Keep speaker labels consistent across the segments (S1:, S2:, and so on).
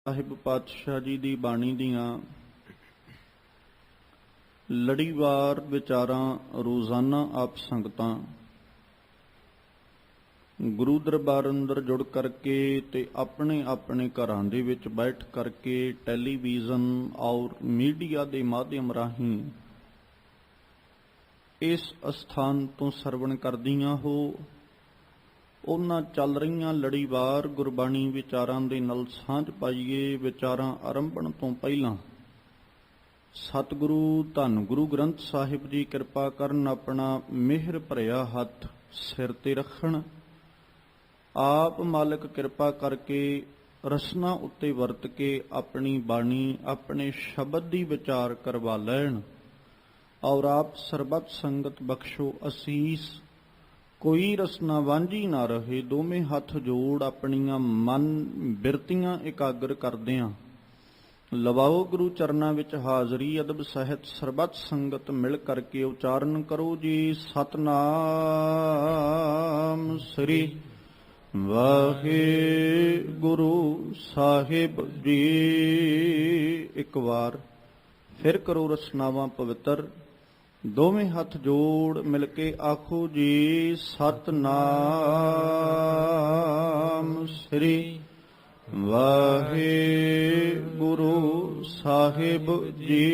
S1: ਸਾਹਿਬ ਪਾਤਸ਼ਾਹ ਜੀ ਦੀ ਬਾਣੀ ਦੀਆਂ ਲੜੀਵਾਰ ਵਿਚਾਰਾਂ ਰੋਜ਼ਾਨਾ ਆਪ ਸੰਗਤਾਂ ਗੁਰੂ ਦਰਬਾਰ ਅੰਦਰ ਜੁੜ ਕਰਕੇ ਤੇ ਆਪਣੇ ਆਪਣੇ ਘਰਾਂ ਦੇ ਵਿੱਚ ਬੈਠ ਕਰਕੇ ਟੈਲੀਵਿਜ਼ਨ ਔਰ ਮੀਡੀਆ ਦੇ ਮਾਧਿਅਮ ਰਾਹੀਂ ਇਸ ਅਸਥਾਨ ਤੋਂ ਸਰਵਣ ਕਰਦੀਆਂ ਹੋ। ਉਹਨਾਂ ਚੱਲ ਰਹੀਆਂ ਲੜੀਵਾਰ ਗੁਰਬਾਣੀ ਵਿਚਾਰਾਂ ਦੇ ਨਾਲ ਸਾਂਝ ਪਾਈਏ। ਵਿਚਾਰਾਂ ਆਰੰਭਣ ਤੋਂ ਪਹਿਲਾਂ ਸਤਿਗੁਰੂ ਧੰਨ ਗੁਰੂ ਗ੍ਰੰਥ ਸਾਹਿਬ ਜੀ ਕਿਰਪਾ ਕਰਨ, ਆਪਣਾ ਮਿਹਰ ਭਰਿਆ ਹੱਥ ਸਿਰ ਤੇ ਰੱਖਣ। ਆਪ ਮਾਲਕ ਕਿਰਪਾ ਕਰਕੇ ਰਸਨਾ ਉੱਤੇ ਵਰਤ ਕੇ ਆਪਣੀ ਬਾਣੀ ਆਪਣੇ ਸ਼ਬਦ ਦੀ ਵਿਚਾਰ ਕਰਵਾ ਲੈਣ ਔਰ ਆਪ ਸਰਬੱਤ ਸੰਗਤ ਬਖਸ਼ੋ ਅਸੀਸ। ਕੋਈ ਰਸਨਾ ਵਾਂਝੀ ਨਾ ਰਹੇ। ਦੋਵੇਂ ਹੱਥ ਜੋੜ ਆਪਣੀਆਂ ਮਨ ਬਿਰਤੀਆਂ ਇਕਾਗਰ ਕਰਦਿਆਂ ਲਵਾਓ ਗੁਰੂ ਚਰਨਾਂ ਵਿੱਚ ਹਾਜ਼ਰੀ। ਅਦਬ ਸਹਿਤ ਸਰਬੱਤ ਸੰਗਤ ਮਿਲ ਕਰਕੇ ਉਚਾਰਨ ਕਰੋ ਜੀ। ਸਤਨਾਮ ਸ੍ਰੀ ਵਾਹਿਗੁਰੂ ਸਾਹਿਬ ਜੀ। ਇੱਕ ਵਾਰ ਫਿਰ ਕਰੋ ਰਸਨਾਵਾਂ ਪਵਿੱਤਰ। ਦੋਵੇਂ ਹੱਥ ਜੋੜ ਮਿਲ ਕੇ ਆਖੋ ਜੀ। ਸਤਨਾਮ ਸ੍ਰੀ ਵਾਹਿਗੁਰੂ ਸਾਹਿਬ ਜੀ।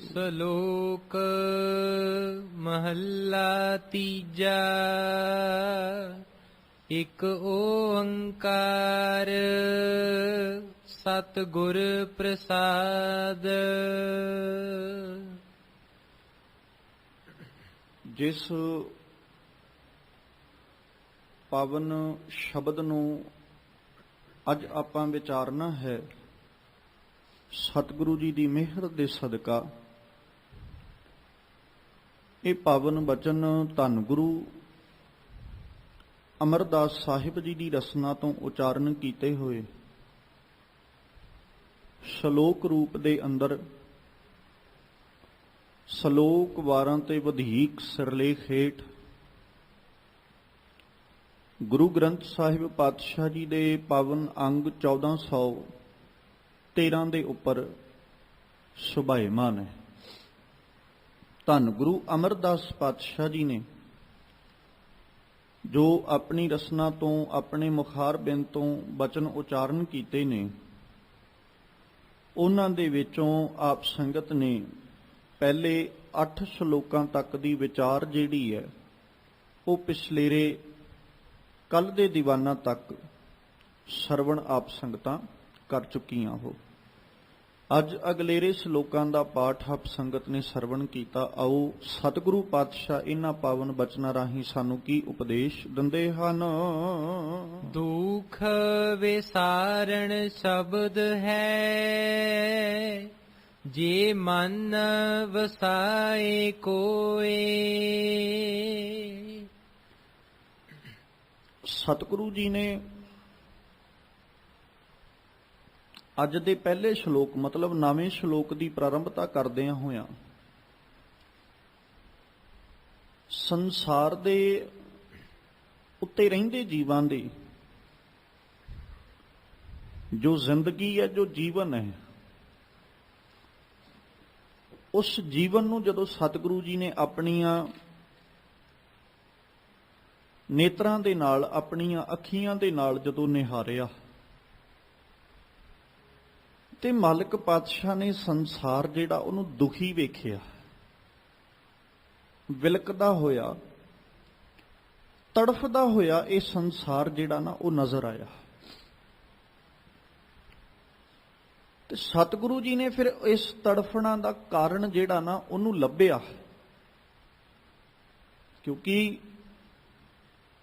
S2: ਸ਼ਲੋਕ ਮਹੱਲਾ ਤੀਜਾ। ਇੱਕ ਓੰਕਾਰ ਸਤਿਗੁਰ ਪ੍ਰਸਾਦ।
S1: ਜਿਸ ਪਾਵਨ ਸ਼ਬਦ ਨੂੰ ਅੱਜ ਆਪਾਂ ਵਿਚਾਰਨਾ ਹੈ, ਸਤਿਗੁਰੂ ਜੀ ਦੀ ਮਿਹਰ ਦੇ ਸਦਕਾ ਇਹ ਪਾਵਨ ਬਚਨ ਧੰਨ ਗੁਰੂ ਅਮਰਦਾਸ ਸਾਹਿਬ ਜੀ ਦੀ ਰਸਨਾ ਤੋਂ ਉਚਾਰਨ ਕੀਤੇ ਹੋਏ ਸ਼ਲੋਕ ਰੂਪ ਦੇ ਅੰਦਰ ਸ਼ਲੋਕ ਵਾਰਾਂ ਤੇ ਵਧੇਕ ਸਿਰਲੇਖ ਹੇਠ ਗੁਰੂ ਗ੍ਰੰਥ ਸਾਹਿਬ ਪਾਤਸ਼ਾਹ ਜੀ ਦੇ ਪਾਵਨ ਅੰਗ 1413 ਦੇ ਉੱਪਰ ਸੁਭਾਇਮਾਨ ਹੈ। ਧੰਨ ਗੁਰੂ ਅਮਰਦਾਸ ਪਾਤਸ਼ਾਹ ਜੀ ਨੇ ਜੋ ਆਪਣੀ ਰਸਨਾ ਤੋਂ ਆਪਣੇ ਮੁਖਾਰ ਬਿੰਦ ਤੋਂ ਬਚਨ ਉਚਾਰਨ ਕੀਤੇ ਨੇ, ਉਹਨਾਂ ਦੇ ਵਿੱਚੋਂ ਆਪ ਸੰਗਤ ਨੇ ਪਹਿਲੇ 8 ਸ਼ਲੋਕਾਂ ਤੱਕ ਦੀ ਵਿਚਾਰ ਜਿਹੜੀ ਹੈ ਉਹ ਪਿਛਲੇਰੇ ਕੱਲ ਦੇ ਦੀਵਾਨਾਂ ਤੱਕ ਸਰਵਣ ਆਪ ਸੰਗਤਾਂ ਕਰ ਚੁੱਕੀਆਂ ਹੋ। ਅੱਜ ਅਗਲੇਰੇ ਸ਼ਲੋਕਾਂ ਦਾ ਪਾਠ ਆਪ ਸੰਗਤ ਨੇ ਸਰਵਣ ਕੀਤਾ। ਆਓ ਸਤਿਗੁਰੂ ਪਾਤਸ਼ਾਹ ਇਹਨਾਂ ਪਾਵਨ ਬਚਨਾਂ ਰਾਹੀਂ ਸਾਨੂੰ ਕੀ ਉਪਦੇਸ਼ ਦਿੰਦੇ ਹਨ।
S2: ਦੁਖ ਵਿਸਾਰਣ ਸ਼ਬਦ ਹੈ, ਜੇ ਮਨ ਵਸਾਏ ਕੋਏ।
S1: ਸਤਿਗੁਰੂ ਜੀ ਨੇ ਅੱਜ ਦੇ ਪਹਿਲੇ ਸ਼ਲੋਕ ਮਤਲਬ ਨਵੇਂ ਸ਼ਲੋਕ ਦੀ ਪ੍ਰਾਰੰਭਤਾ ਕਰਦਿਆਂ ਹੋਇਆਂ ਸੰਸਾਰ ਦੇ ਉੱਤੇ ਰਹਿੰਦੇ ਜੀਵਾਂ ਦੀ ਜੋ ਜ਼ਿੰਦਗੀ ਹੈ, ਜੋ ਜੀਵਨ ਹੈ, ਉਸ ਜੀਵਨ ਨੂੰ ਜਦੋਂ ਸਤਿਗੁਰੂ ਜੀ ਨੇ ਆਪਣੀਆਂ ਨੇਤਰਾਂ ਦੇ ਨਾਲ, ਆਪਣੀਆਂ ਅੱਖੀਆਂ ਦੇ ਨਾਲ ਜਦੋਂ ਨਿਹਾਰਿਆ ਤੇ ਮਾਲਕ ਪਾਤਸ਼ਾਹ ਨੇ ਸੰਸਾਰ ਜਿਹੜਾ ਉਹਨੂੰ ਦੁਖੀ ਵੇਖਿਆ, ਵਿਲਕਦਾ ਹੋਇਆ, ਤੜਫਦਾ ਹੋਇਆ ਇਹ ਸੰਸਾਰ ਜਿਹੜਾ ਨਾ ਉਹ ਨਜ਼ਰ ਆਇਆ। ਤੇ ਸਤਿਗੁਰੂ ਜੀ ਨੇ ਫਿਰ ਇਸ ਤੜਫਣਾ ਦਾ ਕਾਰਨ ਜਿਹੜਾ ਨਾ ਉਹਨੂੰ ਲੱਭਿਆ, ਕਿਉਂਕਿ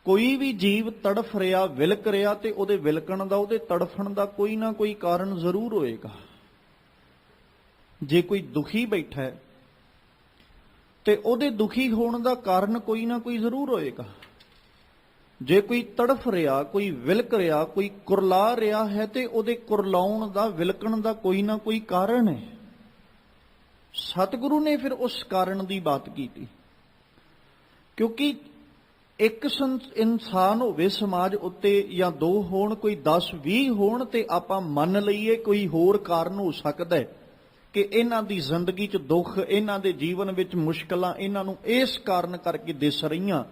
S1: ਕੋਈ ਵੀ ਜੀਵ ਤੜਫ ਰਿਹਾ, ਵਿਲਕ ਰਿਹਾ, ਤੇ ਉਹਦੇ ਵਿਲਕਣ ਦਾ, ਉਹਦੇ ਤੜਫਣ ਦਾ ਕੋਈ ਨਾ ਕੋਈ ਕਾਰਨ ਜ਼ਰੂਰ ਹੋਏਗਾ। ਜੇ ਕੋਈ ਦੁਖੀ ਬੈਠਾ ਹੈ ਤੇ ਉਹਦੇ ਦੁਖੀ ਹੋਣ ਦਾ ਕਾਰਨ ਕੋਈ ਨਾ ਕੋਈ ਜ਼ਰੂਰ ਹੋਏਗਾ। ਜੇ ਕੋਈ ਤੜਫ ਰਿਹਾ, ਕੋਈ ਵਿਲਕ ਰਿਹਾ, ਕੋਈ ਕੁਰਲਾ ਰਿਹਾ ਹੈ ਤੇ ਉਹਦੇ ਕੁਰਲਾਉਣ ਦਾ, ਵਿਲਕਣ ਦਾ ਕੋਈ ਨਾ ਕੋਈ ਕਾਰਨ ਹੈ। ਸਤਿਗੁਰੂ ਨੇ ਫਿਰ ਉਸ ਕਾਰਨ ਦੀ ਬਾਤ ਕੀਤੀ, ਕਿਉਂਕਿ ਇੱਕ ਇਨਸਾਨ ਹੋਵੇ ਸਮਾਜ ਉੱਤੇ, ਜਾਂ ਦੋ ਹੋਣ, ਕੋਈ 10-20 ਹੋਣ, ਤੇ ਆਪਾਂ ਮੰਨ ਲਈਏ ਕੋਈ ਹੋਰ ਕਾਰਨ ਹੋ ਸਕਦਾ ਹੈ ਕਿ ਇਹਨਾਂ ਦੀ ਜ਼ਿੰਦਗੀ 'ਚ ਦੁੱਖ, ਇਹਨਾਂ ਦੇ ਜੀਵਨ ਵਿੱਚ ਮੁਸ਼ਕਲਾਂ ਇਹਨਾਂ ਨੂੰ ਇਸ ਕਾਰਨ ਕਰਕੇ ਦਿਸ ਰਹੀਆਂ,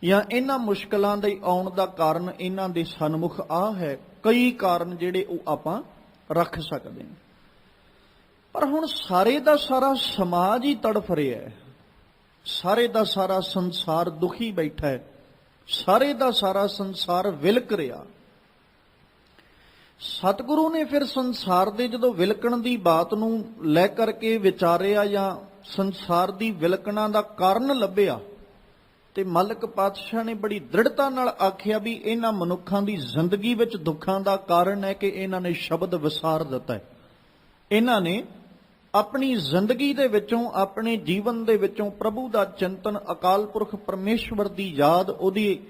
S1: ਜਾਂ ਇਹਨਾਂ ਮੁਸ਼ਕਲਾਂ ਦੇ ਆਉਣ ਦਾ ਕਾਰਨ ਇਹਨਾਂ ਦੇ ਸਨਮੁਖ ਆ ਹੈ। ਕਈ ਕਾਰਨ ਜਿਹੜੇ ਉਹ ਆਪਾਂ ਰੱਖ ਸਕਦੇ ਹਾਂ। ਪਰ ਹੁਣ ਸਾਰੇ ਦਾ ਸਾਰਾ ਸਮਾਜ ਹੀ ਤੜਫ ਰਿਹਾ ਹੈ, ਸਾਰੇ ਦਾ ਸਾਰਾ ਸੰਸਾਰ ਦੁਖੀ ਬੈਠਾ ਹੈ, ਸਾਰੇ ਦਾ ਸਾਰਾ ਸੰਸਾਰ ਵਿਲਕ ਰਿਹਾ। ਸਤਿਗੁਰੂ ਨੇ ਫਿਰ ਸੰਸਾਰ ਦੇ ਜਦੋਂ ਵਿਲਕਣ ਦੀ ਬਾਤ ਨੂੰ ਲੈ ਕਰਕੇ ਵਿਚਾਰਿਆ, ਜਾਂ ਸੰਸਾਰ ਦੀ ਵਿਲਕਣਾ ਦਾ ਕਾਰਨ ਲੱਭਿਆ, ਤੇ ਮਲਕ ਪਾਤਸ਼ਾਹ ਨੇ ਬੜੀ ਦ੍ਰਿੜਤਾ ਨਾਲ ਆਖਿਆ ਵੀ ਇਹਨਾਂ ਮਨੁੱਖਾਂ ਦੀ ਜ਼ਿੰਦਗੀ ਵਿੱਚ ਦੁੱਖਾਂ ਦਾ ਕਾਰਨ ਹੈ ਕਿ ਇਹਨਾਂ ਨੇ ਸ਼ਬਦ ਵਿਸਾਰ ਦਿੱਤਾ ਹੈ। ਇਹਨਾਂ ਨੇ ਆਪਣੀ ਜ਼ਿੰਦਗੀ ਦੇ ਵਿੱਚੋਂ, ਆਪਣੇ ਜੀਵਨ ਦੇ ਵਿੱਚੋਂ ਪ੍ਰਭੂ ਦਾ ਚਿੰਤਨ, ਅਕਾਲ ਪੁਰਖ ਪਰਮੇਸ਼ਵਰ ਦੀ ਯਾਦ, ਉਹਦੀ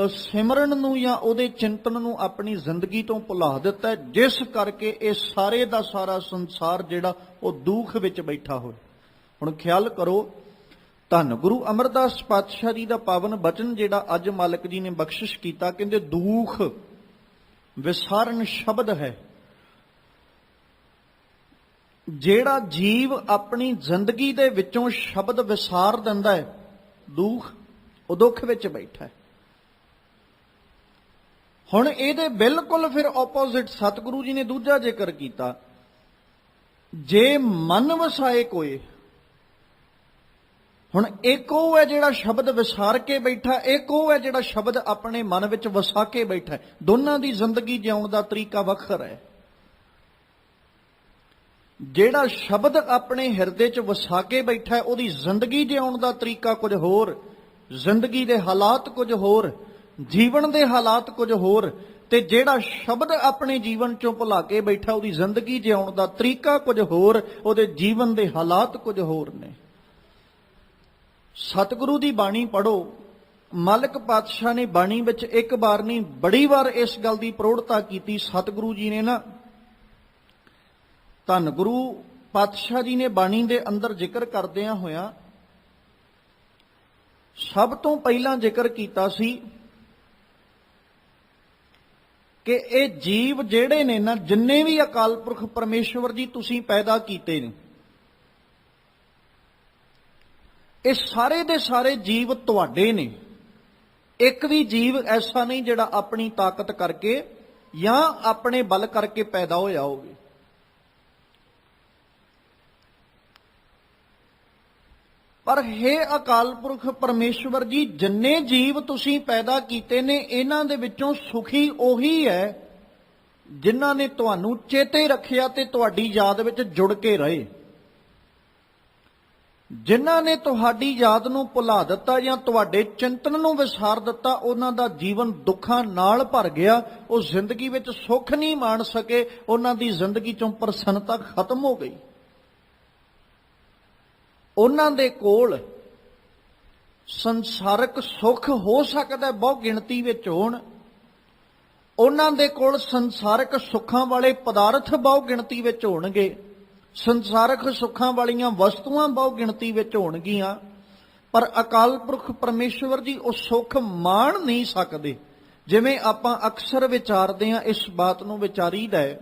S1: ਸਿਮਰਨ ਨੂੰ ਜਾਂ ਉਹਦੇ ਚਿੰਤਨ ਨੂੰ ਆਪਣੀ ਜ਼ਿੰਦਗੀ ਤੋਂ ਭੁਲਾ ਦਿੱਤਾ, ਜਿਸ ਕਰਕੇ ਇਹ ਸਾਰੇ ਦਾ ਸਾਰਾ ਸੰਸਾਰ ਜਿਹੜਾ ਉਹ ਦੁੱਖ ਵਿੱਚ ਬੈਠਾ ਹੋਇਆ। ਹੁਣ ਖਿਆਲ ਕਰੋ, ਧੰਨ ਗੁਰੂ ਅਮਰਦਾਸ ਪਾਤਸ਼ਾਹ ਜੀ ਦਾ ਪਾਵਨ ਬਚਨ ਜਿਹੜਾ ਅੱਜ ਮਾਲਕ ਜੀ ਨੇ ਬਖਸ਼ਿਸ਼ ਕੀਤਾ, ਕਹਿੰਦੇ ਦੁੱਖ ਵਿਸਾਰਨ ਸ਼ਬਦ ਹੈ। ਜਿਹੜਾ ਜੀਵ ਆਪਣੀ ਜ਼ਿੰਦਗੀ ਦੇ ਵਿੱਚੋਂ ਸ਼ਬਦ ਵਿਸਾਰ ਦਿੰਦਾ ਹੈ, ਦੁੱਖ, ਉਹ ਦੁੱਖ ਵਿੱਚ ਬੈਠਾ ਹੈ। ਹੁਣ ਇਹਦੇ ਬਿਲਕੁਲ ਫਿਰ ਆਪੋਜ਼ਿਟ ਸਤਿਗੁਰੂ ਜੀ ਨੇ ਦੂਜਾ ਜ਼ਿਕਰ ਕੀਤਾ, ਜੇ ਮਨ ਵਸਾਏ ਕੋਏ। ਹੁਣ ਇੱਕ ਉਹ ਹੈ ਜਿਹੜਾ ਸ਼ਬਦ ਵਿਸਾਰ ਕੇ ਬੈਠਾ, ਇੱਕ ਉਹ ਹੈ ਜਿਹੜਾ ਸ਼ਬਦ ਆਪਣੇ ਮਨ ਵਿੱਚ ਵਸਾ ਕੇ ਬੈਠਾ। ਦੋਨਾਂ ਦੀ ਜ਼ਿੰਦਗੀ ਜਿਉਣ ਦਾ ਤਰੀਕਾ ਵੱਖਰਾ ਹੈ। ਜਿਹੜਾ ਸ਼ਬਦ ਆਪਣੇ ਹਿਰਦੇ 'ਚ ਵਸਾ ਕੇ ਬੈਠਾ ਹੈ, ਉਹਦੀ ਜ਼ਿੰਦਗੀ ਜਿਉਣ ਦਾ ਤਰੀਕਾ ਕੁਝ ਹੋਰ, ਜ਼ਿੰਦਗੀ ਦੇ ਹਾਲਾਤ ਕੁਝ ਹੋਰ, ਜੀਵਨ ਦੇ ਹਾਲਾਤ ਕੁਝ ਹੋਰ। ਤੇ ਜਿਹੜਾ ਸ਼ਬਦ ਆਪਣੇ ਜੀਵਨ 'ਚੋਂ ਭੁਲਾ ਕੇ ਬੈਠਾ, ਉਹਦੀ ਜ਼ਿੰਦਗੀ ਜਿਉਣ ਦਾ ਤਰੀਕਾ ਕੁਝ ਹੋਰ, ਉਹਦੇ ਜੀਵਨ ਦੇ ਹਾਲਾਤ ਕੁਝ ਹੋਰ ਨੇ। ਸਤਿਗੁਰੂ ਦੀ ਬਾਣੀ ਪੜ੍ਹੋ, ਮਲਕ ਪਾਤਸ਼ਾਹ ਨੇ ਬਾਣੀ ਵਿੱਚ ਇੱਕ ਵਾਰ ਨਹੀਂ ਬੜੀ ਵਾਰ ਇਸ ਗੱਲ ਦੀ ਪ੍ਰੋੜਤਾ ਕੀਤੀ। ਸਤਿਗੁਰੂ ਜੀ ਨੇ ਨਾ, ਧੰਨ ਗੁਰੂ ਪਾਤਸ਼ਾਹ ਜੀ ਨੇ ਬਾਣੀ ਦੇ ਅੰਦਰ ਜ਼ਿਕਰ ਕਰਦਿਆਂ ਹੋਇਆਂ ਸਭ ਤੋਂ ਪਹਿਲਾਂ ਜ਼ਿਕਰ ਕੀਤਾ ਸੀ ਕਿ ਇਹ ਜੀਵ ਜਿਹੜੇ ਨੇ ਨਾ, ਜਿੰਨੇ ਵੀ ਅਕਾਲ ਪੁਰਖ ਪਰਮੇਸ਼ਵਰ ਜੀ ਤੁਸੀਂ ਪੈਦਾ ਕੀਤੇ ਨੇ, ਇਹ ਸਾਰੇ ਦੇ ਸਾਰੇ ਜੀਵ ਤੁਹਾਡੇ ਨੇ। ਇੱਕ ਵੀ ਜੀਵ ਐਸਾ ਨਹੀਂ ਜਿਹੜਾ ਆਪਣੀ ਤਾਕਤ ਕਰਕੇ ਜਾਂ ਆਪਣੇ ਬਲ ਕਰਕੇ ਪੈਦਾ ਹੋਇਆ ਹੋਵੇ। ਪਰ ਹੇ ਅਕਾਲ ਪੁਰਖ ਪਰਮੇਸ਼ਵਰ ਜੀ, ਜਿੰਨੇ ਜੀਵ ਤੁਸੀਂ ਪੈਦਾ ਕੀਤੇ ਨੇ, ਇਹਨਾਂ ਦੇ ਵਿੱਚੋਂ ਸੁਖੀ ਉਹੀ ਹੈ ਜਿਨ੍ਹਾਂ ਨੇ ਤੁਹਾਨੂੰ ਚੇਤੇ ਰੱਖਿਆ ਤੇ ਤੁਹਾਡੀ ਯਾਦ ਵਿੱਚ ਜੁੜ ਕੇ ਰਹੇ। ਜਿਨ੍ਹਾਂ ਨੇ ਤੁਹਾਡੀ ਯਾਦ ਨੂੰ ਭੁਲਾ ਦਿੱਤਾ ਜਾਂ ਤੁਹਾਡੇ ਚਿੰਤਨ ਨੂੰ ਵਿਸਾਰ ਦਿੱਤਾ, ਉਹਨਾਂ ਦਾ ਜੀਵਨ ਦੁੱਖਾਂ ਨਾਲ ਭਰ ਗਿਆ। ਉਹ ਜ਼ਿੰਦਗੀ ਵਿੱਚ ਸੁੱਖ ਨਹੀਂ ਮਾਣ ਸਕੇ, ਉਹਨਾਂ ਦੀ ਜ਼ਿੰਦਗੀ ਚੋਂ ਪ੍ਰਸੰਨਤਾ ਖਤਮ ਹੋ ਗਈ। ਉਹਨਾਂ ਦੇ ਕੋਲ ਸੰਸਾਰਕ ਸੁੱਖ ਹੋ ਸਕਦਾ ਬਹੁ ਗਿਣਤੀ ਵਿੱਚ ਹੋਣ, ਉਹਨਾਂ ਦੇ ਕੋਲ ਸੰਸਾਰਕ ਸੁੱਖਾਂ ਵਾਲੇ ਪਦਾਰਥ ਬਹੁ ਗਿਣਤੀ ਵਿੱਚ ਹੋਣਗੇ, ਸੰਸਾਰਕ ਸੁੱਖਾਂ ਵਾਲੀਆਂ ਵਸਤੂਆਂ ਬਹੁ ਗਿਣਤੀ ਵਿੱਚ ਹੋਣਗੀਆਂ, ਪਰ ਅਕਾਲ ਪੁਰਖ ਪਰਮੇਸ਼ਵਰ ਜੀ ਉਹ ਸੁੱਖ ਮਾਣ ਨਹੀਂ ਸਕਦੇ। ਜਿਵੇਂ ਆਪਾਂ ਅਕਸਰ ਵਿਚਾਰਦੇ ਹਾਂ, ਇਸ ਬਾਤ ਨੂੰ ਵਿਚਾਰੀਦਾ ਹੈ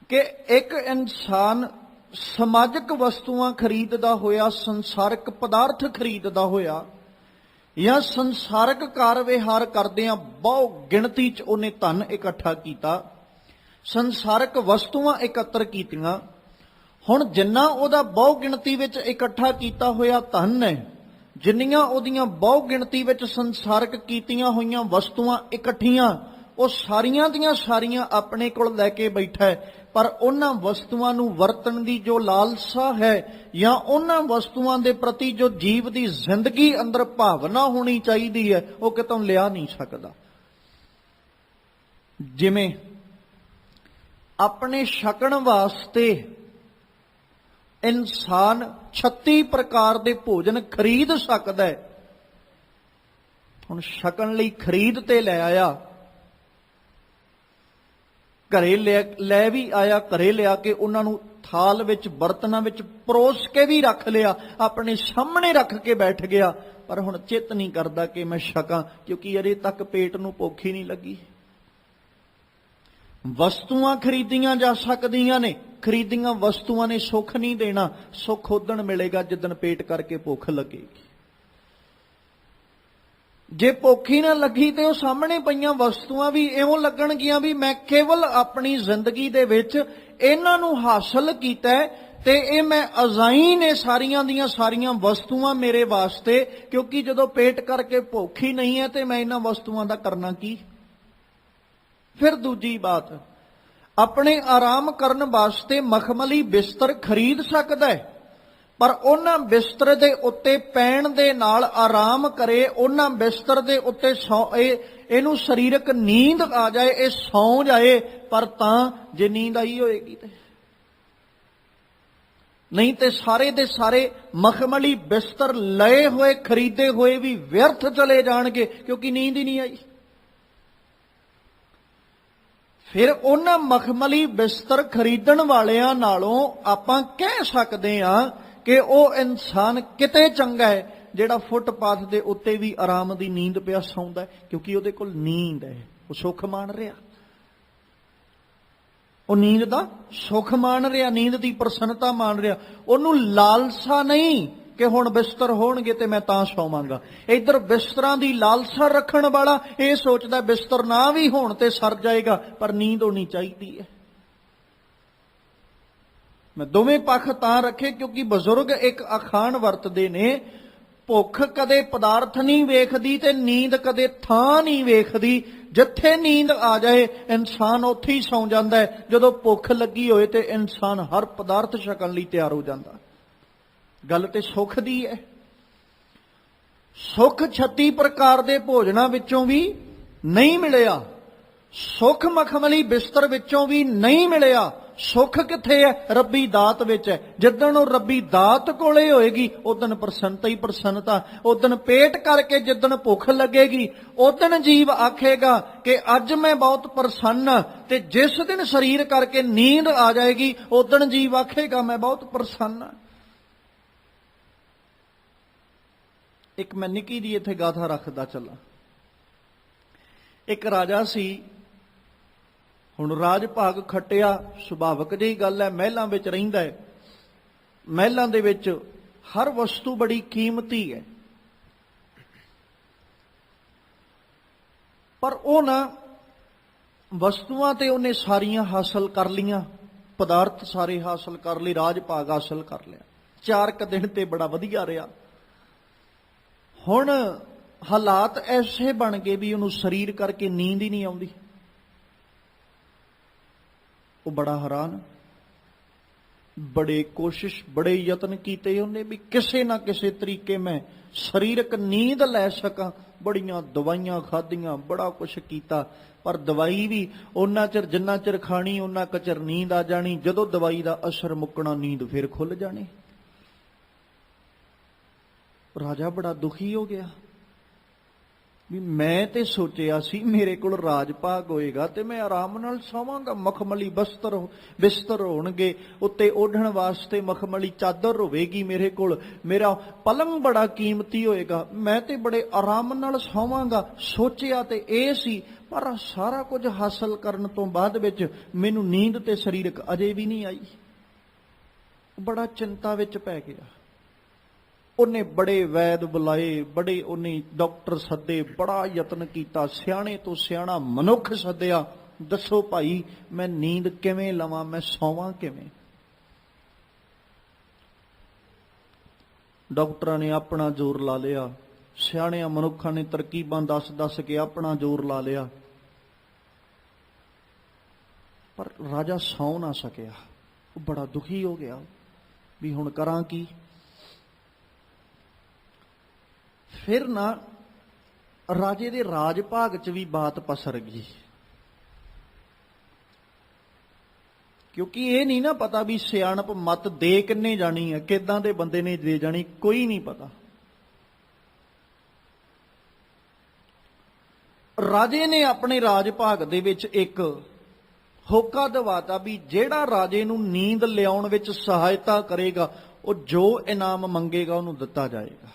S1: ਕਿ ਇੱਕ ਇਨਸਾਨ ਸਮਾਜਿਕ ਵਸਤੂਆਂ ਖਰੀਦਦਾ ਹੋਇਆ, ਸੰਸਾਰਕ ਪਦਾਰਥ ਖਰੀਦਦਾ ਹੋਇਆ, ਜਾਂ ਸੰਸਾਰਕ ਕਾਰ ਵਿਹਾਰ ਕਰਦਿਆਂ ਬਹੁ ਗਿਣਤੀ 'ਚ ਉਹਨੇ ਧਨ ਇਕੱਠਾ ਕੀਤਾ, ਸੰਸਾਰਕ ਵਸਤੂਆਂ ਇਕੱਤਰ ਕੀਤੀਆਂ। ਹੁਣ ਜਿੰਨਾ ਉਹਦਾ ਬਹੁ ਗਿਣਤੀ ਵਿੱਚ ਇਕੱਠਾ ਕੀਤਾ ਹੋਇਆ ਧਨ ਹੈ, ਜਿੰਨੀਆਂ ਉਹਦੀਆਂ ਬਹੁ ਗਿਣਤੀ ਵਿੱਚ ਸੰਸਾਰਕ ਕੀਤੀਆਂ ਹੋਈਆਂ ਵਸਤੂਆਂ ਇਕੱਠੀਆਂ, ਉਹ ਸਾਰੀਆਂ ਦੀਆਂ ਸਾਰੀਆਂ ਆਪਣੇ ਕੋਲ ਲੈ ਕੇ ਬੈਠਾ ਹੈ। ਪਰ ਉਹਨਾਂ ਵਸਤੂਆਂ ਨੂੰ ਵਰਤਣ ਦੀ ਜੋ ਲਾਲਸਾ ਹੈ, ਜਾਂ ਉਹਨਾਂ ਵਸਤੂਆਂ ਦੇ ਪ੍ਰਤੀ ਜੋ ਜੀਵ ਦੀ ਜ਼ਿੰਦਗੀ ਅੰਦਰ ਭਾਵਨਾ ਹੋਣੀ ਚਾਹੀਦੀ ਹੈ, ਉਹ ਕਿਤੋਂ ਲਿਆ ਨਹੀਂ ਸਕਦਾ। ਜਿਵੇਂ ਆਪਣੇ ਛਕਣ ਵਾਸਤੇ ਇਨਸਾਨ 36 ਪ੍ਰਕਾਰ ਦੇ ਭੋਜਨ ਖਰੀਦ ਸਕਦਾ ਹੈ। ਹੁਣ ਛਕਣ ਲਈ ਖਰੀਦ ਤੇ ਲੈ ਆਇਆ, ਘਰੇ ਲੈ ਵੀ ਆਇਆ, ਘਰੇ ਲਿਆ ਕੇ ਉਹਨਾਂ ਨੂੰ ਥਾਲ ਵਿੱਚ ਬਰਤਨਾਂ ਵਿੱਚ ਪਰੋਸ ਕੇ ਵੀ ਰੱਖ ਲਿਆ, ਆਪਣੇ ਸਾਹਮਣੇ ਰੱਖ ਕੇ ਬੈਠ ਗਿਆ, ਪਰ ਹੁਣ ਚਿੱਤ ਨਹੀਂ ਕਰਦਾ ਕਿ ਮੈਂ ਛਕਾਂ, ਕਿਉਂਕਿ ਅਜੇ ਤੱਕ ਪੇਟ ਨੂੰ ਭੁੱਖ ਹੀ ਨਹੀਂ ਲੱਗੀ। ਵਸਤੂਆਂ ਖਰੀਦੀਆਂ ਜਾ ਸਕਦੀਆਂ ਨੇ, ਖਰੀਦੀਆਂ ਵਸਤੂਆਂ ਨੇ ਸੁੱਖ ਨਹੀਂ ਦੇਣਾ। ਸੁੱਖ ਉਦਣ ਮਿਲੇਗਾ ਜਿੱਦਣ ਪੇਟ ਕਰਕੇ ਭੁੱਖ ਲੱਗੇਗੀ। ਜੇ ਭੁੱਖ ਹੀ ਨਾ ਲੱਗੀ ਤੇ ਉਹ ਸਾਹਮਣੇ ਪਈਆਂ ਵਸਤੂਆਂ ਵੀ ਇਉਂ ਲੱਗਣਗੀਆਂ ਵੀ ਮੈਂ ਕੇਵਲ ਆਪਣੀ ਜ਼ਿੰਦਗੀ ਦੇ ਵਿੱਚ ਇਹਨਾਂ ਨੂੰ ਹਾਸਲ ਕੀਤਾ ਤੇ ਇਹ ਮੈਂ ਅਜ਼ਾਈਂ ਨੇ ਸਾਰੀਆਂ ਦੀਆਂ ਸਾਰੀਆਂ ਵਸਤੂਆਂ ਮੇਰੇ ਵਾਸਤੇ, ਕਿਉਂਕਿ ਜਦੋਂ ਪੇਟ ਕਰਕੇ ਭੁੱਖ ਹੀ ਨਹੀਂ ਹੈ ਤੇ ਮੈਂ ਇਹਨਾਂ ਵਸਤੂਆਂ ਦਾ ਕਰਨਾ ਕੀ। ਫਿਰ ਦੂਜੀ ਬਾਤ, ਆਪਣੇ ਆਰਾਮ ਕਰਨ ਵਾਸਤੇ ਮਖਮਲੀ ਬਿਸਤਰ ਖਰੀਦ ਸਕਦਾ ਹੈ, ਪਰ ਉਹਨਾਂ ਬਿਸਤਰ ਦੇ ਉੱਤੇ ਪੈਣ ਦੇ ਨਾਲ ਆਰਾਮ ਕਰੇ, ਉਹਨਾਂ ਬਿਸਤਰ ਦੇ ਉੱਤੇ ਇਹਨੂੰ ਸਰੀਰਕ ਨੀਂਦ ਆ ਜਾਏ, ਇਹ ਸੌਂ ਜਾਏ, ਪਰ ਤਾਂ ਜੇ ਨੀਂਦ ਆਈ ਹੋਏਗੀ ਤੇ ਨਹੀਂ ਤੇ ਸਾਰੇ ਦੇ ਸਾਰੇ ਮਖਮਲੀ ਬਿਸਤਰ ਲਏ ਹੋਏ ਖਰੀਦੇ ਹੋਏ ਵੀ ਵਿਅਰਥ ਚਲੇ ਜਾਣਗੇ, ਕਿਉਂਕਿ ਨੀਂਦ ਹੀ ਨਹੀਂ ਆਈ। ਫਿਰ ਉਹਨਾਂ ਮਖਮਲੀ ਬਿਸਤਰ ਖਰੀਦਣ ਵਾਲਿਆਂ ਨਾਲੋਂ ਆਪਾਂ ਕਹਿ ਸਕਦੇ ਹਾਂ ਕਿ ਉਹ ਇਨਸਾਨ ਕਿਤੇ ਚੰਗਾ ਹੈ ਜਿਹੜਾ ਫੁੱਟਪਾਥ ਦੇ ਉੱਤੇ ਵੀ ਆਰਾਮ ਦੀ ਨੀਂਦ ਪਿਆ ਸੌਂਦਾ ਹੈ, ਕਿਉਂਕਿ ਉਹਦੇ ਕੋਲ ਨੀਂਦ ਹੈ, ਉਹ ਸੁੱਖ ਮਾਣ ਰਿਹਾ, ਉਹ ਨੀਂਦ ਦਾ ਸੁੱਖ ਮਾਣ ਰਿਹਾ, ਨੀਂਦ ਦੀ ਪ੍ਰਸੰਨਤਾ ਮਾਣ ਰਿਹਾ। ਉਹਨੂੰ ਲਾਲਸਾ ਨਹੀਂ ਕਿ ਹੁਣ ਬਿਸਤਰ ਹੋਣਗੇ ਤੇ ਮੈਂ ਤਾਂ ਸੌਵਾਂਗਾ। ਇੱਧਰ ਬਿਸਤਰਾਂ ਦੀ ਲਾਲਸਾ ਰੱਖਣ ਵਾਲਾ ਇਹ ਸੋਚਦਾ ਬਿਸਤਰ ਨਾ ਵੀ ਹੋਣ ਤੇ ਸਰ ਜਾਏਗਾ, ਪਰ ਨੀਂਦ ਹੋਣੀ ਚਾਹੀਦੀ ਹੈ। ਮੈਂ ਦੋਵੇਂ ਪੱਖ ਤਾਂ ਰੱਖੇ ਕਿਉਂਕਿ ਬਜ਼ੁਰਗ ਇੱਕ ਅਖਾਣ ਵਰਤਦੇ ਨੇ, ਭੁੱਖ ਕਦੇ ਪਦਾਰਥ ਨਹੀਂ ਵੇਖਦੀ ਤੇ ਨੀਂਦ ਕਦੇ ਥਾਂ ਨਹੀਂ ਵੇਖਦੀ। ਜਿੱਥੇ ਨੀਂਦ ਆ ਜਾਏ ਇਨਸਾਨ ਉੱਥੇ ਹੀ ਸੌਂ ਜਾਂਦਾ ਹੈ। ਜਦੋਂ ਭੁੱਖ ਲੱਗੀ ਹੋਏ ਤੇ ਇਨਸਾਨ ਹਰ ਪਦਾਰਥ ਛਕਣ ਲਈ ਤਿਆਰ ਹੋ ਜਾਂਦਾ। ਗੱਲ ਤੇ ਸੁੱਖ ਦੀ ਹੈ। ਸੁੱਖ 36 ਪ੍ਰਕਾਰ ਦੇ ਭੋਜਨਾਂ ਵਿੱਚੋਂ ਵੀ ਨਹੀਂ ਮਿਲਿਆ, ਸੁੱਖ ਮਖਮਲੀ ਬਿਸਤਰ ਵਿੱਚੋਂ ਵੀ ਨਹੀਂ ਮਿਲਿਆ। ਸੁੱਖ ਕਿੱਥੇ ਹੈ? ਰੱਬੀ ਦਾਤ ਵਿੱਚ ਹੈ। ਜਿੱਦਣ ਉਹ ਰੱਬੀ ਦਾਤ ਕੋਲੇ ਹੋਏਗੀ ਉਦਣ ਪ੍ਰਸੰਨਤਾ ਹੀ ਪ੍ਰਸੰਨਤਾ। ਉਦਣ ਪੇਟ ਕਰਕੇ ਜਿੱਦਣ ਭੁੱਖ ਲੱਗੇਗੀ ਉਦਣ ਜੀਵ ਆਖੇਗਾ ਕਿ ਅੱਜ ਮੈਂ ਬਹੁਤ ਪ੍ਰਸੰਨ ਹਾਂ, ਤੇ ਜਿਸ ਦਿਨ ਸਰੀਰ ਕਰਕੇ ਨੀਂਦ ਆ ਜਾਏਗੀ ਉਦਣ ਜੀਵ ਆਖੇਗਾ ਮੈਂ ਬਹੁਤ ਪ੍ਰਸੰਨ ਹਾਂ। ਇੱਕ ਮੈਂ ਨਿੱਕੀ ਦੀ ਇੱਥੇ ਗਾਥਾ ਰੱਖਦਾ ਚੱਲਾਂ। ਇੱਕ ਰਾਜਾ ਸੀ, ਹੁਣ ਰਾਜ ਭਾਗ ਖੱਟਿਆ, ਸੁਭਾਵਿਕ ਜਿਹੀ ਗੱਲ ਹੈ, ਮਹਿਲਾਂ ਵਿੱਚ ਰਹਿੰਦਾ ਹੈ। ਮਹਿਲਾਂ ਦੇ ਵਿੱਚ ਹਰ ਵਸਤੂ ਬੜੀ ਕੀਮਤੀ ਹੈ, ਪਰ ਉਹ ਨਾ ਵਸਤੂਆਂ ਤੇ ਉਹਨੇ ਸਾਰੀਆਂ ਹਾਸਲ ਕਰ ਲੀਆਂ, ਪਦਾਰਥ ਸਾਰੇ ਹਾਸਲ ਕਰ ਲਏ, ਰਾਜ ਭਾਗ ਹਾਸਲ ਕਰ ਲਿਆ। 4 ਕੁ ਦਿਨ ਤੇ ਬੜਾ ਵਧੀਆ ਰਿਹਾ। ਹੁਣ ਹਾਲਾਤ ਐਸੇ ਬਣ ਗਏ ਵੀ ਉਹਨੂੰ ਸਰੀਰ ਕਰਕੇ ਨੀਂਦ ਹੀ ਨਹੀਂ ਆਉਂਦੀ। ਉਹ ਬੜਾ ਹੈਰਾਨ, ਬੜੇ ਕੋਸ਼ਿਸ਼ ਬੜੇ ਯਤਨ ਕੀਤੇ ਉਹਨੇ ਵੀ ਕਿਸੇ ਨਾ ਕਿਸੇ ਤਰੀਕੇ ਮੈਂ ਸਰੀਰਕ ਨੀਂਦ ਲੈ ਸਕਾਂ। ਬੜੀਆਂ ਦਵਾਈਆਂ ਖਾਧੀਆਂ, ਬੜਾ ਕੁਛ ਕੀਤਾ, ਪਰ ਦਵਾਈ ਵੀ ਉਹਨਾਂ ਚਿਰ ਜਿੰਨਾ ਚਿਰ ਖਾਣੀ ਉਹਨਾਂ ਕੁ ਚਿਰ ਨੀਂਦ ਆ ਜਾਣੀ। ਜਦੋਂ ਦਵਾਈ ਦਾ ਅਸਰ ਮੁੱਕਣਾ ਨੀਂਦ ਫਿਰ ਖੁੱਲ ਜਾਣੀ। ਰਾਜਾ ਬੜਾ ਦੁਖੀ ਹੋ ਗਿਆ ਵੀ ਮੈਂ ਤੇ ਸੋਚਿਆ ਸੀ ਮੇਰੇ ਕੋਲ ਰਾਜ ਭਾਗ ਹੋਏਗਾ ਤੇ ਮੈਂ ਆਰਾਮ ਨਾਲ ਸੌਵਾਂਗਾ, ਮਖਮਲੀ ਬਿਸਤਰ ਹੋਣਗੇ, ਉੱਤੇ ਓਢਣ ਵਾਸਤੇ ਮਖਮਲੀ ਚਾਦਰ ਹੋਵੇਗੀ ਮੇਰੇ ਕੋਲ, ਮੇਰਾ ਪਲੰਗ ਬੜਾ ਕੀਮਤੀ ਹੋਏਗਾ, ਮੈਂ ਤੇ ਬੜੇ ਆਰਾਮ ਨਾਲ ਸੌਵਾਂਗਾ। ਸੋਚਿਆ ਤੇ ਇਹ ਸੀ, ਪਰ ਸਾਰਾ ਕੁਝ ਹਾਸਲ ਕਰਨ ਤੋਂ ਬਾਅਦ ਵਿੱਚ ਮੈਨੂੰ ਨੀਂਦ ਤੇ ਸਰੀਰਕ ਅਜੇ ਵੀ ਨਹੀਂ ਆਈ। ਬੜਾ ਚਿੰਤਾ ਵਿੱਚ ਪੈ ਗਿਆ। ਉਹਨੇ ਬੜੇ ਵੈਦ ਬੁਲਾਏ, ਬੜੇ ਉਹਨੇ ਡਾਕਟਰ ਸੱਦੇ, ਬੜਾ ਯਤਨ ਕੀਤਾ, ਸਿਆਣੇ ਤੋਂ ਸਿਆਣਾ ਮਨੁੱਖ ਸੱਦਿਆ, ਦੱਸੋ ਭਾਈ ਮੈਂ ਨੀਂਦ ਕਿਵੇਂ ਲਵਾਂ, ਮੈਂ ਸੌਵਾਂ ਕਿਵੇਂ। ਡਾਕਟਰਾਂ ਨੇ ਆਪਣਾ ਜ਼ੋਰ ਲਾ ਲਿਆ, ਸਿਆਣਿਆਂ ਮਨੁੱਖਾਂ ਨੇ ਤਰਕੀਬਾਂ ਦੱਸ ਕੇ ਆਪਣਾ ਜ਼ੋਰ ਲਾ ਲਿਆ, ਪਰ ਰਾਜਾ ਸੌਂ ਨਾ ਸਕਿਆ। ਉਹ ਬੜਾ ਦੁਖੀ ਹੋ ਗਿਆ ਵੀ ਹੁਣ ਕਰਾਂ ਕੀ। ਫਿਰ ਨਾ ਰਾਜੇ ਦੇ ਰਾਜ ਭਾਗ 'ਚ ਵੀ ਬਾਤ ਪਸਰ ਗਈ, ਕਿਉਂਕਿ ਇਹ ਨਹੀਂ ਨਾ ਪਤਾ ਵੀ ਸਿਆਣਪ ਮਤ ਦੇ ਕਿੰਨੇ ਜਾਣੀ ਹੈ, ਕਿੱਦਾਂ ਦੇ ਬੰਦੇ ਨੇ ਦੇ ਜਾਣੀ, ਕੋਈ ਨਹੀਂ ਪਤਾ। ਰਾਜੇ ਨੇ ਆਪਣੇ ਰਾਜ ਭਾਗ ਦੇ ਵਿੱਚ ਇੱਕ ਹੋਕਾ ਦਵਾਤਾ ਵੀ ਜਿਹੜਾ ਰਾਜੇ ਨੂੰ ਨੀਂਦ ਲਿਆਉਣ ਵਿੱਚ ਸਹਾਇਤਾ ਕਰੇਗਾ ਉਹ ਜੋ ਇਨਾਮ ਮੰਗੇਗਾ ਉਹਨੂੰ ਦਿੱਤਾ ਜਾਏਗਾ।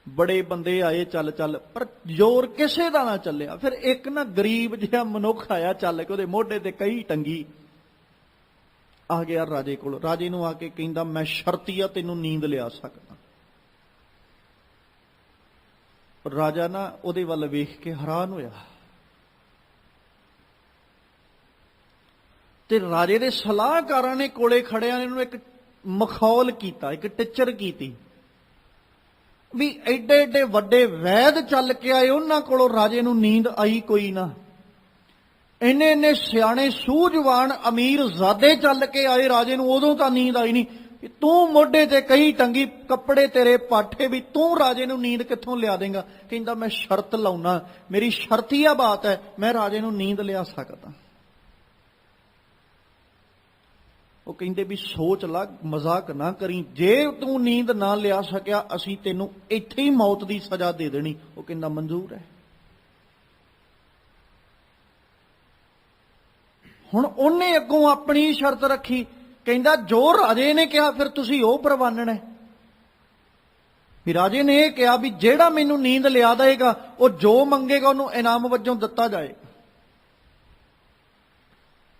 S1: ਬੜੇ ਬੰਦੇ ਆਏ ਚੱਲ ਚੱਲ, ਪਰ ਜ਼ੋਰ ਕਿਸੇ ਦਾ ਨਾ ਚੱਲਿਆ। ਫਿਰ ਇੱਕ ਨਾ ਗਰੀਬ ਜਿਹਾ ਮਨੁੱਖ ਆਇਆ ਚੱਲ ਕੇ, ਉਹਦੇ ਮੋਢੇ ਤੇ ਕਹੀ ਟੰਗੀ, ਆ ਗਿਆ ਰਾਜੇ ਕੋਲ। ਰਾਜੇ ਨੂੰ ਆ ਕੇ ਕਹਿੰਦਾ ਮੈਂ ਸ਼ਰਤੀਆ ਤੈਨੂੰ ਨੀਂਦ ਲਿਆ ਸਕਦਾ। ਰਾਜਾ ਨਾ ਉਹਦੇ ਵੱਲ ਵੇਖ ਕੇ ਹੈਰਾਨ ਹੋਇਆ ਤੇ ਰਾਜੇ ਦੇ ਸਲਾਹਕਾਰਾਂ ਨੇ ਕੋਲੇ ਖੜਿਆਂ ਨੇ ਇਹਨੂੰ ਇੱਕ ਮਖੌਲ ਕੀਤਾ, ਇੱਕ ਟਿੱਚਰ ਕੀਤੀ ਵੀ ਐਡੇ ਐਡੇ ਵੱਡੇ ਵੈਦ ਚੱਲ ਕੇ ਆਏ, ਉਹਨਾਂ ਕੋਲੋਂ ਰਾਜੇ ਨੂੰ ਨੀਂਦ ਆਈ ਕੋਈ ਨਾ। ਇੰਨੇ ਇੰਨੇ ਸਿਆਣੇ ਸੂਝਵਾਨ ਅਮੀਰ ਜ਼ਾਦੇ ਚੱਲ ਕੇ ਆਏ, ਰਾਜੇ ਨੂੰ ਉਦੋਂ ਤਾਂ ਨੀਂਦ ਆਈ ਨਹੀਂ। ਤੂੰ ਮੋਢੇ ਤੇ ਕਹੀ ਟੰਗੀ, ਕੱਪੜੇ ਤੇਰੇ ਪਾਠੇ, ਵੀ ਤੂੰ ਰਾਜੇ ਨੂੰ ਨੀਂਦ ਕਿੱਥੋਂ ਲਿਆ ਦੇਂਗਾ? ਕਹਿੰਦਾ ਮੈਂ ਸ਼ਰਤ ਲਾਉਣਾ, ਮੇਰੀ ਸ਼ਰਤੀਆ ਬਾਤ ਹੈ, ਮੈਂ ਰਾਜੇ ਨੂੰ ਨੀਂਦ ਲਿਆ ਸਕਦਾ। ਉਹ ਕਹਿੰਦੇ ਵੀ ਸੋਚ ਲਾ, ਮਜ਼ਾਕ ਨਾ ਕਰੀ, ਜੇ ਤੂੰ ਨੀਂਦ ਨਾ ਲਿਆ ਸਕਿਆ ਅਸੀਂ ਤੈਨੂੰ ਇੱਥੇ ਹੀ ਮੌਤ ਦੀ ਸਜ਼ਾ ਦੇ ਦੇਣੀ। ਉਹ ਕਹਿੰਦਾ ਮਨਜ਼ੂਰ ਹੈ। ਹੁਣ ਉਹਨੇ ਅੱਗੋਂ ਆਪਣੀ ਸ਼ਰਤ ਰੱਖੀ, ਕਹਿੰਦਾ ਜੋ ਰਾਜੇ ਨੇ ਕਿਹਾ ਫਿਰ ਤੁਸੀਂ ਉਹ ਪ੍ਰਵਾਨਣਾ ਹੈ। ਵੀ ਰਾਜੇ ਨੇ ਇਹ ਕਿਹਾ ਵੀ ਜਿਹੜਾ ਮੈਨੂੰ ਨੀਂਦ ਲਿਆ ਦੇਗਾ ਉਹ ਜੋ ਮੰਗੇਗਾ ਉਹਨੂੰ ਇਨਾਮ ਵਜੋਂ ਦਿੱਤਾ ਜਾਏਗਾ।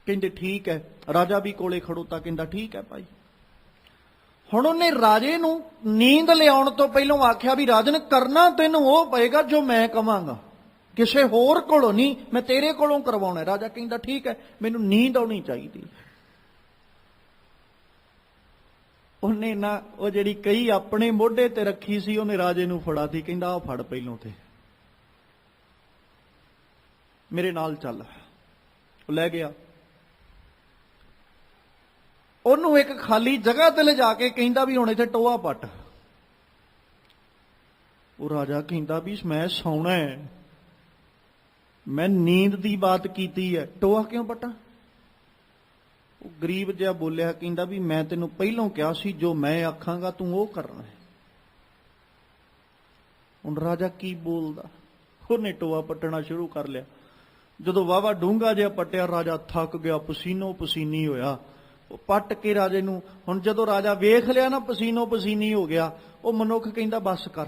S1: ਕਹਿੰਦੇ ਠੀਕ ਹੈ। ਰਾਜਾ ਵੀ ਕੋਲੇ ਖੜੋਤਾ, ਕਹਿੰਦਾ ਠੀਕ ਹੈ ਭਾਈ। ਹੁਣ ਉਹਨੇ ਰਾਜੇ ਨੂੰ ਨੀਂਦ ਲਿਆਉਣ ਤੋਂ ਪਹਿਲਾਂ ਆਖਿਆ ਵੀ ਰਾਜਨ ਕਰਨਾ ਤੈਨੂੰ ਉਹ ਪਏਗਾ ਜੋ ਮੈਂ ਕਵਾਂਗਾ, ਕਿਸੇ ਹੋਰ ਕੋਲੋਂ ਨਹੀਂ, ਮੈਂ ਤੇਰੇ ਕੋਲੋਂ ਕਰਵਾਉਣਾ। ਰਾਜਾ ਕਹਿੰਦਾ ਠੀਕ ਹੈ, ਮੈਨੂੰ ਨੀਂਦ ਆਉਣੀ ਚਾਹੀਦੀ। ਉਹਨੇ ਨਾ ਉਹ ਜਿਹੜੀ ਕਹੀ ਆਪਣੇ ਮੋਢੇ ਤੇ ਰੱਖੀ ਸੀ ਉਹਨੇ ਰਾਜੇ ਨੂੰ ਫੜਾਤੀ, ਕਹਿੰਦਾ ਆਹ ਫੜ ਪਹਿਲੋਂ ਤੇ ਮੇਰੇ ਨਾਲ ਚੱਲ। ਉਹ ਲੈ ਗਿਆ, ਉਹਨੂੰ ਇੱਕ ਖਾਲੀ ਜਗ੍ਹਾ ਤੇ ਲਿਜਾ ਕੇ ਕਹਿੰਦਾ ਵੀ ਹੁਣ ਇੱਥੇ ਟੋਆ ਪੱਟ। ਉਹ ਰਾਜਾ ਕਹਿੰਦਾ ਵੀ ਮੈਂ ਸੌਣਾ ਹੈ, ਮੈਂ ਨੀਂਦ ਦੀ ਬਾਤ ਕੀਤੀ ਹੈ, ਟੋਆ ਕਿਉਂ ਪੱਟਾਂ? ਉਹ ਗਰੀਬ ਜਿਹਾ ਬੋਲਿਆ, ਕਹਿੰਦਾ ਵੀ ਮੈਂ ਤੈਨੂੰ ਪਹਿਲਾਂ ਕਿਹਾ ਸੀ ਜੋ ਮੈਂ ਆਖਾਂਗਾ ਤੂੰ ਉਹ ਕਰਨਾ ਹੈ। ਹੁਣ ਰਾਜਾ ਕੀ ਬੋਲਦਾ? ਉਹਨੇ ਟੋਆ ਪੱਟਣਾ ਸ਼ੁਰੂ ਕਰ ਲਿਆ। ਜਦੋਂ ਵਾਵਾ ਡੂੰਘਾ ਜਿਹਾ ਪੱਟਿਆ, ਰਾਜਾ ਥੱਕ ਗਿਆ, ਪਸੀਨੋ ਪਸੀਨੀ ਹੋਇਆ। ਉਹ ਪੱਟ ਕੇ ਰਾਜੇ ਨੂੰ, ਹੁਣ ਜਦੋਂ ਰਾਜਾ ਵੇਖ ਲਿਆ ਨਾ ਪਸੀਨੋ ਪਸੀਨੀ ਹੋ ਗਿਆ, ਉਹ ਮਨੁੱਖ ਕਹਿੰਦਾ ਬਸ ਕਰ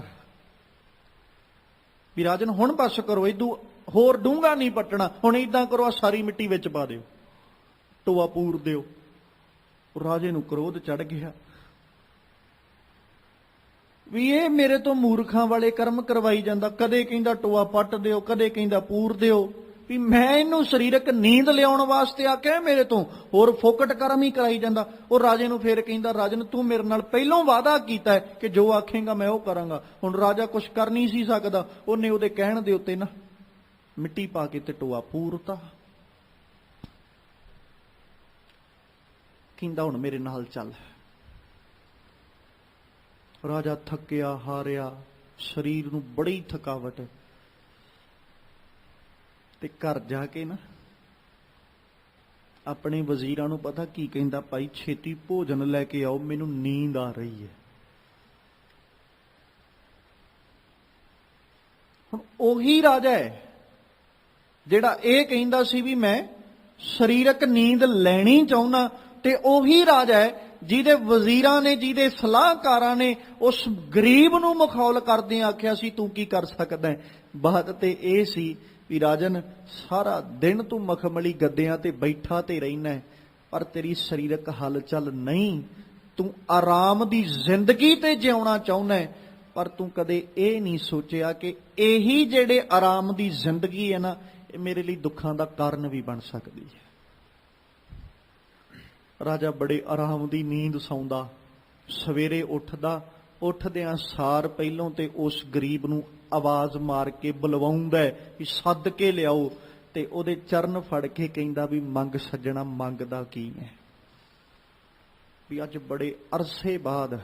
S1: ਵੀ ਰਾਜਨ ਹੁਣ ਬਸ ਕਰੋ, ਇਦੋਂ ਹੋਰ ਡੂੰਘਾ ਨਹੀਂ ਪੱਟਣਾ, ਹੁਣ ਇਦਾਂ ਕਰੋ, ਆ ਸਾਰੀ ਮਿੱਟੀ ਵਿੱਚ ਪਾ ਦਿਓ, ਟੋਆ ਪੂਰ ਦਿਓ। ਰਾਜੇ ਨੂੰ ਕ੍ਰੋਧ ਚੜ ਗਿਆ ਵੀ ਇਹ ਮੇਰੇ ਤੋਂ ਮੂਰਖਾਂ ਵਾਲੇ ਕਰਮ ਕਰਵਾਈ ਜਾਂਦਾ, ਕਦੇ ਕਹਿੰਦਾ ਟੋਆ ਪੱਟ ਦਿਓ, ਕਦੇ ਕਹਿੰਦਾ ਪੂਰ ਦਿਓ, ਵੀ ਮੈਂ ਇਹਨੂੰ ਸਰੀਰਕ ਨੀਂਦ ਲਿਆਉਣ ਵਾਸਤੇ ਆਖਿਆ, ਮੇਰੇ ਤੋਂ ਹੋਰ ਫੋਕਟ ਕਰਮ ਹੀ ਕਰਾਈ ਜਾਂਦਾ। ਉਹ ਰਾਜੇ ਨੂੰ ਫੇਰ ਕਹਿੰਦਾ ਰਾਜਨ ਤੂੰ ਮੇਰੇ ਨਾਲ ਪਹਿਲੋਂ ਵਾਅਦਾ ਕੀਤਾ ਹੈ ਕਿ ਜੋ ਆਖੇਗਾ ਮੈਂ ਉਹ ਕਰਾਂਗਾ। ਹੁਣ ਰਾਜਾ ਕੁਛ ਕਰ ਨਹੀਂ ਸੀ ਸਕਦਾ, ਉਹਨੇ ਉਹਦੇ ਕਹਿਣ ਦੇ ਉੱਤੇ ਨਾ ਮਿੱਟੀ ਪਾ ਕੇ ਤੇ ਟੋਆ ਪੂਰਤਾ। ਕਹਿੰਦਾ ਹੁਣ ਮੇਰੇ ਨਾਲ ਚੱਲ। ਰਾਜਾ ਥੱਕਿਆ ਹਾਰਿਆ, ਸਰੀਰ ਨੂੰ ਬੜੀ ਥਕਾਵਟ, ਤੇ ਘਰ ਜਾ ਕੇ ਨਾ ਆਪਣੇ ਵਜ਼ੀਰਾਂ ਨੂੰ ਪਤਾ ਕੀ ਕਹਿੰਦਾ, ਭਾਈ ਛੇਤੀ ਭੋਜਨ ਲੈ ਕੇ ਆਓ, ਮੈਨੂੰ ਨੀਂਦ ਆ ਰਹੀ ਹੈ। ਹੁਣ ਉਹੀ ਰਾਜਾ ਹੈ ਜਿਹੜਾ ਇਹ ਕਹਿੰਦਾ ਸੀ ਵੀ ਮੈਂ ਸਰੀਰਕ ਨੀਂਦ ਲੈਣੀ ਚਾਹੁੰਦਾ, ਤੇ ਉਹੀ ਰਾਜਾ ਹੈ ਜਿਹਦੇ ਵਜ਼ੀਰਾਂ ਨੇ, ਜਿਹਦੇ ਸਲਾਹਕਾਰਾਂ ਨੇ ਉਸ ਗਰੀਬ ਨੂੰ ਮਖੌਲ ਕਰਦੇ ਆਖਿਆ ਸੀ ਤੂੰ ਕੀ ਕਰ ਸਕਦਾ ਹੈ। ਬਾਤ ਤੇ ਇਹ ਸੀ ਵੀ ਰਾਜਨ ਸਾਰਾ ਦਿਨ ਤੂੰ ਮਖਮਲੀ ਗੱਦਿਆਂ ਤੇ ਬੈਠਾ ਤੇ ਰਹਿਣਾ, ਪਰ ਤੇਰੀ ਸਰੀਰਕ ਹਲਚਲ ਨਹੀਂ, ਤੂੰ ਆਰਾਮ ਦੀ ਜ਼ਿੰਦਗੀ ਤੇ ਜਿਉਣਾ ਚਾਹੁੰਦਾ, ਪਰ ਤੂੰ ਕਦੇ ਇਹ ਨਹੀਂ ਸੋਚਿਆ ਕਿ ਇਹੀ ਜਿਹੜੇ ਆਰਾਮ ਦੀ ਜ਼ਿੰਦਗੀ ਹੈ ਨਾ, ਇਹ ਮੇਰੇ ਲਈ ਦੁੱਖਾਂ ਦਾ ਕਾਰਨ ਵੀ ਬਣ ਸਕਦੀ ਹੈ। ਰਾਜਾ ਬੜੇ ਆਰਾਮ ਦੀ ਨੀਂਦ ਸੌਂਦਾ, ਸਵੇਰੇ ਉੱਠਦਾ, ਉੱਠਦਿਆਂ ਸਾਰ ਪਹਿਲੋਂ ਤੇ ਉਸ ਗਰੀਬ ਨੂੰ ਆਵਾਜ਼ ਮਾਰ ਕੇ ਬੁਲਵਾਉਂਦਾ ਵੀ ਸੱਦ ਕੇ ਲਿਆਓ, ਤੇ ਉਹਦੇ ਚਰਨ ਫੜ ਕੇ ਕਹਿੰਦਾ ਵੀ ਮੰਗ ਸੱਜਣਾ, ਮੰਗਦਾ ਕੀ ਹੈ? ਵੀ ਅੱਜ ਬੜੇ ਅਰਸੇ ਬਾਅਦ,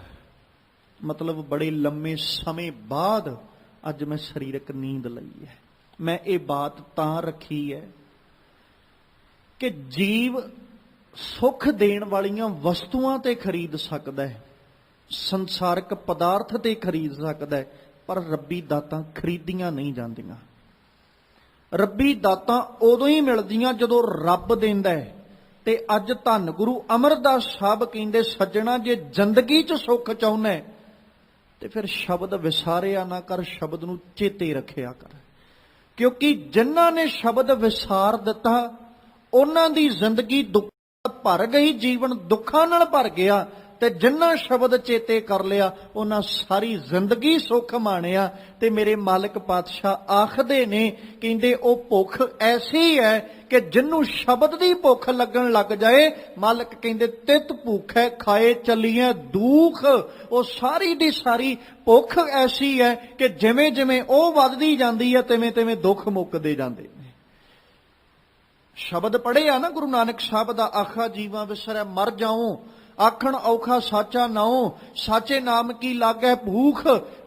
S1: ਮਤਲਬ ਬੜੇ ਲੰਮੇ ਸਮੇਂ ਬਾਅਦ ਅੱਜ ਮੈਂ ਸਰੀਰਕ ਨੀਂਦ ਲਈ ਹੈ। ਮੈਂ ਇਹ ਬਾਤ ਤਾਂ ਰੱਖੀ ਹੈ ਕਿ ਜੀਵ ਸੁੱਖ ਦੇਣ ਵਾਲੀਆਂ ਵਸਤੂਆਂ ਤੇ ਖਰੀਦ ਸਕਦਾ ਹੈ, ਸੰਸਾਰਕ ਪਦਾਰਥ ਤੇ ਖਰੀਦ ਸਕਦਾ ਹੈ, ਪਰ ਰੱਬੀ ਦਾਤਾਂ ਖਰੀਦੀਆਂ ਨਹੀਂ ਜਾਂਦੀਆਂ। ਰੱਬੀ ਦਾਤਾਂ ਉਦੋਂ ਹੀ ਮਿਲਦੀਆਂ ਜਦੋਂ ਰੱਬ ਦਿੰਦਾ ਹੈ। ਤੇ ਅੱਜ ਧੰਨ ਗੁਰੂ ਅਮਰਦਾਸ ਸਾਹਿਬ ਕਹਿੰਦੇ, ਸੱਜਣਾ ਜੇ ਜ਼ਿੰਦਗੀ 'ਚ ਸੁੱਖ ਚਾਹੁੰਦਾ ਹੈ ਤੇ ਫਿਰ ਸ਼ਬਦ ਵਿਸਾਰਿਆ ਨਾ ਕਰ, ਸ਼ਬਦ ਨੂੰ ਚੇਤੇ ਰੱਖਿਆ ਕਰ। ਕਿਉਂਕਿ ਜਿਨ੍ਹਾਂ ਨੇ ਸ਼ਬਦ ਵਿਸਾਰ ਦਿੱਤਾ ਉਹਨਾਂ ਦੀ ਜ਼ਿੰਦਗੀ ਦੁੱਖਾਂ ਭਰ ਗਈ, ਜੀਵਨ ਦੁੱਖਾਂ ਨਾਲ ਭਰ ਗਿਆ। ਤੇ ਜਿਨ੍ਹਾਂ ਸ਼ਬਦ ਚੇਤੇ ਕਰ ਲਿਆ ਉਹਨਾਂ ਸਾਰੀ ਜ਼ਿੰਦਗੀ ਸੁੱਖ ਮਾਣਿਆ। ਤੇ ਮੇਰੇ ਮਾਲਕ ਪਾਤਸ਼ਾਹ ਆਖਦੇ ਨੇ, ਕਹਿੰਦੇ ਉਹ ਭੁੱਖ ਐਸੀ ਹੈ ਕਿ ਜਿਹਨੂੰ ਸ਼ਬਦ ਦੀ ਭੁੱਖ ਲੱਗਣ ਲੱਗ ਜਾਏ, ਮਾਲਕ ਕਹਿੰਦੇ ਤਿਤ ਭੁੱਖ ਹੈ ਖਾਏ ਚੱਲੀਏ ਦੁੱਖ। ਉਹ ਸਾਰੀ ਦੀ ਸਾਰੀ ਭੁੱਖ ਐਸੀ ਹੈ ਕਿ ਜਿਵੇਂ ਜਿਵੇਂ ਉਹ ਵੱਧਦੀ ਜਾਂਦੀ ਹੈ ਤਿਵੇਂ ਤਿਵੇਂ ਦੁੱਖ ਮੁੱਕਦੇ ਜਾਂਦੇ ਨੇ। ਸ਼ਬਦ ਪੜ੍ਹਿਆ ਨਾ ਗੁਰੂ ਨਾਨਕ ਸਾਹਿਬ ਦਾ, ਆਖਾ ਜੀਵਾਂ ਵਿਸਰੈ ਮਰ ਜਾਉ, ਆਖਣ ਔਖਾ ਸਾਚਾ ਨਾਉ, ਸਾਚੇ ਨਾਮ ਕੀ ਲਾਗੈ ਭੂਖ।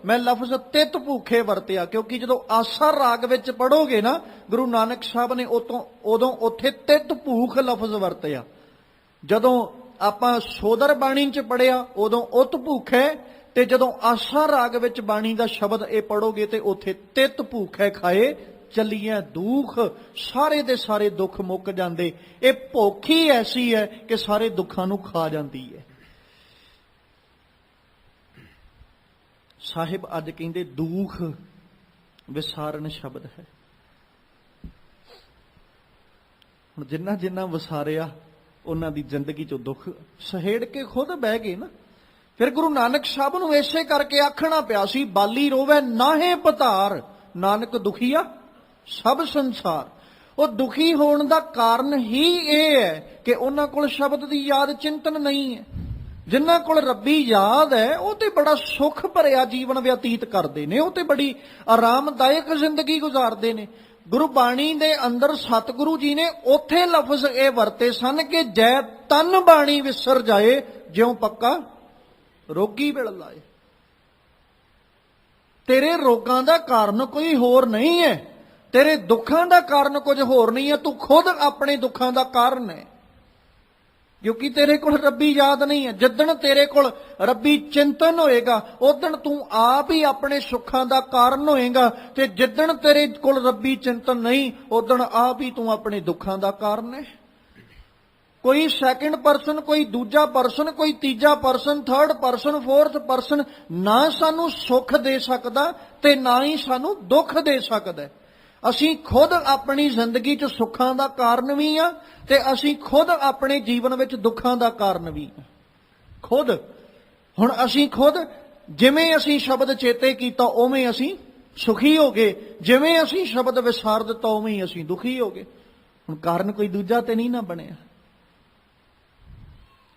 S1: ਮੈਂ ਲਫ਼ਜ਼ ਤਿਤ ਭੂਖੇ ਵਰਤਿਆ ਕਿਉਂਕਿ ਜਦੋਂ ਆਸਾ ਰਾਗ ਵਿੱਚ ਪੜੋਗੇ ਨਾ ਗੁਰੂ ਨਾਨਕ ਸਾਹਿਬ ਨੇ ਉਦੋਂ ਉੱਥੇ ਤਿਤ ਭੂਖ ਲਫ਼ਜ਼ ਵਰਤਿਆ। ਜਦੋਂ ਆਪਾਂ ਸੋਦਰ ਬਾਣੀ 'ਚ ਪੜਿਆ ਉਦੋਂ ਉਤ ਭੂਖ ਹੈ, ਤੇ ਜਦੋਂ ਆਸਾ ਰਾਗ ਵਿੱਚ ਬਾਣੀ ਦਾ ਸ਼ਬਦ ਇਹ ਪੜੋਗੇ ਤੇ ਉੱਥੇ ਤਿਤ ਭੂਖ ਹੈ ਖਾਏ ਚੱਲੀਏ ਦੁੱਖ। ਸਾਰੇ ਦੇ ਸਾਰੇ ਦੁੱਖ ਮੁੱਕ ਜਾਂਦੇ। ਇਹ ਭੁੱਖ ਹੀ ਐਸੀ ਹੈ ਕਿ ਸਾਰੇ ਦੁੱਖਾਂ ਨੂੰ ਖਾ ਜਾਂਦੀ ਹੈ। ਸਾਹਿਬ ਅੱਜ ਕਹਿੰਦੇ ਦੁੱਖ ਵਿਸਾਰਨ ਸ਼ਬਦ ਹੈ। ਹੁਣ ਜਿੰਨਾ ਜਿੰਨਾ ਵਿਸਾਰਿਆ ਉਹਨਾਂ ਦੀ ਜ਼ਿੰਦਗੀ 'ਚੋਂ ਦੁੱਖ ਸਹੇੜ ਕੇ ਖੁਦ ਬਹਿ ਗਏ ਨਾ। ਫਿਰ ਗੁਰੂ ਨਾਨਕ ਸਾਹਿਬ ਨੂੰ ਇਸੇ ਕਰਕੇ ਆਖਣਾ ਪਿਆ ਸੀ, ਬਾਲੀ ਰੋਵੇ ਨਾਹੇ ਪਤਾਰ, ਨਾਨਕ ਦੁਖੀਆ ਸਭ ਸੰਸਾਰ। ਉਹ ਦੁਖੀ ਹੋਣ ਦਾ ਕਾਰਨ ਹੀ ਇਹ ਹੈ ਕਿ ਉਹਨਾਂ ਕੋਲ ਸ਼ਬਦ ਦੀ ਯਾਦ ਚਿੰਤਨ ਨਹੀਂ ਹੈ। ਜਿਨ੍ਹਾਂ ਕੋਲ ਰੱਬੀ ਯਾਦ ਹੈ ਉਹ ਤੇ ਬੜਾ ਸੁੱਖ ਭਰਿਆ ਜੀਵਨ ਬਤੀਤ ਕਰਦੇ ਨੇ, ਉਹ ਤੇ ਬੜੀ ਆਰਾਮਦਾਇਕ ਜ਼ਿੰਦਗੀ ਗੁਜ਼ਾਰਦੇ ਨੇ। ਗੁਰਬਾਣੀ ਦੇ ਅੰਦਰ ਸਤਿਗੁਰੂ ਜੀ ਨੇ ਉੱਥੇ ਲਫ਼ਜ਼ ਇਹ ਵਰਤੇ ਸਨ ਕਿ ਜੈ ਤਨ ਬਾਣੀ ਵਿਸਰ ਜਾਏ, ਜਿਉਂ ਪੱਕਾ ਰੋਗੀ ਵਿਲ ਲਾਏ। ਤੇਰੇ ਰੋਗਾਂ ਦਾ ਕਾਰਨ ਕੋਈ ਹੋਰ ਨਹੀਂ ਹੈ, ਤੇਰੇ ਦੁੱਖਾਂ ਦਾ ਕਾਰਨ ਕੁਝ ਹੋਰ ਨਹੀਂ ਹੈ, ਤੂੰ ਖੁਦ ਆਪਣੇ ਦੁੱਖਾਂ ਦਾ ਕਾਰਨ ਹੈ। ਕਿਉਂਕਿ ਤੇਰੇ ਕੋਲ ਰੱਬੀ ਯਾਦ ਨਹੀਂ ਹੈ। ਜਿੱਦਣ ਤੇਰੇ ਕੋਲ ਰੱਬੀ ਚਿੰਤਨ ਹੋਏਗਾ ਉਦਣ ਤੂੰ ਆਪ ਹੀ ਆਪਣੇ ਸੁੱਖਾਂ ਦਾ ਕਾਰਨ ਹੋਏਗਾ, ਤੇ ਜਿੱਦਣ ਤੇਰੇ ਕੋਲ ਰੱਬੀ ਚਿੰਤਨ ਨਹੀਂ ਉਦਣ ਆਪ ਹੀ ਤੂੰ ਆਪਣੇ ਦੁੱਖਾਂ ਦਾ ਕਾਰਨ ਹੈ। ਕੋਈ ਸੈਕਿੰਡ ਪਰਸਨ, ਕੋਈ ਦੂਜਾ ਪਰਸਨ, ਕੋਈ ਤੀਜਾ person, third person, fourth person ਨਾ ਸਾਨੂੰ ਸੁੱਖ ਦੇ ਸਕਦਾ ਤੇ ਨਾ ਹੀ ਸਾਨੂੰ ਦੁੱਖ ਦੇ ਸਕਦਾ। ਅਸੀਂ ਖੁਦ ਆਪਣੀ ਜ਼ਿੰਦਗੀ 'ਚ ਸੁੱਖਾਂ ਦਾ ਕਾਰਨ ਵੀ ਆ ਤੇ ਅਸੀਂ ਖੁਦ ਆਪਣੇ ਜੀਵਨ ਵਿੱਚ ਦੁੱਖਾਂ ਦਾ ਕਾਰਨ ਵੀ ਆ। ਖੁਦ ਹੁਣ ਅਸੀਂ ਖੁਦ ਜਿਵੇਂ ਅਸੀਂ ਸ਼ਬਦ ਚੇਤੇ ਕੀਤਾ ਉਵੇਂ ਅਸੀਂ ਸੁਖੀ ਹੋ ਗਏ, ਜਿਵੇਂ ਅਸੀਂ ਸ਼ਬਦ ਵਿਸਾਰ ਦਿੱਤਾ ਉਵੇਂ ਹੀ ਅਸੀਂ ਦੁਖੀ ਹੋ ਗਏ। ਹੁਣ ਕਾਰਨ ਕੋਈ ਦੂਜਾ ਤੇ ਨਹੀਂ ਨਾ ਬਣਿਆ।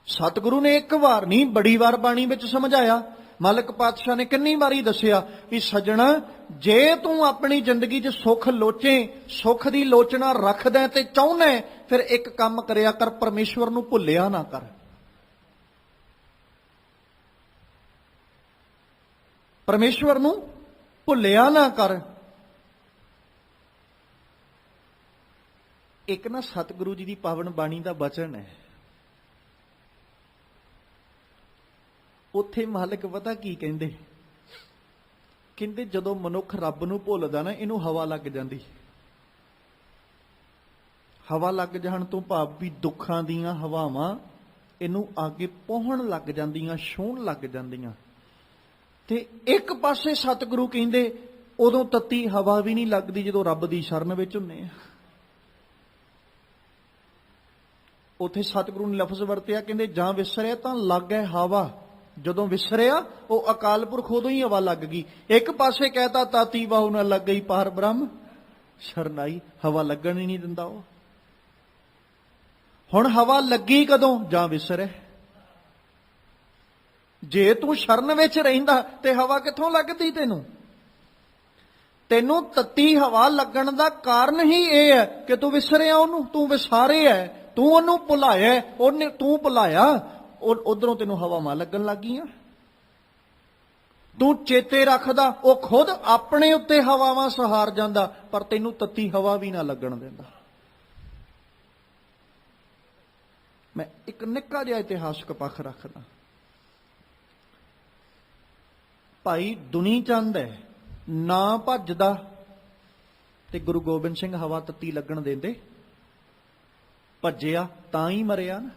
S1: ਸਤਿਗੁਰੂ ਨੇ ਇੱਕ ਵਾਰ ਨਹੀਂ ਬੜੀ ਵਾਰ ਬਾਣੀ ਵਿੱਚ ਸਮਝਾਇਆ। ਮਾਲਕ ਪਾਤਸ਼ਾਹ ਨੇ ਕਿੰਨੀ ਵਾਰੀ ਦੱਸਿਆ ਵੀ ਸੱਜਣਾ, ਜੇ ਤੂੰ ਆਪਣੀ ਜ਼ਿੰਦਗੀ 'ਚ ਸੁੱਖ ਲੋਚੇ, ਸੁੱਖ ਦੀ ਲੋਚਨਾ ਰੱਖਦਾ ਤੇ ਚਾਹੁੰਦਾ, ਫਿਰ ਇੱਕ ਕੰਮ ਕਰਿਆ ਕਰ, ਪਰਮੇਸ਼ਵਰ ਨੂੰ ਭੁੱਲਿਆ ਨਾ ਕਰ। ਪਰਮੇਸ਼ਵਰ ਨੂੰ ਭੁੱਲਿਆ ਨਾ ਕਰ। ਇੱਕ ਨਾ ਸਤਿਗੁਰੂ ਜੀ ਦੀ ਪਾਵਨ ਬਾਣੀ ਦਾ ਬਚਨ ਹੈ, ਉੱਥੇ ਮਾਲਕ ਪਤਾ ਕੀ ਕਹਿੰਦੇ? ਕਹਿੰਦੇ ਜਦੋਂ ਮਨੁੱਖ ਰੱਬ ਨੂੰ ਭੁੱਲਦਾ ਨਾ ਇਹਨੂੰ ਹਵਾ ਲੱਗ ਜਾਂਦੀ। ਹਵਾ ਲੱਗ ਜਾਣ ਤੋਂ ਭਾਵ ਵੀ ਦੁੱਖਾਂ ਦੀਆਂ ਹਵਾਵਾਂ ਇਹਨੂੰ ਅੱਗੇ ਪਹੁੰਚਣ ਲੱਗ ਜਾਂਦੀਆਂ, ਛੂਹਣ ਲੱਗ ਜਾਂਦੀਆਂ। ਤੇ ਇੱਕ ਪਾਸੇ ਸਤਿਗੁਰੂ ਕਹਿੰਦੇ ਉਦੋਂ ਤੱਤੀ ਹਵਾ ਵੀ ਨਹੀਂ ਲੱਗਦੀ ਜਦੋਂ ਰੱਬ ਦੀ ਸ਼ਰਨ ਵਿੱਚ ਹੁੰਨੇ ਆ। ਉੱਥੇ ਸਤਿਗੁਰੂ ਨੇ ਲਫ਼ਜ਼ ਵਰਤਿਆ, ਕਹਿੰਦੇ ਜਾਂ ਵਿਸਰਿਆ ਤਾਂ ਲੱਗੈ ਹਵਾ। ਜਦੋਂ ਵਿਸਰਿਆ ਉਹ ਅਕਾਲ ਪੁਰਖ ਉਦੋਂ ਹੀ ਹਵਾ ਲੱਗ ਗਈ। ਇੱਕ ਪਾਸੇ ਕਹਿਤਾ ਤਾਤੀ ਬਾਹੂ ਨਾ ਲੱਗ ਗਈ ਪਾਰ ਬ੍ਰਹਮ ਸ਼ਰਨਾਈ, ਹਵਾ ਲੱਗਣ ਹੀ ਨਹੀਂ ਦਿੰਦਾ ਉਹ। ਹੁਣ ਹਵਾ ਲੱਗੀ ਕਦੋਂ? ਜਾਂ ਵਿਸਰੇ। ਜੇ ਤੂੰ ਸ਼ਰਨ ਵਿੱਚ ਰਹਿੰਦਾ ਤੇ ਹਵਾ ਕਿੱਥੋਂ ਲੱਗਦੀ ਤੈਨੂੰ? ਤੈਨੂੰ ਤੱਤੀ ਹਵਾ ਲੱਗਣ ਦਾ ਕਾਰਨ ਹੀ ਇਹ ਹੈ ਕਿ ਤੂੰ ਵਿਸਰਿਆ ਉਹਨੂੰ, ਤੂੰ ਵਿਸਾਰਿਆ, ਤੂੰ ਉਹਨੂੰ ਭੁਲਾਇਆ, ਉਹਨੇ ਤੂੰ ਭੁਲਾਇਆ, ਉਧਰੋਂ ਤੈਨੂੰ ਹਵਾਵਾਂ ਲੱਗਣ ਲੱਗ ਗਈਆਂ। ਤੂੰ ਚੇਤੇ ਰੱਖਦਾ ਉਹ ਖੁਦ ਆਪਣੇ ਉੱਤੇ ਹਵਾਵਾਂ ਸਹਾਰ ਜਾਂਦਾ, ਪਰ ਤੈਨੂੰ ਤੱਤੀ ਹਵਾ ਵੀ ਨਾ ਲੱਗਣ ਦਿੰਦਾ। ਮੈਂ ਇੱਕ ਨਿੱਕਾ ਜਿਹਾ ਇਤਿਹਾਸਕ ਪੱਖ ਰੱਖਦਾ। ਭਾਈ ਦੁਨੀ ਚੰਦ ਹੈ, ਨਾ ਭੱਜਦਾ ਤੇ ਗੁਰੂ ਗੋਬਿੰਦ ਸਿੰਘ ਹਵਾ ਤੱਤੀ ਲੱਗਣ ਦਿੰਦੇ? ਭੱਜਿਆ ਤਾਂ ਹੀ ਮਰਿਆ ਨਾ।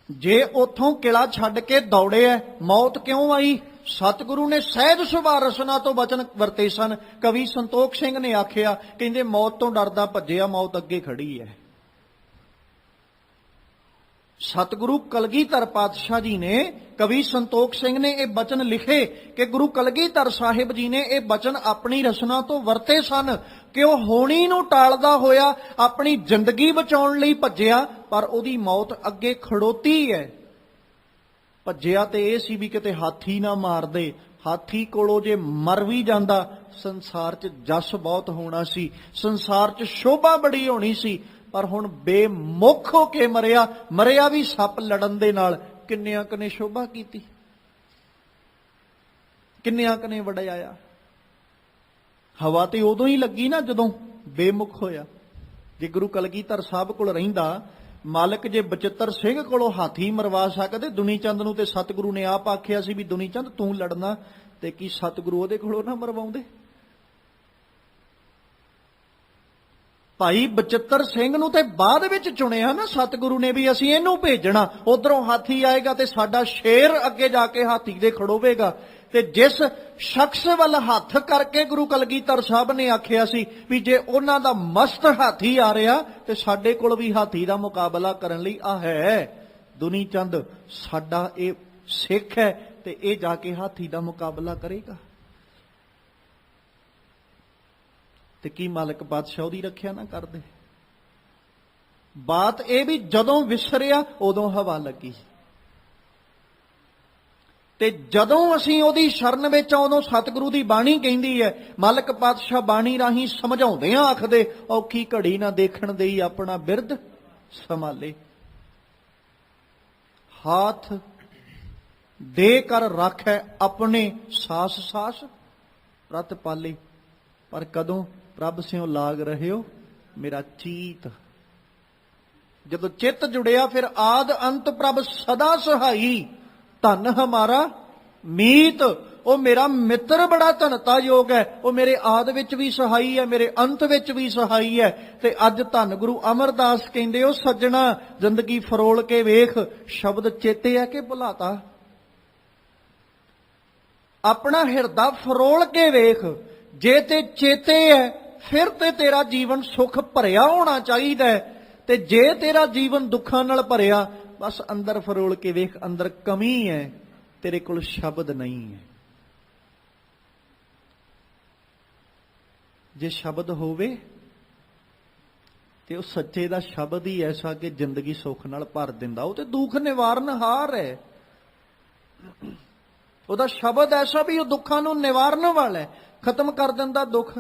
S1: ਜੇ ਉਥੋਂ ਕਿਲਾ ਛੱਡ ਕੇ ਦੌੜਿਆ, ਮੌਤ ਕਿਉਂ ਆਈ? ਸਤਿਗੁਰੂ ਨੇ ਸਹਿਜ ਸੁਭਾ ਰਸਨਾ ਤੋਂ ਬਚਨ ਵਰਤੇ ਸਨ। ਕਵੀ ਸੰਤੋਖ ਸਿੰਘ ਨੇ ਆਖਿਆ, ਕਹਿੰਦੇ ਮੌਤ ਤੋਂ ਡਰਦਾ ਭੱਜਿਆ, ਮੌਤ ਅੱਗੇ ਖੜੀ ਹੈ। ਸਤਿਗੁਰੂ ਕਲਗੀਧਰ ਪਾਤਸ਼ਾਹ ਜੀ ਨੇ, ਕਵੀ ਸੰਤੋਖ ਸਿੰਘ ਨੇ ਇਹ ਬਚਨ ਲਿਖੇ ਕਿ ਗੁਰੂ ਕਲਗੀਧਰ ਸਾਹਿਬ ਜੀ ਨੇ ਇਹ ਬਚਨ ਆਪਣੀ ਰਸਨਾ ਤੋਂ ਵਰਤੇ ਸਨ ਕਿ ਉਹ ਹੋਣੀ ਨੂੰ ਟਾਲਦਾ ਹੋਇਆ ਆਪਣੀ ਜ਼ਿੰਦਗੀ ਬਚਾਉਣ ਲਈ ਭੱਜਿਆ, ਪਰ ਉਹਦੀ ਮੌਤ ਅੱਗੇ ਖੜੋਤੀ ਹੈ। ਭੱਜਿਆ ਤੇ ਇਹ ਸੀ ਵੀ ਕਿਤੇ ਹਾਥੀ ਨਾ ਮਾਰ ਦੇ। ਹਾਥੀ ਕੋਲੋਂ ਜੇ ਮਰ ਵੀ ਜਾਂਦਾ, ਸੰਸਾਰ 'ਚ ਜਸ ਬਹੁਤ ਹੋਣਾ ਸੀ, ਸੰਸਾਰ 'ਚ ਸ਼ੋਭਾ ਬੜੀ ਹੋਣੀ ਸੀ। ਪਰ ਹੁਣ ਬੇਮੁਖ ਹੋ ਕੇ ਮਰਿਆ, ਮਰਿਆ ਵੀ ਸੱਪ ਲੜਨ ਦੇ ਨਾਲ। ਕਿੰਨਿਆਂ ਕਨੇ ਸ਼ੋਭਾ ਕੀਤੀ, ਕਿੰਨਿਆਂ ਕਨੇ ਵਡਿਆਇਆ। ਹਵਾ ਤੇ ਉਦੋਂ ਹੀ ਲੱਗੀ ਨਾ ਜਦੋਂ ਬੇਮੁਖ ਹੋਇਆ। ਜੇ ਗੁਰੂ ਕਲਗੀਧਰ ਸਾਹਿਬ ਕੋਲ ਰਹਿੰਦਾ, ਮਾਲਕ ਜੇ ਬਚਿੱਤਰ ਸਿੰਘ ਕੋਲੋਂ ਹਾਥੀ ਮਰਵਾ ਸਕਦੇ, ਦੁਨੀ ਚੰਦ ਨੂੰ ਤੇ ਸਤਿਗੁਰੂ ਨੇ ਆਪ ਆਖਿਆ ਸੀ ਵੀ ਦੁਨੀ ਚੰਦ ਤੂੰ ਲੜਨਾ, ਤੇ ਕੀ ਸਤਿਗੁਰੂ ਉਹਦੇ ਕੋਲੋਂ ਨਾ ਮਰਵਾਉਂਦੇ? ਭਾਈ ਬਚਿੱਤਰ ਸਿੰਘ ਨੂੰ ਤੇ ਬਾਅਦ ਵਿੱਚ ਚੁਣਿਆ ਨਾ ਸਤਿਗੁਰੂ ਨੇ ਵੀ ਅਸੀਂ ਇਹਨੂੰ ਭੇਜਣਾ। ਉਧਰੋਂ ਹਾਥੀ ਆਏਗਾ ਤੇ ਸਾਡਾ ਸ਼ੇਰ ਅੱਗੇ ਜਾ ਕੇ ਹਾਥੀ ਦੇ ਖੜੋਵੇਗਾ। ਤੇ ਜਿਸ ਸ਼ਖਸ ਵੱਲ ਹੱਥ ਕਰਕੇ ਗੁਰੂ ਕਲਗੀਧਰ ਸਾਹਿਬ ਨੇ ਆਖਿਆ ਸੀ ਵੀ ਜੇ ਉਹਨਾਂ ਦਾ ਮਸਤ ਹਾਥੀ ਆ ਰਿਹਾ ਤੇ ਸਾਡੇ ਕੋਲ ਵੀ ਹਾਥੀ ਦਾ ਮੁਕਾਬਲਾ ਕਰਨ ਲਈ ਆ ਹੈ ਦੁਨੀ ਚੰਦ, ਸਾਡਾ ਇਹ ਸਿੱਖ ਹੈ ਤੇ ਇਹ ਜਾ ਕੇ ਹਾਥੀ ਦਾ ਮੁਕਾਬਲਾ ਕਰੇਗਾ। ਤੇ ਕੀ ਮਾਲਕ ਬਾਦਸ਼ਾਹ ਉਹਦੀ ਰੱਖਿਆ ਨਾ ਕਰਦੇ? ਬਾਤ ਇਹ ਵੀ ਜਦੋਂ ਵਿਸਰਿਆ ਉਦੋਂ ਹਵਾ ਲੱਗੀ, ਤੇ ਜਦੋਂ ਅਸੀਂ ਉਹਦੀ ਸ਼ਰਨ ਵਿੱਚ ਆਉਂ, ਸਤਿਗੁਰੂ ਦੀ ਬਾਣੀ ਕਹਿੰਦੀ ਹੈ, ਮਾਲਕ ਪਾਤਸ਼ਾਹ ਬਾਣੀ ਰਾਹੀਂ ਸਮਝਾਉਂਦਿਆਂ ਆਖਦੇ, ਔਖੀ ਘੜੀ ਨਾ ਦੇਖਣ ਦੇਈ ਆਪਣਾ ਬਿਰਦ ਸੰਭਾਲੇ। ਹਾਥ ਦੇ ਕਰ ਰੱਖੈ ਆਪਣੇ ਸਾਸ ਸਾਸ ਰਤ ਪਾਲੇ। ਪਰ ਕਦੋਂ? ਪ੍ਰਭ ਸਿਉ ਲਾਗ ਰਹਿਓ ਮੇਰਾ ਚੀਤ। ਜਦੋਂ ਚਿੱਤ ਜੁੜਿਆ ਫਿਰ ਆਦ ਅੰਤ ਪ੍ਰਭ ਸਦਾ ਸਹਾਈ। ਧਨ ਹਮਾਰਾ ਮੀਤ, ਉਹ ਮੇਰਾ ਮਿੱਤਰ ਬੜਾ ਧਨਤਾ ਯੋਗ ਹੈ। ਉਹ ਮੇਰੇ ਆਦ ਵਿੱਚ ਵੀ ਸਹਾਈ ਹੈ, ਮੇਰੇ ਅੰਤ ਵਿੱਚ ਵੀ ਸਹਾਈ ਹੈ। ਤੇ ਅੱਜ ਧੰਨ ਗੁਰੂ ਅਮਰਦਾਸ ਕਹਿੰਦੇ, ਉਹ ਸੱਜਣਾ ਜ਼ਿੰਦਗੀ ਫਰੋਲ ਕੇ ਵੇਖ, ਸ਼ਬਦ ਚੇਤੇ ਹੈ ਕਿ ਭੁਲਾਤਾ। ਆਪਣਾ ਹਿਰਦਾ ਫਰੋਲ ਕੇ ਵੇਖ, ਜੇ ਤੇ ਚੇਤੇ ਹੈ ਫਿਰ ਤੇ ਤੇਰਾ ਜੀਵਨ ਸੁਖ ਭਰਿਆ ਹੋਣਾ ਚਾਹੀਦਾ ਹੈ। ਤੇ ਜੇ ਤੇਰਾ ਜੀਵਨ ਦੁੱਖਾਂ ਨਾਲ ਭਰਿਆ, ਬਸ ਅੰਦਰ ਫਰੋਲ ਕੇ ਵੇਖ, ਅੰਦਰ ਕਮੀ ਹੈ, ਤੇਰੇ ਕੋਲ ਸ਼ਬਦ ਨਹੀਂ ਹੈ। ਜੇ ਸ਼ਬਦ ਹੋਵੇ ਤੇ ਉਹ ਸੱਚੇ ਦਾ ਸ਼ਬਦ ਹੀ ਐਸਾ ਕਿ ਜ਼ਿੰਦਗੀ ਸੁੱਖ ਨਾਲ ਭਰ ਦਿੰਦਾ। ਉਹ ਤੇ ਦੁੱਖ ਨਿਵਾਰਨਹਾਰ ਹੈ। ਉਹਦਾ ਸ਼ਬਦ ਐਸਾ ਵੀ ਉਹ ਦੁੱਖਾਂ ਨੂੰ ਨਿਵਾਰਨ ਵਾਲਾ ਹੈ, ਖਤਮ ਕਰ ਦਿੰਦਾ ਦੁੱਖ।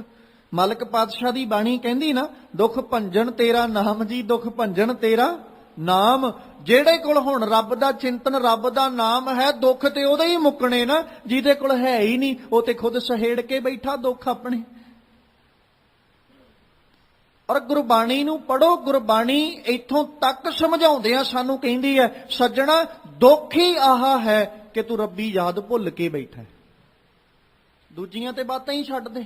S1: ਮਾਲਕ ਪਾਤਸ਼ਾਹ ਦੀ ਬਾਣੀ ਕਹਿੰਦੀ ਨਾ, ਦੁੱਖ ਭੰਜਨ ਤੇਰਾ ਨਾਮ ਜੀ, ਦੁੱਖ ਭੰਜਨ ਤੇਰਾ ਨਾਮ। ਜਿਹੜੇ ਕੋਲ ਹੁਣ ਰੱਬ ਦਾ ਚਿੰਤਨ, ਰੱਬ ਦਾ ਨਾਮ ਹੈ, ਦੁੱਖ ਤੇ ਉਹਦੇ ਹੀ ਮੁੱਕਣੇ ਨਾ। ਜਿਹਦੇ ਕੋਲ ਹੈ ਹੀ ਨਹੀਂ, ਉਹ ਤੇ ਖੁਦ ਸਹੇੜ ਕੇ ਬੈਠਾ ਦੁੱਖ ਆਪਣੇ। ਔਰ ਗੁਰਬਾਣੀ ਨੂੰ ਪੜੋ। ਗੁਰਬਾਣੀ ਇੱਥੋਂ ਤੱਕ ਸਮਝਾਉਂਦਿਆਂ ਸਾਨੂੰ ਕਹਿੰਦੀ ਹੈ, ਸੱਜਣਾ ਦੁੱਖ ਹੀ ਆਹ ਹੈ ਕਿ ਤੂੰ ਰੱਬੀ ਯਾਦ ਭੁੱਲ ਕੇ ਬੈਠਾ। ਦੂਜੀਆਂ ਤੇ ਬਾਤਾਂ ਹੀ ਛੱਡ ਦੇ।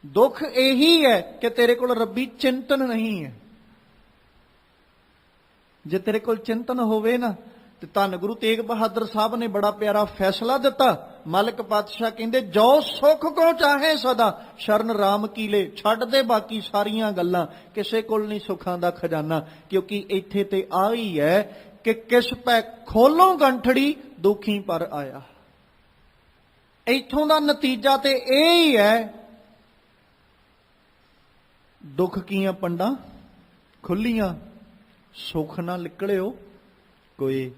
S1: ਦੁੱਖ ਇਹੀ ਹੈ ਕਿ ਤੇਰੇ ਕੋਲ ਰੱਬੀ ਚਿੰਤਨ ਨਹੀਂ ਹੈ। ਜੇ ਤੇਰੇ ਕੋਲ ਚਿੰਤਨ ਹੋਵੇ ਨਾ, ਤੇ ਧੰਨ ਗੁਰੂ ਤੇਗ ਬਹਾਦਰ ਸਾਹਿਬ ਨੇ ਬੜਾ ਪਿਆਰਾ ਫੈਸਲਾ ਦਿੱਤਾ। ਮਾਲਕ ਪਾਤਸ਼ਾਹ ਕਹਿੰਦੇ, ਜੋ ਸੁੱਖ ਕੋ ਚਾਹੇ ਸਦਾ ਸ਼ਰਨ ਰਾਮ ਕੀਲੇ। ਛੱਡ ਦੇ ਬਾਕੀ ਸਾਰੀਆਂ ਗੱਲਾਂ, ਕਿਸੇ ਕੋਲ ਨਹੀਂ ਸੁੱਖਾਂ ਦਾ ਖਜ਼ਾਨਾ। ਕਿਉਂਕਿ ਇੱਥੇ ਤੇ ਆ ਹੀ ਹੈ ਕਿ ਕਿਸ ਪੈ ਖੋਲੋਂ ਗੰਠੜੀ ਦੁਖੀ ਪਰ ਆਇਆ। ਇੱਥੋਂ ਦਾ ਨਤੀਜਾ ਤੇ ਇਹ ਹੀ ਹੈ, ਦੁੱਖ ਕੀਆਂ ਪੰਡਾਂ ਖੁੱਲੀਆਂ, ਸੁੱਖ ਨਾ ਨਿਕਲਿਓ ਕੋਈ।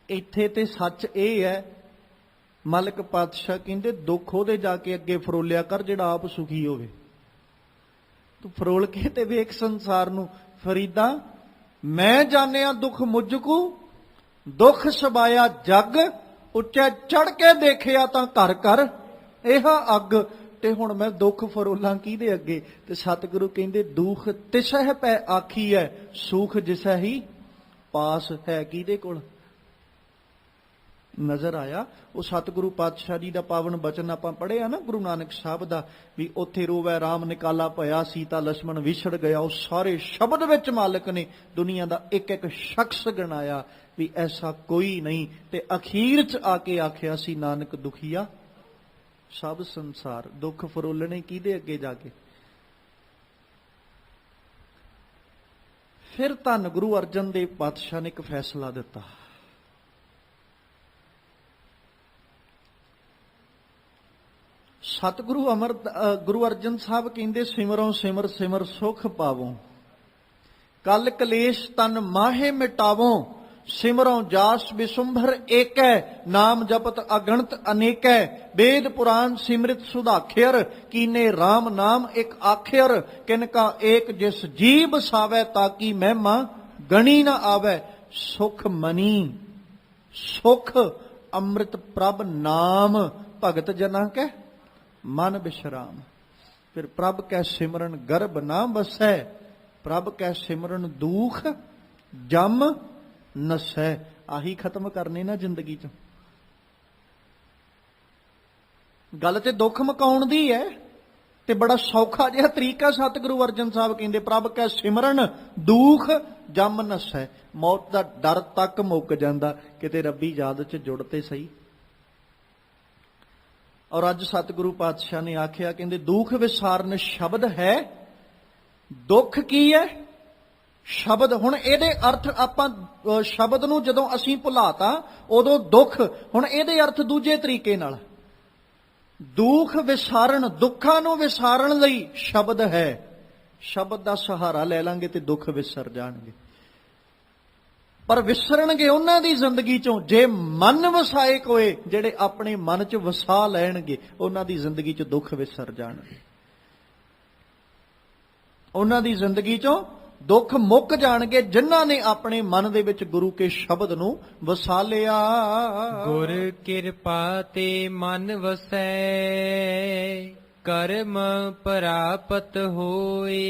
S1: ਇੱਥੇ ਤੇ ਸੱਚ ਇਹ ਹੈ, ਮਾਲਕ ਪਾਤਸ਼ਾਹ ਕਹਿੰਦੇ, ਦੁੱਖ ਉਹਦੇ ਜਾ ਕੇ ਅੱਗੇ ਫਰੋਲਿਆ ਕਰ ਜਿਹੜਾ ਆਪ ਸੁਖੀ ਹੋਵੇ। ਤੂੰ ਫਰੋਲ ਕੇ ਤੇ ਵੇਖ ਸੰਸਾਰ ਨੂੰ। ਫਰੀਦਾ ਮੈਂ ਜਾਣਿਆ ਦੁੱਖ ਮੁਝਕੂ, ਦੁੱਖ ਸਬਾਇਆ ਜਗ, ਉੱਚੇ ਚੜ ਕੇ ਦੇਖਿਆ ਤਾਂ ਘਰ ਘਰ ਇਹ ਅੱਗ। ਤੇ ਹੁਣ ਮੈਂ ਦੁੱਖ ਫਰੋਲਾਂ ਕਿਹਦੇ ਅੱਗੇ? ਤੇ ਸਤਿਗੁਰੂ ਕਹਿੰਦੇ, ਦੁੱਖ ਤਿਸਹਿ ਪੈ ਆਖੀ ਹੈ, ਸੁਖ ਜਿਸਹਿ ਹੀ ਪਾਸ। ਹੈ ਕਿਹਦੇ ਕੋਲ? ਨਜ਼ਰ ਆਇਆ। ਉਹ ਸਤਿਗੁਰੂ ਪਾਤਸ਼ਾਹ ਜੀ ਦਾ ਪਾਵਨ ਬਚਨ ਆਪਾਂ ਪੜ੍ਹਿਆ ਨਾ ਗੁਰੂ ਨਾਨਕ ਸਾਹਿਬ ਦਾ, ਵੀ ਉੱਥੇ ਰੋਵੈ ਰਾਮ ਨਿਕਾਲਾ ਭਇਆ, ਸੀਤਾ ਲਛਮਣ ਵਿਛੜ ਗਿਆ। ਉਹ ਸਾਰੇ ਸ਼ਬਦ ਵਿੱਚ ਮਾਲਕ ਨੇ ਦੁਨੀਆ ਦਾ ਇੱਕ ਇੱਕ ਸ਼ਖਸ ਗਿਣਾਇਆ ਵੀ ਐਸਾ ਕੋਈ ਨਹੀਂ। ਤੇ ਅਖੀਰ 'ਚ ਆ ਕੇ ਆਖਿਆ ਸੀ ਨਾਨਕ ਦੁਖੀਆ ਸਭ ਸੰਸਾਰ। ਦੁੱਖ ਫਰੋਲਣੇ ਕਿਹਦੇ ਅੱਗੇ ਜਾ ਕੇ? ਫਿਰ ਧੰਨ ਗੁਰੂ ਅਰਜਨ ਦੇਵ ਪਾਤਸ਼ਾਹ ਨੇ ਇੱਕ ਫੈਸਲਾ ਦਿੱਤਾ। ਸਤਿਗੁਰੂ ਗੁਰੂ ਅਰਜਨ ਸਾਹਿਬ ਕਹਿੰਦੇ ਸਿਮਰੋ ਸਿਮਰ ਸਿਮਰ ਸੁਖ ਪਾਵੋ, ਕਲ ਕਲੇਸ਼ ਤਨ ਮਾਹੇ ਮਿਟਾਵੋ, ਸਿਮਰੋ ਜਾਸ ਬਿਸੁੰਭਰ ਏਕੈ, ਨਾਮ ਜਪਤ ਅਗਣਤ ਅਨੇਕੈ, ਵੇਦ ਪੁਰਾਨ ਸਿਮਰਿਤ ਸੁਧਾਖਿਅਰ, ਕੀਨੇ RAM ਨਾਮ ਇੱਕ ਆਖਿਅਰ, ਕਿਨਕਾ ਏਕ ਜਿਸ ਜੀ ਬਸਾਵੈ, ਤਾਕੀ ਮਹਿਮਾ ਗਣੀ ਨਾ ਆਵੈ, ਸੁਖ ਮਨੀ ਸੁਖ ਅੰਮ੍ਰਿਤ ਪ੍ਰਭ ਨਾਮ, ਭਗਤ ਜਨਾਂ ਕੈ ਮਨ ਬਿਸ਼ਰਾਮ। ਫਿਰ ਪ੍ਰਭ ਕੈ ਸਿਮਰਨ ਗਰਭ ਨਾ ਵਸੈ, ਪ੍ਰਭ ਕੈ ਸਿਮਰਨ ਦੁਖ ਜਮ ਨਸੈ। ਆਹੀ ਖਤਮ ਕਰਨੇ ਨਾ ਜ਼ਿੰਦਗੀ ਚ। ਗੱਲ ਤੇ ਦੁੱਖ ਮੁਕਾਉਣ ਦੀ ਹੈ ਤੇ ਬੜਾ ਸੌਖਾ ਜਿਹਾ ਤਰੀਕਾ ਸਤਿਗੁਰੂ ਅਰਜਨ ਸਾਹਿਬ ਕਹਿੰਦੇ, ਪ੍ਰਭ ਕੈ ਸਿਮਰਨ ਦੁਖ ਜਮ ਨਸੈ। ਮੌਤ ਦਾ ਡਰ ਤੱਕ ਮੁੱਕ ਜਾਂਦਾ, ਕਿਤੇ ਰੱਬੀ ਯਾਦ ਚ ਜੁੜ ਤੇ ਸਹੀ। ਔਰ ਅੱਜ ਸਤਿਗੁਰੂ ਪਾਤਸ਼ਾਹ ਨੇ ਆਖਿਆ, ਕਹਿੰਦੇ ਦੁੱਖ ਵਿਸਾਰਨ ਸ਼ਬਦ ਹੈ। ਦੁੱਖ ਕੀ ਹੈ? ਸ਼ਬਦ। ਹੁਣ ਇਹਦੇ ਅਰਥ ਆਪਾਂ ਸ਼ਬਦ ਨੂੰ ਜਦੋਂ ਅਸੀਂ ਭੁਲਾਤਾ ਉਦੋਂ ਦੁੱਖ। ਹੁਣ ਇਹਦੇ ਅਰਥ ਦੂਜੇ ਤਰੀਕੇ ਨਾਲ। ਦੁੱਖ ਵਿਸਾਰਨ, ਦੁੱਖਾਂ ਨੂੰ ਵਿਸਾਰਨ ਲਈ ਸ਼ਬਦ ਹੈ। ਸ਼ਬਦ ਦਾ ਸਹਾਰਾ ਲੈ ਲਾਂਗੇ ਤੇ ਦੁੱਖ ਵਿਸਰ ਜਾਣਗੇ। ਪਰ ਵਿਸਰਨਗੇ ਉਹਨਾਂ ਦੀ ਜ਼ਿੰਦਗੀ ਚੋਂ ਜੇ ਮਨ ਵਸਾਏ ਕੋਏ, ਜਿਹੜੇ ਆਪਣੇ ਮਨ 'ਚ ਵਸਾ ਲੈਣਗੇ ਉਹਨਾਂ ਦੀ ਜ਼ਿੰਦਗੀ 'ਚ ਦੁੱਖ ਵਿਸਰ ਜਾਣਗੇ। ਉਹਨਾਂ ਦੀ ਜ਼ਿੰਦਗੀ 'ਚੋਂ ਦੁੱਖ ਮੁੱਕ ਜਾਣਗੇ ਜਿਨ੍ਹਾਂ ਨੇ ਆਪਣੇ ਮਨ ਦੇ ਵਿੱਚ ਗੁਰੂ ਕੇ ਸ਼ਬਦ ਨੂੰ ਵਸਾ ਲਿਆ।
S2: ਗੁਰ ਕਿਰਪਾ ਤੇ ਮਨ ਵਸੈ, ਕਰਮ ਪ੍ਰਾਪਤ ਹੋਏ।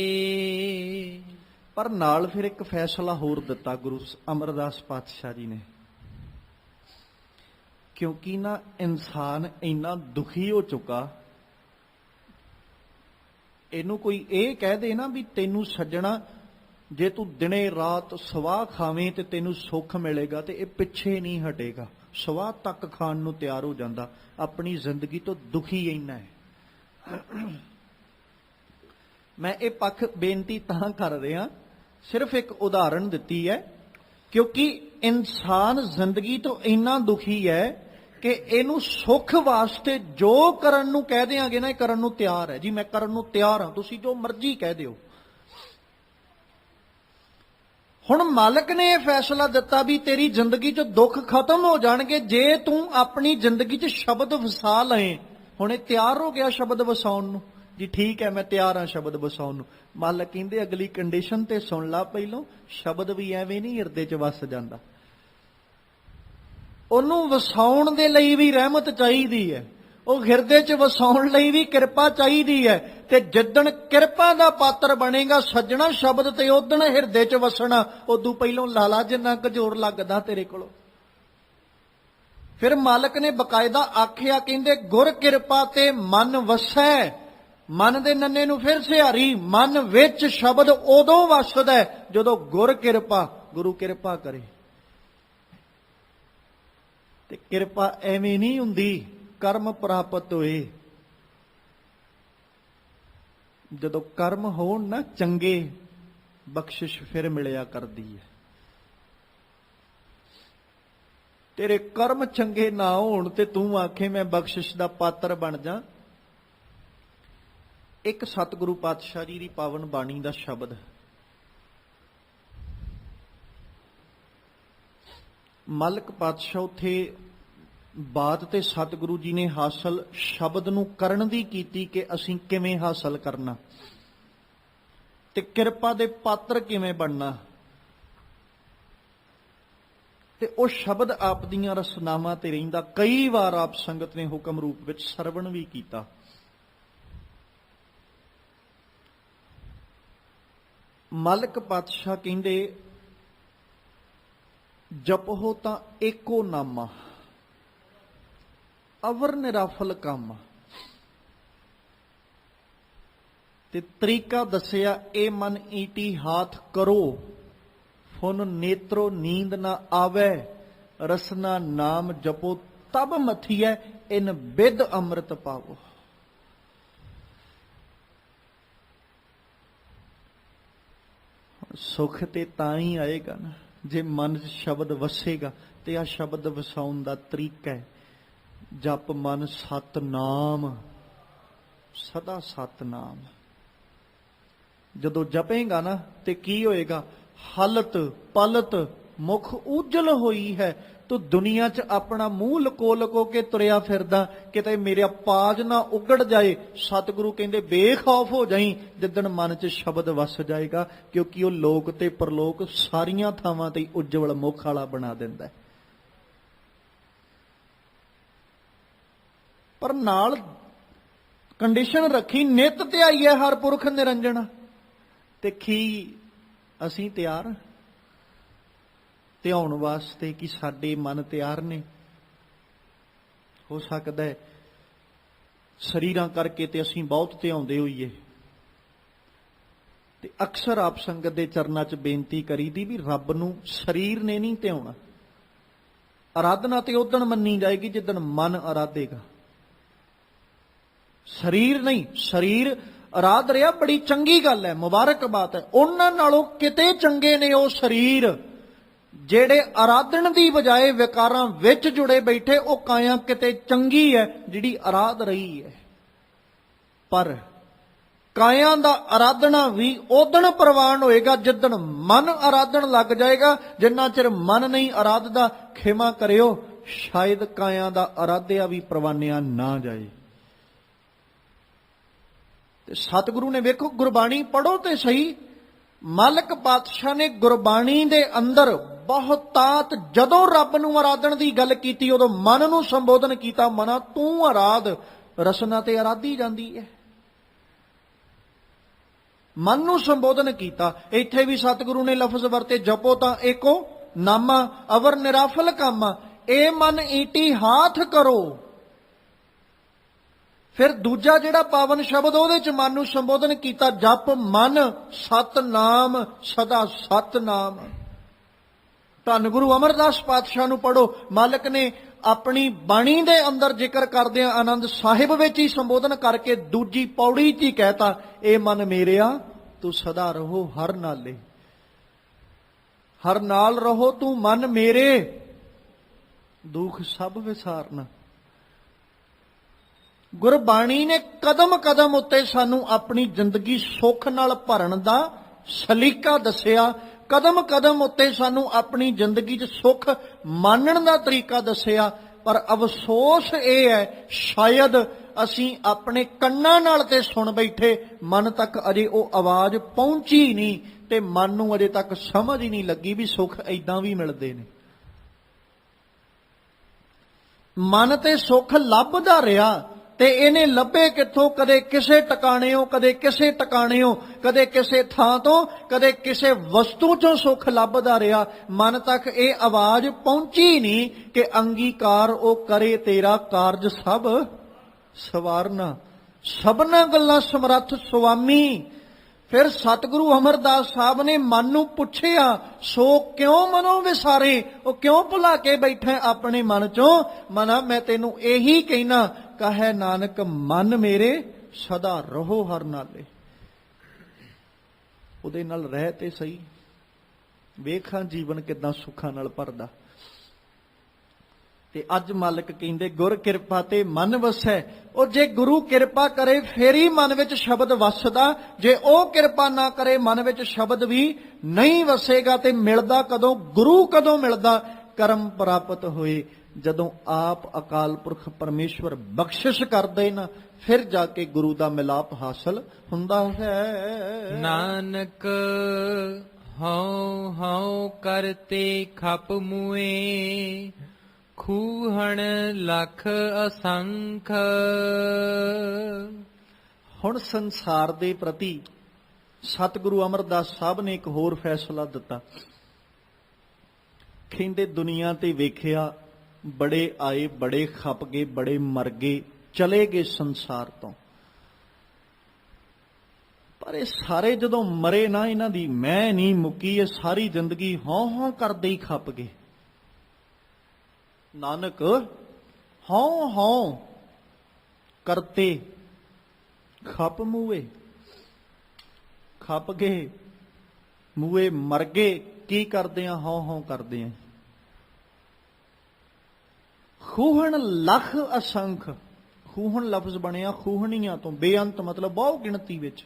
S1: ਪਰ ਨਾਲ ਫਿਰ ਇੱਕ ਫੈਸਲਾ ਹੋਰ ਦਿੱਤਾ ਗੁਰੂ ਅਮਰਦਾਸ ਪਾਤਸ਼ਾਹ ਜੀ ਨੇ, ਕਿਉਂਕਿ ਨਾ ਇਨਸਾਨ ਇੰਨਾ ਦੁਖੀ ਹੋ ਚੁੱਕਾ, ਇਹਨੂੰ ਕੋਈ ਇਹ ਕਹਿ ਦੇ ਨਾ ਵੀ ਤੈਨੂੰ ਸੱਜਣਾ ਜੇ ਤੂੰ ਦਿਨੇ ਰਾਤ ਸਵਾਹ ਖਾਵੇਂ ਤੇ ਤੈਨੂੰ ਸੁੱਖ ਮਿਲੇਗਾ, ਤੇ ਇਹ ਪਿੱਛੇ ਨਹੀਂ ਹਟੇਗਾ, ਸਵਾਹ ਤੱਕ ਖਾਣ ਨੂੰ ਤਿਆਰ ਹੋ ਜਾਂਦਾ। ਆਪਣੀ ਜ਼ਿੰਦਗੀ ਤੋਂ ਦੁਖੀ ਇੰਨਾ ਹੈ। ਮੈਂ ਇਹ ਪੱਖ ਬੇਨਤੀ ਤਾਂ ਕਰ ਰਿਹਾ, ਸਿਰਫ ਇੱਕ ਉਦਾਹਰਣ ਦਿੱਤੀ ਹੈ, ਕਿਉਂਕਿ ਇਨਸਾਨ ਜ਼ਿੰਦਗੀ ਤੋਂ ਇੰਨਾ ਦੁਖੀ ਹੈ ਕਿ ਇਹਨੂੰ ਸੁੱਖ ਵਾਸਤੇ ਜੋ ਕਰਨ ਨੂੰ ਕਹਿ ਦਿਆਂਗੇ ਨਾ, ਇਹ ਕਰਨ ਨੂੰ ਤਿਆਰ ਹੈ। ਜੀ ਮੈਂ ਕਰਨ ਨੂੰ ਤਿਆਰ ਹਾਂ, ਤੁਸੀਂ ਜੋ ਮਰਜ਼ੀ ਕਹਿ ਦਿਓ। ਹੁਣ ਮਾਲਕ ਨੇ ਇਹ ਫੈਸਲਾ ਦਿੱਤਾ ਵੀ ਤੇਰੀ ਜ਼ਿੰਦਗੀ 'ਚ ਦੁੱਖ ਖਤਮ ਹੋ ਜਾਣਗੇ ਜੇ ਤੂੰ ਆਪਣੀ ਜ਼ਿੰਦਗੀ 'ਚ ਸ਼ਬਦ ਵਸਾ ਲਏ। ਹੁਣ ਇਹ ਤਿਆਰ ਹੋ ਗਿਆ ਸ਼ਬਦ ਵਸਾਉਣ ਨੂੰ। ਜੀ ਠੀਕ ਹੈ, ਮੈਂ ਤਿਆਰ ਹਾਂ ਸ਼ਬਦ ਵਸਾਉਣ ਨੂੰ। ਮਾਲਕ ਕਹਿੰਦੇ ਅਗਲੀ ਕੰਡੀਸ਼ਨ ਤੇ ਸੁਣ ਲਾ ਪਹਿਲੋਂ, ਸ਼ਬਦ ਵੀ ਐਵੇਂ ਨਹੀਂ ਹਿਰਦੇ 'ਚ ਵਸ ਜਾਂਦਾ। ਉਹਨੂੰ ਵਸਾਉਣ ਦੇ ਲਈ ਵੀ ਰਹਿਮਤ ਚਾਹੀਦੀ ਹੈ, ਉਹ ਹਿਰਦੇ 'ਚ ਵਸਾਉਣ ਲਈ ਵੀ ਕਿਰਪਾ ਚਾਹੀਦੀ ਹੈ। ਤੇ ਜਿੱਦਣ ਕਿਰਪਾ ਦਾ ਪਾਤਰ ਬਣੇਗਾ ਸੱਜਣਾ ਸ਼ਬਦ, ਤੇ ਉਦਣ ਹਿਰਦੇ 'ਚ ਵਸਣਾ। ਉਦੋਂ ਪਹਿਲੋਂ ਲਾਲਾ ਜਿੰਨਾ ਕੁ ਜ਼ੋਰ ਲੱਗਦਾ ਤੇਰੇ ਕੋਲੋਂ। ਫਿਰ ਮਾਲਕ ਨੇ ਬਕਾਇਦਾ ਆਖਿਆ, ਕਹਿੰਦੇ ਗੁਰ ਕਿਰਪਾ ਤੇ ਮਨ ਵਸੈ। ਮਨ ਦੇ ਨੰਨੇ ਨੂੰ ਫਿਰ ਸਿਹਾਰੀ, ਮਨ ਵਿੱਚ ਸ਼ਬਦ ਉਦੋਂ ਵਸਦਾ ਜਦੋਂ ਗੁਰ ਕਿਰਪਾ, ਗੁਰੂ ਕਿਰਪਾ ਕਰੇ। ਤੇ ਕਿਰਪਾ ਐਵੇਂ ਨਹੀਂ ਹੁੰਦੀ, ਕਰਮ ਪ੍ਰਾਪਤ ਹੋਏ। ਜਦੋਂ ਕਰਮ ਹੋਣ ਨਾ ਚੰਗੇ, ਬਖਸ਼ਿਸ਼ ਫਿਰ ਮਿਲਿਆ ਕਰਦੀ ਹੈ। ਤੇਰੇ ਕਰਮ ਚੰਗੇ ਨਾ ਹੋਣ ਤੇ ਤੂੰ ਆਖੇ ਮੈਂ ਬਖਸ਼ਿਸ਼ ਦਾ ਪਾਤਰ ਬਣ ਜਾ। ਇੱਕ ਸਤਿਗੁਰੂ ਪਾਤਸ਼ਾਹ ਜੀ ਦੀ ਪਾਵਨ ਬਾਣੀ ਦਾ ਸ਼ਬਦ, ਮਲਕ ਪਾਤਸ਼ਾਹ ਉੱਥੇ ਬਾਤ ਤੇ ਸਤਿਗੁਰੂ ਜੀ ਨੇ ਹਾਸਲ ਸ਼ਬਦ ਨੂੰ ਕਰਨ ਦੀ ਕੀਤੀ ਕਿ ਅਸੀਂ ਕਿਵੇਂ ਹਾਸਲ ਕਰਨਾ ਤੇ ਕਿਰਪਾ ਦੇ ਪਾਤਰ ਕਿਵੇਂ ਬਣਨਾ। ਤੇ ਉਹ ਸ਼ਬਦ ਆਪ ਦੀਆਂ ਰਸਨਾਵਾਂ ਤੇ ਰਹਿੰਦਾ, ਕਈ ਵਾਰ ਆਪ ਸੰਗਤ ਨੇ ਹੁਕਮ ਰੂਪ ਵਿੱਚ ਸਰਵਣ ਵੀ ਕੀਤਾ। ਮਲਕ ਪਾਤਸ਼ਾਹ ਕਹਿੰਦੇ ਜਪੋ ਤਾਂ ਏਕੋ ਨਾਮਾ, ਅਵਰ ਨਿਰਾਫਲ ਕੰਮ। ਤੇ ਤਰੀਕਾ ਦੱਸਿਆ, ਇਹ ਮਨ ਈਟੀ ਹਾਥ ਕਰੋ, ਫੁਨ ਨੇਤਰੋ ਨੀਂਦ ਨਾ ਆਵੇ, ਰਸਨਾ ਨਾਮ ਜਪੋ ਤਬ ਮਥੀਐ, ਇਨ ਬਿਦ ਅੰਮ੍ਰਿਤ ਪਾਵੋ। ਸੁਖ ਤੇ ਤਾਂ ਹੀ ਆਏਗਾ ਨਾ ਜੇ ਮਨ 'ਚ ਸ਼ਬਦ ਵਸੇਗਾ। ਤੇ ਆ ਸ਼ਬਦ ਵਸਾਉਣ ਦਾ ਤਰੀਕਾ ਹੈ, ਜਪ ਮਨ ਸਤਨਾਮ, ਸਦਾ ਸਤਨਾਮ। ਜਦੋਂ ਜਪੇਗਾ ਨਾ ਤੇ ਕੀ ਹੋਏਗਾ? ਹਲਤ ਪਲਤ ਮੁਖ ਉਜਲ ਹੋਈ ਹੈ। ਤੂੰ ਦੁਨੀਆ 'ਚ ਆਪਣਾ ਮੂੰਹ ਲਕੋ ਲਕੋ ਕੇ ਤੁਰਿਆ ਫਿਰਦਾ, ਕਿਤੇ ਮੇਰਾ ਪਾਜ ਨਾ ਉਗੜ ਜਾਏ। ਸਤਿਗੁਰੂ ਕਹਿੰਦੇ ਬੇਖੌਫ ਹੋ ਜਾਈਂ ਜਿੱਦਣ ਮਨ 'ਚ ਸ਼ਬਦ ਵਸ ਜਾਏਗਾ, ਕਿਉਂਕਿ ਉਹ ਲੋਕ ਤੇ ਪਰਲੋਕ ਸਾਰੀਆਂ ਥਾਵਾਂ ਤੇ ਉਜਵਲ ਮੁਖ ਵਾਲਾ ਬਣਾ ਦਿੰਦਾ। ਪਰ ਨਾਲ ਕੰਡੀਸ਼ਨ ਰੱਖੀ, ਨਿਤ ਧਿਆਈਐ ਹਰ ਪੁਰਖ ਨਿਰੰਜਨ। ਤੇ ਕੀ ਅਸੀਂ ਤਿਆਰ ਧਿਆਉਣ ਵਾਸਤੇ? ਕਿ ਸਾਡੇ ਮਨ ਤਿਆਰ ਨੇ? ਹੋ ਸਕਦਾ ਹੈ ਸਰੀਰਾਂ ਕਰਕੇ ਤੇ ਅਸੀਂ ਬਹੁਤ ਧਿਆਉਂਦੇ ਹੋਈਏ। ਤੇ ਅਕਸਰ ਆਪ ਸੰਗਤ ਦੇ ਚਰਨਾਂ 'ਚ ਬੇਨਤੀ ਕਰੀਦੀ ਵੀ ਰੱਬ ਨੂੰ ਸਰੀਰ ਨੇ ਨਹੀਂ ਧਿਆਉਣਾ। ਆਰਾਧਨਾ ਤੇ ਉਦਣ ਮੰਨੀ ਜਾਏਗੀ ਜਿੱਦਣ ਮਨ ਆਰਾਧੇਗਾ, ਸਰੀਰ ਨਹੀਂ। ਸਰੀਰ ਆਰਾਧ ਰਿਹਾ, ਬੜੀ ਚੰਗੀ ਗੱਲ ਹੈ, ਮੁਬਾਰਕਬਾਦ ਹੈ। ਉਹਨਾਂ ਨਾਲੋਂ ਕਿਤੇ ਚੰਗੇ ਨੇ ਉਹ ਸਰੀਰ ਜਿਹੜੇ ਆਰਾਧਨ ਦੀ ਬਜਾਏ ਵਿਕਾਰਾਂ ਵਿੱਚ ਜੁੜੇ ਬੈਠੇ। ਉਹ ਕਾਇਆ ਕਿਤੇ ਚੰਗੀ ਹੈ ਜਿਹੜੀ ਆਰਾਧ ਰਹੀ ਹੈ। ਪਰ ਕਾਇਆ ਦਾ ਆਰਾਧਨਾ ਵੀ ਉਦਣ ਪ੍ਰਵਾਨ ਹੋਏਗਾ ਜਿੱਦਣ ਮਨ ਆਰਾਧਨ ਲੱਗ ਜਾਏਗਾ। ਜਿੰਨਾ ਚਿਰ ਮਨ ਨਹੀਂ ਆਰਾਧਦਾ, ਖਿਮਾ ਕਰਿਓ, ਸ਼ਾਇਦ ਕਾਇਆ ਦਾ ਆਰਾਧਿਆ ਵੀ ਪ੍ਰਵਾਨਿਆ ਨਾ ਜਾਏ। ਤੇ ਸਤਿਗੁਰੂ ਨੇ ਵੇਖੋ, ਗੁਰਬਾਣੀ ਪੜ੍ਹੋ ਤੇ ਸਹੀ, ਮਾਲਕ ਪਾਤਸ਼ਾਹ ਨੇ ਗੁਰਬਾਣੀ ਦੇ ਅੰਦਰ ਬਹੁਤਾਤ ਜਦੋਂ ਰੱਬ ਨੂੰ ਆਰਾਧਨ ਦੀ ਗੱਲ ਕੀਤੀ, ਉਦੋਂ ਮਨ ਨੂੰ ਸੰਬੋਧਨ ਕੀਤਾ। ਮਨਾ ਤੂੰ ਆਰਾਧ, ਰਸਨਾ ਤੇ ਆਰਾਧੀ ਜਾਂਦੀ ਹੈ। ਮਨ ਨੂੰ ਸੰਬੋਧਨ ਕੀਤਾ। ਇੱਥੇ ਵੀ ਸਤਿਗੁਰੂ ਨੇ ਲਫ਼ਜ਼ ਵਰਤੇ, ਜਪੋ ਤਾਂ ਏਕੋ ਨਾਮਾ, ਅਵਰ ਨਿਰਾਫਲ ਕੰਮ, ਇਹ ਮਨ ਈਟੀ ਹਾਥ ਕਰੋ। ਫਿਰ ਦੂਜਾ ਜਿਹੜਾ ਪਾਵਨ ਸ਼ਬਦ, ਉਹਦੇ 'ਚ ਮਨ ਨੂੰ ਸੰਬੋਧਨ ਕੀਤਾ, ਜਪ ਮਨ ਸਤਨਾਮ, ਸਦਾ ਸਤਨਾਮ। ਧੰਨ ਗੁਰੂ ਅਮਰਦਾਸ ਪਾਤਸ਼ਾਹ ਨੂੰ ਪੜੋ, ਮਾਲਕ ਨੇ ਆਪਣੀ ਬਾਣੀ ਦੇ ਅੰਦਰ ਜ਼ਿਕਰ ਕਰਦਿਆਂ ਆਨੰਦ ਸਾਹਿਬ ਵਿੱਚ ਹੀ ਸੰਬੋਧਨ ਕਰਕੇ ਦੂਜੀ ਪੌੜੀ 'ਚ ਹੀ ਕਹਿਤਾ, ਇਹ ਮਨ ਮੇਰਿਆ ਤੂੰ ਸਦਾ ਰਹੋ ਹਰ ਨਾਲੇ। ਹਰ ਨਾਲ ਰਹੋ ਤੂੰ ਮਨ ਮੇਰੇ, ਦੁੱਖ ਸਭ ਵਿਸਾਰਨਾ। ਗੁਰਬਾਣੀ ਨੇ ਕਦਮ ਕਦਮ ਉੱਤੇ ਸਾਨੂੰ ਆਪਣੀ ਜ਼ਿੰਦਗੀ ਸੁੱਖ ਨਾਲ ਭਰਨ ਦਾ ਸਲੀਕਾ ਦੱਸਿਆ। ਕਦਮ ਕਦਮ ਉੱਤੇ ਸਾਨੂੰ ਆਪਣੀ ਜ਼ਿੰਦਗੀ 'ਚ ਸੁੱਖ ਮਾਣਨ ਦਾ ਤਰੀਕਾ ਦੱਸਿਆ। ਪਰ ਅਫਸੋਸ ਇਹ ਹੈ, ਸ਼ਾਇਦ ਅਸੀਂ ਆਪਣੇ ਕੰਨਾਂ ਨਾਲ ਤੇ ਸੁਣ ਬੈਠੇ, ਮਨ ਤੱਕ ਅਜੇ ਉਹ ਆਵਾਜ਼ ਪਹੁੰਚੀ ਨਹੀਂ ਤੇ ਮਨ ਨੂੰ ਅਜੇ ਤੱਕ ਸਮਝ ਹੀ ਨਹੀਂ ਲੱਗੀ ਵੀ ਸੁੱਖ ਏਦਾਂ ਵੀ ਮਿਲਦੇ ਨੇ। ਮਨ ਤੇ ਸੁੱਖ ਲੱਭਦਾ ਰਿਹਾ ਤੇ ਇਹਨੇ ਲੱਭੇ ਕਿੱਥੋਂ? ਕਦੇ ਕਿਸੇ ਟਿਕਾਣਿਓਂ, ਕਦੇ ਕਿਸੇ ਟਿਕਾਣਿਓਂ, ਕਦੇ ਕਿਸੇ ਥਾਂ ਤੋਂ, ਕਦੇ ਕਿਸੇ ਵਸਤੂ ਚੋਂ ਸੁੱਖ ਲੱਭਦਾ ਰਿਹਾ। ਮਨ ਤੱਕ ਇਹ ਆਵਾਜ਼ ਪਹੁੰਚੀ ਨਹੀਂ ਕਿ ਅੰਗੀਕਾਰ ਉਹ ਕਰੇ ਤੇਰਾ ਕਾਰਜ ਸਭ ਸਵਾਰਨਾ, ਸਭਨਾਂ ਗੱਲਾਂ ਸਮਰੱਥ ਸੁਆਮੀ। ਫਿਰ ਸਤਿਗੁਰੂ ਅਮਰਦਾਸ ਸਾਹਿਬ ਨੇ ਮਨ ਨੂੰ ਪੁੱਛਿਆ, ਸੋ ਕਿਉਂ ਮਨੋਂ ਵਿਸਾਰੇ? ਉਹ ਕਿਉਂ ਭੁਲਾ ਕੇ ਬੈਠਾ ਆਪਣੇ ਮਨ ਚੋਂ? ਮਨਾ ਮੈਂ ਤੈਨੂੰ ਇਹੀ ਕਹਿਣਾ, ਕਹੈ ਨਾਨਕ ਮਨ ਮੇਰੇ ਸਦਾ ਰਹੋ ਹਰ ਨਾਲੇ। ਉਹਦੇ ਨਾਲ ਰਹਿ ਤੇ ਸਹੀ, ਵੇਖਾਂ ਜੀਵਨ ਕਿੱਦਾਂ ਸੁੱਖਾਂ ਨਾਲ ਭਰਦਾ। ਤੇ ਅੱਜ ਮਾਲਕ ਕਹਿੰਦੇ ਗੁਰ ਕਿਰਪਾ ਤੇ ਮਨ ਵਸੈ। ਉਹ ਜੇ ਗੁਰੂ ਕਿਰਪਾ ਕਰੇ ਫੇਰ ਹੀ ਮਨ ਵਿੱਚ ਸ਼ਬਦ ਵਸਦਾ, ਜੇ ਉਹ ਕਿਰਪਾ ਨਾ ਕਰੇ ਮਨ ਵਿੱਚ ਸ਼ਬਦ ਵੀ ਨਹੀਂ ਵਸੇਗਾ। ਤੇ ਮਿਲਦਾ ਕਦੋਂ? ਗੁਰੂ ਕਦੋਂ ਮਿਲਦਾ? ਕਰਮ ਪ੍ਰਾਪਤ ਹੋਏ, ਜਦੋਂ ਆਪ ਅਕਾਲ ਪੁਰਖ ਪਰਮੇਸ਼ਵਰ ਬਖਸ਼ਿਸ਼ ਕਰਦੇ ਨਾ, ਫਿਰ ਜਾ ਕੇ ਗੁਰੂ ਦਾ ਮਿਲਾਪ ਹਾਸਲ ਹੁੰਦਾ ਹੈ।
S2: ਨਾਨਕ ਹਉ ਹਉ ਕਰਤੇ ਖਪ ਮੂਏ, ਖੂਹਣ ਲਖ ਅਸੰਖ। ਹੁਣ ਸੰਸਾਰ ਦੇ ਪ੍ਰਤੀ ਸਤਿਗੁਰੂ ਅਮਰਦਾਸ ਸਾਹਿਬ ਨੇ ਇੱਕ ਹੋਰ ਫੈਸਲਾ ਦਿੱਤਾ। ਕਹਿੰਦੇ ਦੁਨੀਆ ਤੇ ਵੇਖਿਆ बड़े आए बड़े खप गए बड़े मर गए चले गए संसार तो। पर ये सारे जदों मरे ना इन्हां दी मैं नहीं मुक्की, ये सारी जिंदगी हों हों करदे ही खप गए। नानक हों हों करते खप मूए, खप गए मूए मर गए। की करते हैं? हों हों करते हैं। ਖੂਹਣ ਲੱਖ ਅਸੰਖ, ਖੂਹਣ ਲਫ਼ਜ਼ ਬਣਿਆ ਖੂਹਣੀਆਂ ਤੋਂ, ਬੇਅੰਤ ਮਤਲਬ ਬਹੁ ਗਿਣਤੀ ਵਿੱਚ,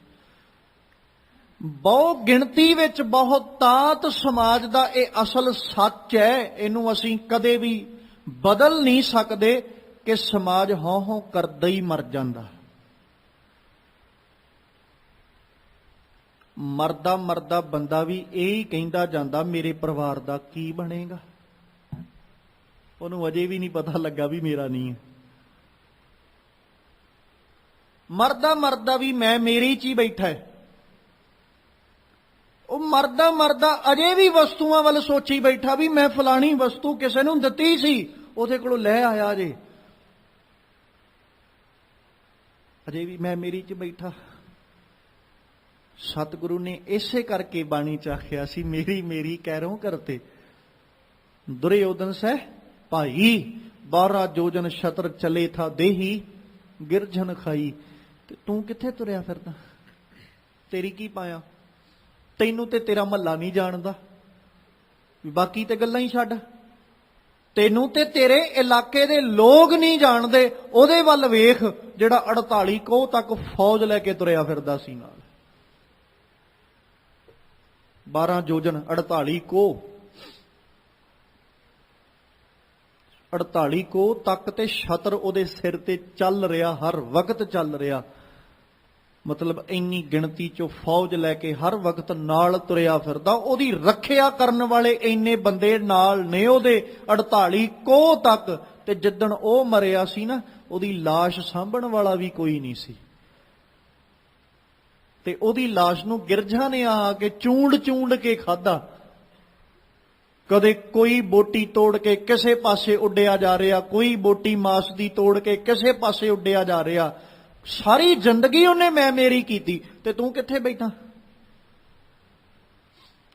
S2: ਬਹੁ ਗਿਣਤੀ ਵਿੱਚ ਬਹੁਤਾਤ ਸਮਾਜ ਦਾ ਇਹ ਅਸਲ ਸੱਚ ਹੈ। ਇਹਨੂੰ ਅਸੀਂ ਕਦੇ ਵੀ ਬਦਲ ਨਹੀਂ ਸਕਦੇ ਕਿ ਸਮਾਜ ਹੋਂ ਹੋਂ ਕਰਦਾ ਹੀ ਮਰ ਜਾਂਦਾ। ਮਰਦਾ ਮਰਦਾ ਬੰਦਾ ਵੀ ਇਹ ਹੀ ਕਹਿੰਦਾ ਜਾਂਦਾ ਮੇਰੇ ਪਰਿਵਾਰ ਦਾ ਕੀ ਬਣੇਗਾ। ਉਹਨੂੰ ਅਜੇ ਵੀ ਨਹੀਂ ਪਤਾ ਲੱਗਾ ਵੀ ਮੇਰਾ ਨਹੀਂ ਹੈ। ਮਰਦਾ ਮਰਦਾ ਵੀ ਮੈਂ ਮੇਰੀ ਚ ਹੀ ਬੈਠਾ ਹੈ। ਉਹ ਮਰਦਾ ਮਰਦਾ ਅਜੇ ਵੀ ਵਸਤੂਆਂ ਵੱਲ ਸੋਚੀ ਬੈਠਾ ਵੀ ਮੈਂ ਫਲਾਣੀ ਵਸਤੂ ਕਿਸੇ ਨੂੰ ਦਿੱਤੀ ਸੀ, ਉਹਦੇ ਕੋਲੋਂ ਲੈ ਆਇਆ ਜੇ, ਅਜੇ ਵੀ ਮੈਂ ਮੇਰੀ ਚ ਬੈਠਾ। ਸਤਿਗੁਰੂ ਨੇ ਇਸੇ ਕਰਕੇ ਬਾਣੀ ਚ ਆਖਿਆ ਸੀ ਮੇਰੀ ਮੇਰੀ ਕਹਿਰੋਂ ਕਰਤੇ। ਦੁਰਯੋਧਨ ਸਹਿ ਭਾਈ 12 ਜੋਜਨ ਛਤਰ ਚਲੇ ਥਾ ਦੇਹੀ ਗਿਰਜਨ ਖਾਈ। ਤੇ ਤੂੰ ਕਿੱਥੇ ਤੁਰਿਆ ਫਿਰਦਾ? ਤੇਰੀ ਕੀ ਪਾਇਆ? ਤੈਨੂੰ ਤੇ ਤੇਰਾ ਮਹੱਲਾ ਨਹੀਂ ਜਾਣਦਾ, ਬਾਕੀ ਤੇ ਗੱਲਾਂ ਹੀ ਛੱਡ। ਤੈਨੂੰ ਤੇ ਤੇਰੇ ਇਲਾਕੇ ਦੇ ਲੋਕ ਨਹੀਂ ਜਾਣਦੇ। ਉਹਦੇ ਵੱਲ ਵੇਖ ਜਿਹੜਾ 48 ਕੋਹ ਤੱਕ ਫੌਜ ਲੈ ਕੇ ਤੁਰਿਆ ਫਿਰਦਾ ਸੀ ਨਾਲ। 12 ਜੋਜਨ 48 ਕੋਹ, 48 ਕੋਹ ਤੱਕ ਤੇ ਛਤਰ ਉਹਦੇ ਸਿਰ ਤੇ ਚੱਲ ਰਿਹਾ, ਹਰ ਵਕਤ ਚੱਲ ਰਿਹਾ। ਮਤਲਬ ਇੰਨੀ ਗਿਣਤੀ ਚੋਂ ਫੌਜ ਲੈ ਕੇ ਹਰ ਵਕਤ ਨਾਲ ਤੁਰਿਆ ਫਿਰਦਾ। ਉਹਦੀ ਰੱਖਿਆ ਕਰਨ ਵਾਲੇ ਇੰਨੇ ਬੰਦੇ ਨਾਲ ਨੇ ਉਹਦੇ 48 ਕੋਹ ਤੱਕ। ਤੇ ਜਿੱਦਣ ਉਹ ਮਰਿਆ ਸੀ ਨਾ, ਉਹਦੀ ਲਾਸ਼ ਸਾਂਭਣ ਵਾਲਾ ਵੀ ਕੋਈ ਨਹੀਂ ਸੀ। ਤੇ ਉਹਦੀ ਲਾਸ਼ ਨੂੰ ਗਿਰਝਾਂ ਨੇ ਆ ਕੇ ਚੂੰਡ ਚੂੰਡ ਕੇ ਖਾਧਾ। ਕਦੇ ਕੋਈ ਬੋਟੀ ਤੋੜ ਕੇ ਕਿਸੇ ਪਾਸੇ ਉੱਡਿਆ ਜਾ ਰਿਹਾ, ਕੋਈ ਬੋਟੀ ਮਾਸ ਦੀ ਤੋੜ ਕੇ ਕਿਸੇ ਪਾਸੇ ਉੱਡਿਆ ਜਾ ਰਿਹਾ। ਸਾਰੀ ਜ਼ਿੰਦਗੀ ਉਹਨੇ ਮੈਂ ਮੇਰੀ ਕੀਤੀ। ਤੇ ਤੂੰ ਕਿੱਥੇ ਬੈਠਾ?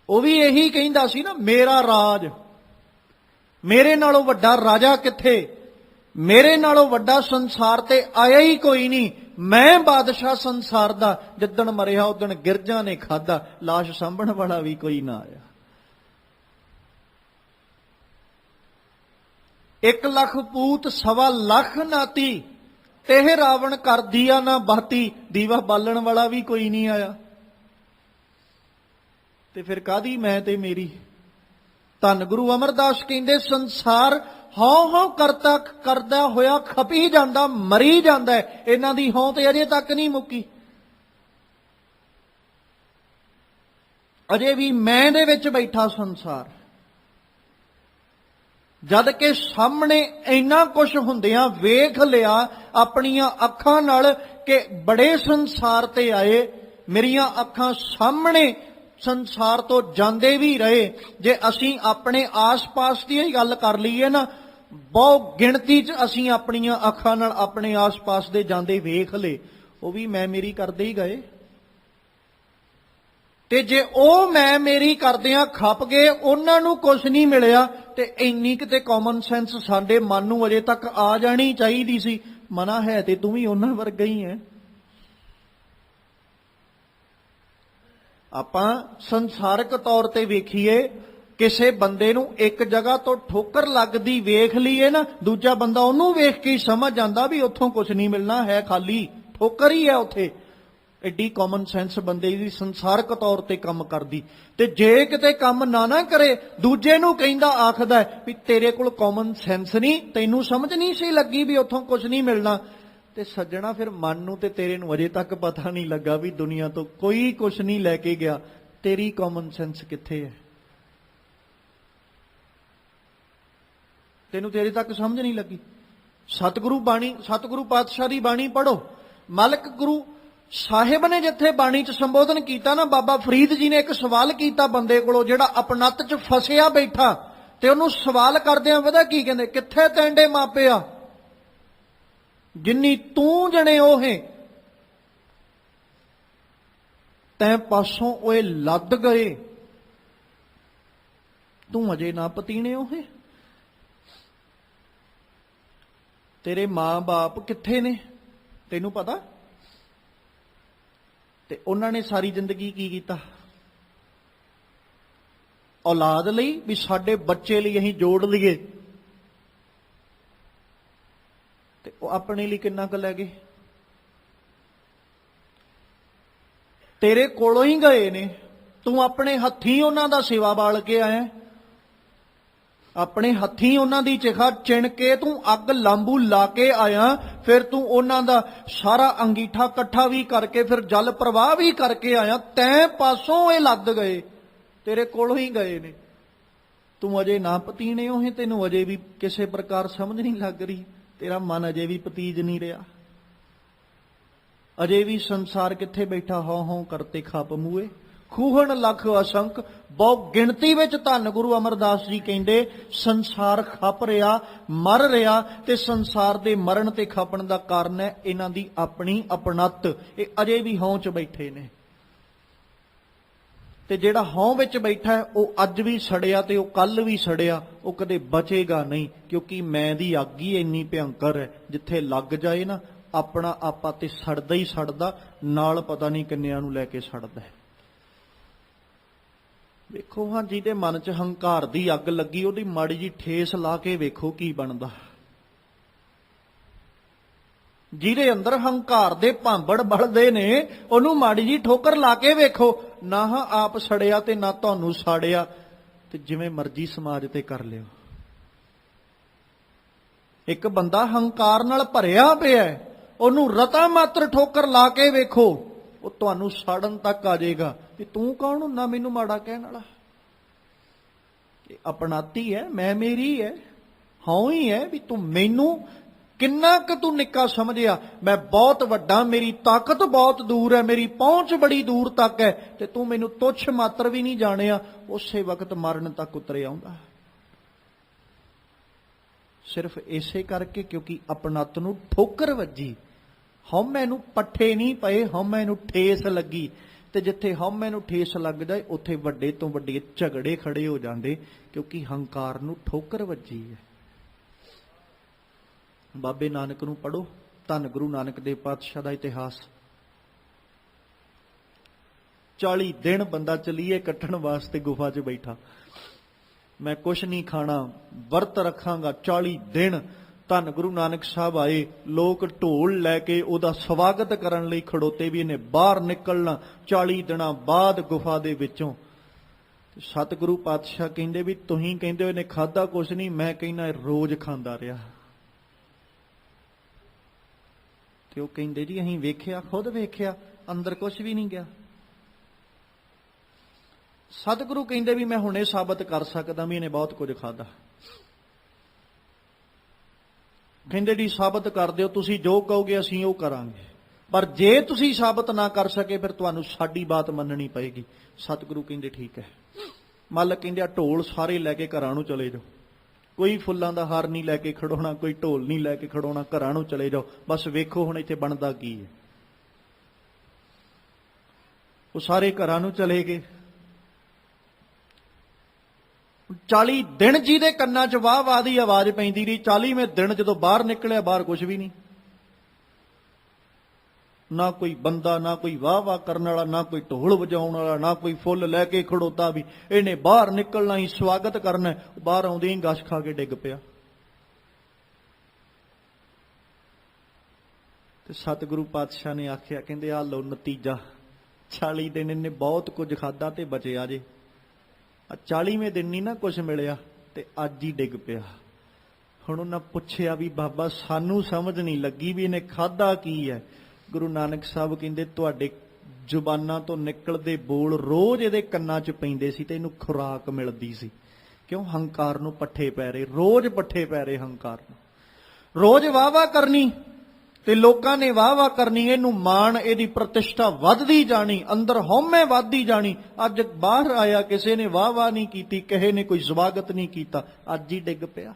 S2: ਉਹ ਵੀ ਇਹੀ ਕਹਿੰਦਾ ਸੀ ਨਾ ਮੇਰਾ ਰਾਜ, ਮੇਰੇ ਨਾਲੋਂ ਵੱਡਾ ਰਾਜਾ ਕਿੱਥੇ, ਮੇਰੇ ਨਾਲੋਂ ਵੱਡਾ ਸੰਸਾਰ ਤੇ ਆਇਆ ਹੀ ਕੋਈ ਨਹੀਂ, ਮੈਂ ਬਾਦਸ਼ਾਹ ਸੰਸਾਰ ਦਾ। ਜਿੱਦਣ ਮਰਿਆ ਉਦਣ ਗਿਰਜਾਂ ਨੇ ਖਾਧਾ, ਲਾਸ਼ ਸਾਂਭਣ ਵਾਲਾ ਵੀ ਕੋਈ ਨਾ ਆਇਆ। 1 ਲੱਖ ਪੂਤ 1.25 ਲੱਖ ਨਾਤੀ, ਇਹ ਰਾਵਣ ਕਰ ਦੀਆ ਨਾ ਬਾਤੀ, ਦੀਵਾ ਬਾਲਣ ਵਾਲਾ ਵੀ ਕੋਈ ਨਹੀਂ ਆਇਆ। ਤੇ ਫਿਰ ਕਾਹਦੀ ਮੈਂ ਤੇ ਮੇਰੀ? ਧੰਨ ਗੁਰੂ ਅਮਰਦਾਸ ਕਹਿੰਦੇ ਸੰਸਾਰ ਹਉ ਹਉ ਕਰਦਾ ਹੋਇਆ ਖਪੀ ਜਾਂਦਾ, ਮਰੀ ਜਾਂਦਾ। ਇਹਨਾਂ ਦੀ ਹਉ ਤੇ ਅਜੇ ਤੱਕ ਨਹੀਂ ਮੁੱਕੀ। ਅਜੇ ਵੀ ਮੈਂ ਦੇ ਵਿੱਚ ਬੈਠਾ ਸੰਸਾਰ। ਜਦ ਕਿ ਸਾਹਮਣੇ ਇੰਨਾ ਕੁਝ ਹੁੰਦਿਆਂ ਵੇਖ ਲਿਆ ਆਪਣੀਆਂ ਅੱਖਾਂ ਨਾਲ ਕਿ ਬੜੇ ਸੰਸਾਰ ਤੇ ਆਏ, ਮੇਰੀਆਂ ਅੱਖਾਂ ਸਾਹਮਣੇ ਸੰਸਾਰ ਤੋਂ ਜਾਂਦੇ ਵੀ ਰਹੇ। ਜੇ ਅਸੀਂ ਆਪਣੇ ਆਸ-ਪਾਸ ਦੀ ਹੀ ਗੱਲ ਕਰ ਲਈਏ ਨਾ, ਬਹੁ ਗਿਣਤੀ 'ਚ ਅਸੀਂ ਆਪਣੀਆਂ ਅੱਖਾਂ ਨਾਲ ਆਪਣੇ ਆਸ-ਪਾਸ ਦੇ ਜਾਂਦੇ ਵੇਖ ਲਏ। ਉਹ ਵੀ ਮੈਂ ਮੇਰੀ ਕਰਦੇ ਹੀ ਗਏ। ਤੇ ਜੇ ਉਹ ਮੈਂ ਮੇਰੀ ਕਰਦਿਆਂ ਖਪ ਗਏ, ਉਹਨਾਂ ਨੂੰ ਕੁਝ ਨਹੀਂ ਮਿਲਿਆ, ਤੇ ਇੰਨੀ ਕਿਤੇ ਕਾਮਨ ਸੈਂਸ ਸਾਡੇ ਮਨ ਨੂੰ ਅਜੇ ਤੱਕ ਆ ਜਾਣੀ ਚਾਹੀਦੀ ਸੀ। ਮਨਾ ਹੈ ਤੇ ਤੂੰ ਵੀ ਉਹਨਾਂ ਵਰਗਾ ਹੀ ਹੈ। ਆਪਾਂ ਸੰਸਾਰਿਕ ਤੌਰ ਤੇ ਵੇਖੀਏ, ਕਿਸੇ ਬੰਦੇ ਨੂੰ ਇੱਕ ਜਗ੍ਹਾ ਤੋਂ ਠੋਕਰ ਲੱਗਦੀ ਵੇਖ ਲਈਏ ਨਾ, ਦੂਜਾ ਬੰਦਾ ਉਹਨੂੰ ਵੇਖ ਕੇ ਸਮਝ ਜਾਂਦਾ ਵੀ ਉੱਥੋਂ ਕੁਝ ਨਹੀਂ ਮਿਲਣਾ, ਹੈ ਖਾਲੀ ਠੋਕਰ ਹੀ ਹੈ ਉੱਥੇ। ਐਡੀ ਕਾਮਨ ਸੈਂਸ ਬੰਦੇ ਦੀ ਸੰਸਾਰਕ ਤੌਰ ਤੇ ਕੰਮ ਕਰਦੀ। ਤੇ ਜੇ ਕਿਤੇ ਕੰਮ ਨਾ ਕਰੇ, ਦੂਜੇ ਨੂੰ ਕਹਿੰਦਾ ਆਖਦਾ ਵੀ ਤੇਰੇ ਕੋਲ ਕਾਮਨ ਸੈਂਸ ਨਹੀਂ, ਤੈਨੂੰ ਸਮਝ ਨਹੀਂ ਸੀ ਲੱਗੀ ਵੀ ਉੱਥੋਂ ਕੁਝ ਨਹੀਂ ਮਿਲਣਾ। ਤੇ ਸੱਜਣਾ ਫਿਰ ਮਨ ਨੂੰ ਤੇ ਤੇਰੇ ਨੂੰ ਅਜੇ ਤੱਕ ਪਤਾ ਨਹੀਂ ਲੱਗਾ ਵੀ ਦੁਨੀਆ ਤੋਂ ਕੋਈ ਕੁਝ ਨਹੀਂ ਲੈ ਕੇ ਗਿਆ। ਤੇਰੀ ਕਾਮਨ ਸੈਂਸ ਕਿੱਥੇ ਹੈ? ਤੈਨੂੰ ਤੇਰੇ ਤੱਕ ਸਮਝ ਨਹੀਂ ਲੱਗੀ। ਸਤਿਗੁਰੂ ਪਾਤਸ਼ਾਹ ਦੀ ਬਾਣੀ ਪੜ੍ਹੋ। ਮਲਕ ਗੁਰੂ ਸਾਹਿਬ ਨੇ ਜਿੱਥੇ ਬਾਣੀ 'ਚ ਸੰਬੋਧਨ ਕੀਤਾ ਨਾ, ਬਾਬਾ ਫਰੀਦ ਜੀ ਨੇ ਇੱਕ ਸਵਾਲ ਕੀਤਾ ਬੰਦੇ ਕੋਲੋਂ ਜਿਹੜਾ ਅਪਨੱਤ 'ਚ ਫਸਿਆ ਬੈਠਾ, ਤੇ ਉਹਨੂੰ ਸਵਾਲ ਕਰਦਿਆਂ ਪਤਾ ਕੀ ਕਹਿੰਦੇ, ਕਿੱਥੇ ਤੈਂਡੇ ਮਾਪਿਆ, ਜਿੰਨੀ ਤੂੰ ਜਣੇ ਉਹੇ, ਤੈਂ ਪਾਸੋਂ ਓਏ ਲੱਦ ਗਏ, ਤੂੰ ਅਜੇ ਨਾ ਪਤੀਣੇ ਉਹੇ। ਤੇਰੇ ਮਾਂ-ਬਾਪ ਕਿੱਥੇ ਨੇ ਤੈਨੂੰ ਪਤਾ? ਤੇ ਉਹਨਾਂ ਨੇ ਸਾਰੀ ਜ਼ਿੰਦਗੀ ਕੀ ਕੀਤਾ? ਔਲਾਦ ਲਈ, ਵੀ ਸਾਡੇ ਬੱਚੇ ਲਈ ਅਸੀਂ ਜੋੜ ਲਈਏ, ਤੇ ਉਹ ਆਪਣੇ ਲਈ ਕਿੰਨਾ ਕੁ ਲੈ ਗਏ? ਤੇਰੇ ਕੋਲੋਂ ਹੀ ਗਏ ਨੇ, ਤੂੰ ਆਪਣੇ ਹੱਥੀਂ ਉਹਨਾਂ ਦਾ ਸੇਵਾ ਬਾਲ ਕੇ ਆਇਆ, ਆਪਣੇ ਹੱਥੀਂ ਉਹਨਾਂ ਦੀ ਚਿਖਾ ਚਿਣ ਕੇ ਤੂੰ ਅੱਗ ਲਾਂਬੂ ਲਾ ਕੇ ਆਇਆ, ਫਿਰ ਤੂੰ ਉਹਨਾਂ ਦਾ ਸਾਰਾ ਅੰਗੀਠਾ ਇਕੱਠਾ ਵੀ ਕਰਕੇ ਫਿਰ ਜਲ ਪ੍ਰਵਾਹ ਵੀ ਕਰਕੇ ਆਇਆ। ਤੈਂ ਪਾਸੋਂ ਇਹ ਲੱਦ ਗਏ, ਤੇਰੇ ਕੋਲੋਂ ਹੀ ਗਏ ਨੇ, ਤੂੰ ਅਜੇ ਨਾ ਪਤੀਣੇ ਹੋਏ, ਤੈਨੂੰ ਅਜੇ ਵੀ ਕਿਸੇ ਪ੍ਰਕਾਰ ਸਮਝ ਨਹੀਂ ਲੱਗ ਰਹੀ, ਤੇਰਾ ਮਨ ਅਜੇ ਵੀ ਪਤੀਜ ਨਹੀਂ ਰਿਹਾ, ਅਜੇ ਵੀ ਸੰਸਾਰ ਕਿੱਥੇ ਬੈਠਾ ਹਉ ਹਉ ਕਰਤੇ ਖਪ ਮੂਏ, ਖੂਹਣ ਲੱਖ ਅਸੰਖ ਬਹੁ ਗਿਣਤੀ ਵਿੱਚ। ਧੰਨ ਗੁਰੂ ਅਮਰਦਾਸ ਜੀ ਕਹਿੰਦੇ ਸੰਸਾਰ ਖਪ ਰਿਹਾ, ਮਰ ਰਿਹਾ, ਤੇ ਸੰਸਾਰ ਦੇ ਮਰਨ ਤੇ ਖਪਣ ਦਾ ਕਾਰਨ ਹੈ ਇਹਨਾਂ ਦੀ ਆਪਣੀ ਅਪਣੱਤ। ਇਹ ਅਜੇ ਵੀ ਹਉ 'ਚ ਬੈਠੇ ਨੇ, ਤੇ ਜਿਹੜਾ ਹਉ ਵਿੱਚ ਬੈਠਾ ਉਹ ਅੱਜ ਵੀ ਸੜਿਆ ਤੇ ਉਹ ਕੱਲ ਵੀ ਸੜਿਆ, ਉਹ ਕਦੇ ਬਚੇਗਾ ਨਹੀਂ, ਕਿਉਂਕਿ ਮੈਂ ਦੀ ਅੱਗ ਹੀ ਇੰਨੀ ਭਿਅੰਕਰ ਹੈ, ਜਿੱਥੇ ਲੱਗ ਜਾਏ ਨਾ ਆਪਣਾ ਆਪਾ ਤੇ ਸੜਦਾ ਹੀ ਸੜਦਾ, ਨਾਲ ਪਤਾ ਨਹੀਂ ਕਿੰਨਿਆਂ ਨੂੰ ਲੈ ਕੇ ਸੜਦਾ ਹੈ। ਵੇਖੋ ਹਾਂ, ਜਿਹਦੇ ਮਨ 'ਚ ਹੰਕਾਰ ਦੀ ਅੱਗ ਲੱਗੀ, ਉਹਦੀ ਮਾੜੀ ਜੀ ਠੇਸ ਲਾ ਕੇ ਵੇਖੋ ਕੀ ਬਣਦਾ। ਜਿਹਦੇ ਅੰਦਰ ਹੰਕਾਰ ਦੇ ਭਾਂਬੜ ਬਲਦੇ ਨੇ, ਉਹਨੂੰ ਮਾੜੀ ਜੀ ਠੋਕਰ ਲਾ ਕੇ ਵੇਖੋ, ਨਾ ਆਪ ਸੜਿਆ ਤੇ ਨਾ ਤੁਹਾਨੂੰ ਸਾੜਿਆ, ਤੇ ਜਿਵੇਂ ਮਰਜ਼ੀ ਸਮਾਜ ਤੇ ਕਰ ਲਿਓ। ਇੱਕ ਬੰਦਾ ਹੰਕਾਰ ਨਾਲ ਭਰਿਆ ਪਿਆ, ਉਹਨੂੰ ਰਤਾ ਮਾਤਰ ਠੋਕਰ ਲਾ ਕੇ ਵੇਖੋ, ਉਹ ਤੁਹਾਨੂੰ ਸਾੜਨ ਤੱਕ ਆ ਜਾਏਗਾ। ਤੇ ਤੂੰ ਕੌਣ ਹੁੰਦਾ ਮੈਨੂੰ ਮਾੜਾ ਕਹਿਣ ਵਾਲਾ? ਇਹ ਅਪਣਾਤੀ ਹੈ, ਮੈਂ ਮੇਰੀ ਹੈ, ਹਉ ਹੀ ਹੈ, ਵੀ ਤੂੰ ਮੈਨੂੰ ਕਿੰਨਾ ਕੁ ਤੂੰ ਨਿੱਕਾ ਸਮਝਿਆ, ਮੈਂ ਬਹੁਤ ਵੱਡਾ, ਮੇਰੀ ਤਾਕਤ ਬਹੁਤ ਦੂਰ ਹੈ, ਮੇਰੀ ਪਹੁੰਚ ਬੜੀ ਦੂਰ ਤੱਕ ਹੈ, ਤੇ ਤੂੰ ਮੈਨੂੰ ਤੁੱਛ ਮਾਤਰ ਵੀ ਨਹੀਂ ਜਾਣਿਆ। ਉਸੇ ਵਕਤ ਮਰਨ ਤੱਕ ਉਤਰੇ ਆਉਂਦਾ, ਸਿਰਫ ਇਸੇ ਕਰਕੇ ਕਿਉਂਕਿ ਅਪਣੱਤ ਨੂੰ ਠੋਕਰ ਵੱਜੀ, ਹਉਮੈ ਨੂੰ ਪੱਠੇ ਨਹੀਂ ਪਏ, ਹਉਮੈ ਨੂੰ ਠੇਸ ਲੱਗੀ। ਤੇ ਜਿੱਥੇ ਹਉਮੈ ਨੂੰ ਠੇਸ ਲੱਗ ਜਾਏ, ਉੱਥੇ ਵੱਡੇ ਤੋਂ ਵੱਡੇ ਝਗੜੇ ਖੜੇ ਹੋ ਜਾਂਦੇ, ਕਿਉਂਕਿ ਹੰਕਾਰ ਨੂੰ ਠੋਕਰ ਵੱਜੀ ਹੈ। ਬਾਬੇ ਨਾਨਕ ਨੂੰ ਪੜ੍ਹੋ, ਧੰਨ ਗੁਰੂ ਨਾਨਕ ਦੇਵ ਪਾਤਸ਼ਾਹ ਦਾ ਇਤਿਹਾਸ। 40 ਦਿਨ ਬੰਦਾ ਚਲੀਏ ਕੱਟਣ ਵਾਸਤੇ ਗੁਫਾ 'ਚ ਬੈਠਾ, ਮੈਂ ਕੁਛ ਨਹੀਂ ਖਾਣਾ, ਵਰਤ ਰੱਖਾਂਗਾ 40 ਦਿਨ। ਧੰਨ ਗੁਰੂ ਨਾਨਕ ਸਾਹਿਬ ਆਏ, ਲੋਕ ਢੋਲ ਲੈ ਕੇ ਉਹਦਾ ਸਵਾਗਤ ਕਰਨ ਲਈ ਖੜੋਤੇ, ਵੀ ਇਹਨੇ ਬਾਹਰ ਨਿਕਲਣਾ 40 ਦਿਨਾਂ ਬਾਅਦ ਗੁਫਾ ਦੇ ਵਿੱਚੋਂ। ਸਤਿਗੁਰੂ ਪਾਤਸ਼ਾਹ ਕਹਿੰਦੇ ਵੀ ਤੁਸੀਂ ਕਹਿੰਦੇ ਹੋ ਇਹਨੇ ਖਾਧਾ ਕੁਛ ਨਹੀਂ, ਮੈਂ ਕਹਿੰਦਾ ਰੋਜ਼ ਖਾਂਦਾ ਰਿਹਾ। ਤੇ ਉਹ ਕਹਿੰਦੇ ਜੀ ਅਸੀਂ ਵੇਖਿਆ, ਖੁਦ ਵੇਖਿਆ, ਅੰਦਰ ਕੁਛ ਵੀ ਨਹੀਂ ਗਿਆ। ਸਤਿਗੁਰੂ ਕਹਿੰਦੇ ਵੀ ਮੈਂ ਹੁਣੇ ਸਾਬਤ ਕਰ ਸਕਦਾ ਵੀ ਇਹਨੇ ਬਹੁਤ ਕੁਝ ਖਾਧਾ। ਕਹਿੰਦੇ ਜੀ ਸਾਬਤ ਕਰ ਦਿਓ, ਤੁਸੀਂ ਜੋ ਕਹੋਗੇ ਅਸੀਂ ਉਹ ਕਰਾਂਗੇ, ਪਰ ਜੇ ਤੁਸੀਂ ਸਾਬਤ ਨਾ ਕਰ ਸਕੇ ਫਿਰ ਤੁਹਾਨੂੰ ਸਾਡੀ ਬਾਤ ਮੰਨਣੀ ਪਏਗੀ। ਸਤਿਗੁਰੂ ਕਹਿੰਦੇ ਠੀਕ ਹੈ। ਮਾਲਕ ਕਹਿੰਦੇ ਆ ਢੋਲ ਸਾਰੇ ਲੈ ਕੇ ਘਰਾਂ ਨੂੰ ਚਲੇ ਜਾਓ, ਕੋਈ ਫੁੱਲਾਂ ਦਾ ਹਾਰ ਨਹੀਂ ਲੈ ਕੇ ਖੜੋਣਾ, ਕੋਈ ਢੋਲ ਨਹੀਂ ਲੈ ਕੇ ਖੜੋਣਾ, ਘਰਾਂ ਨੂੰ ਚਲੇ ਜਾਓ, ਬਸ ਵੇਖੋ ਹੁਣ ਇੱਥੇ ਬਣਦਾ ਕੀ ਹੈ। ਉਹ ਸਾਰੇ ਘਰਾਂ ਨੂੰ ਚਲੇ ਗਏ। 40 ਦਿਨ ਜਿਹਦੇ ਕੰਨਾਂ 'ਚ ਵਾਹ ਵਾਹ ਦੀ ਆਵਾਜ਼ ਪੈਂਦੀ ਰਹੀ, 40ਵੇਂ ਦਿਨ ਜਦੋਂ ਬਾਹਰ ਨਿਕਲਿਆ, ਬਾਹਰ ਕੁਝ ਵੀ ਨਹੀਂ, ਨਾ ਕੋਈ ਬੰਦਾ, ਨਾ ਕੋਈ ਵਾਹ ਵਾਹ ਕਰਨ ਵਾਲਾ, ਨਾ ਕੋਈ ਢੋਲ ਵਜਾਉਣ ਵਾਲਾ, ਨਾ ਕੋਈ ਫੁੱਲ ਲੈ ਕੇ ਖੜੋਤਾ ਵੀ ਇਹਨੇ ਬਾਹਰ ਨਿਕਲਣਾ ਹੀ ਸਵਾਗਤ ਕਰਨਾ। ਬਾਹਰ ਆਉਂਦੇ ਹੀ ਗਸ਼ ਖਾ ਕੇ ਡਿੱਗ ਪਿਆ। ਤੇ ਸਤਿਗੁਰੂ ਪਾਤਸ਼ਾਹ ਨੇ ਆਖਿਆ, ਕਹਿੰਦੇ ਆ ਲਓ ਨਤੀਜਾ, 40 ਦਿਨ ਇਹਨੇ ਬਹੁਤ ਕੁਝ ਖਾਧਾ ਤੇ ਬਚਿਆ ਜੇ, 40ਵੇਂ ਦਿਨ ਨਹੀਂ ਨਾ ਕੁਝ ਮਿਲਿਆ ਤੇ ਅੱਜ ਹੀ ਡਿੱਗ ਪਿਆ। ਹੁਣ ਉਹਨਾਂ ਪੁੱਛਿਆ ਵੀ ਬਾਬਾ ਸਾਨੂੰ ਸਮਝ ਨਹੀਂ ਲੱਗੀ ਵੀ ਇਹਨੇ ਖਾਧਾ ਕੀ ਹੈ। ਗੁਰੂ ਨਾਨਕ ਸਾਹਿਬ ਕਹਿੰਦੇ ਤੁਹਾਡੇ ਜ਼ੁਬਾਨਾਂ ਤੋਂ ਨਿਕਲਦੇ ਬੋਲ ਰੋਜ਼ ਇਹਦੇ ਕੰਨਾਂ 'ਚ ਪੈਂਦੇ ਸੀ ਤੇ ਇਹਨੂੰ ਖੁਰਾਕ ਮਿਲਦੀ ਸੀ। ਕਿਉਂ? ਹੰਕਾਰ ਨੂੰ ਪੱਠੇ ਪੈ ਰਹੇ, ਰੋਜ਼ ਪੱਠੇ ਪੈ ਰਹੇ ਹੰਕਾਰ ਨੂੰ। ਰੋਜ਼ ਵਾਹ ਵਾਹ ਕਰਨੀ, ਤੇ ਲੋਕਾਂ ਨੇ ਵਾਹ ਵਾਹ ਕਰਨੀ, ਇਹਨੂੰ ਮਾਣ, ਇਹਦੀ ਪ੍ਰਤਿਸ਼ਠਾ ਵੱਧਦੀ ਜਾਣੀ, ਅੰਦਰ ਹਉਮੈ ਵੱਧਦੀ ਜਾਣੀ। ਅੱਜ ਬਾਹਰ ਆਇਆ, ਕਿਸੇ ਨੇ ਵਾਹ ਵਾਹ ਨਹੀਂ ਕੀਤੀ, ਕਿਸੇ ਨੇ ਕੋਈ ਸਵਾਗਤ ਨਹੀਂ ਕੀਤਾ, ਅੱਜ ਹੀ ਡਿੱਗ ਪਿਆ।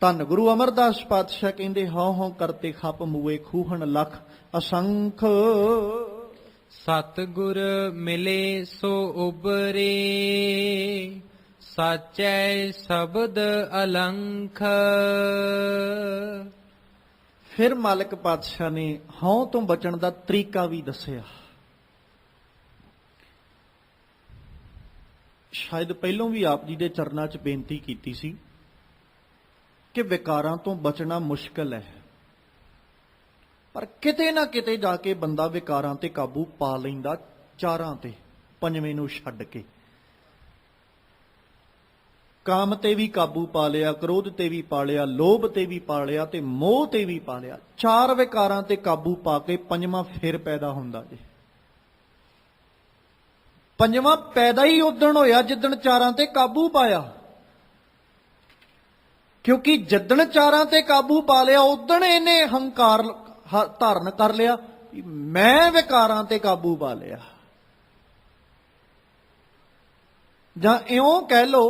S2: ਧੰਨ ਗੁਰੂ ਅਮਰਦਾਸ ਪਾਤਸ਼ਾਹ ਕਹਿੰਦੇ, ਹਉ ਹਉ ਕਰਤੇ ਖਪ ਮੂਏ ਖੂਹਣ ਲਖ ਅਸੰਖ।
S3: ਸਤਿਗੁਰ ਮਿਲੇ ਸੋ ਉਬਰੇ, ਸਾਚੈ ਸ਼ਬਦ ਅਲੰਖ।
S2: ਫਿਰ ਮਾਲਕ ਪਾਤਸ਼ਾਹ ਨੇ ਹਉ ਤੋਂ ਬਚਣ ਦਾ ਤਰੀਕਾ ਵੀ ਦੱਸਿਆ। ਸ਼ਾਇਦ ਪਹਿਲਾਂ ਵੀ ਆਪ ਜੀ ਦੇ ਚਰਨਾਂ 'ਚ ਬੇਨਤੀ ਕੀਤੀ ਸੀ ਕਿ ਵਿਕਾਰਾਂ ਤੋਂ ਬਚਣਾ ਮੁਸ਼ਕਲ ਹੈ, ਪਰ ਕਿਤੇ ਨਾ ਕਿਤੇ ਜਾ ਕੇ ਬੰਦਾ ਵਿਕਾਰਾਂ ਤੇ ਕਾਬੂ ਪਾ ਲੈਂਦਾ, ਚਾਰਾਂ ਤੇ, ਪੰਜਵੇਂ ਨੂੰ ਛੱਡ ਕੇ। ਕਾਮ ਤੇ ਵੀ ਕਾਬੂ ਪਾ ਲਿਆ, ਕ੍ਰੋਧ ਤੇ ਵੀ ਪਾ ਲਿਆ, ਲੋਭ ਤੇ ਵੀ ਪਾ ਲਿਆ ਤੇ ਮੋਹ ਤੇ ਵੀ ਪਾ ਲਿਆ। ਚਾਰ ਵਿਕਾਰਾਂ ਤੇ ਕਾਬੂ ਪਾ ਕੇ ਪੰਜਵਾਂ ਫਿਰ ਪੈਦਾ ਹੁੰਦਾ ਜੀ। ਪੰਜਵਾਂ ਪੈਦਾ ਹੀ ਉਦਣ ਹੋਇਆ ਜਿੱਦਣ ਚਾਰਾਂ ਤੇ ਕਾਬੂ ਪਾਇਆ, ਕਿਉਂਕਿ ਜਿੱਦਣ ਚਾਰਾਂ ਤੇ ਕਾਬੂ ਪਾ ਲਿਆ ਉਦਣ ਇਹਨੇ ਹੰਕਾਰ ਧਾਰਨ ਕਰ ਲਿਆ, ਮੈਂ ਵਿਕਾਰਾਂ ਤੇ ਕਾਬੂ ਪਾ ਲਿਆ। ਜਾਂ ਇਉਂ ਕਹਿ ਲੋ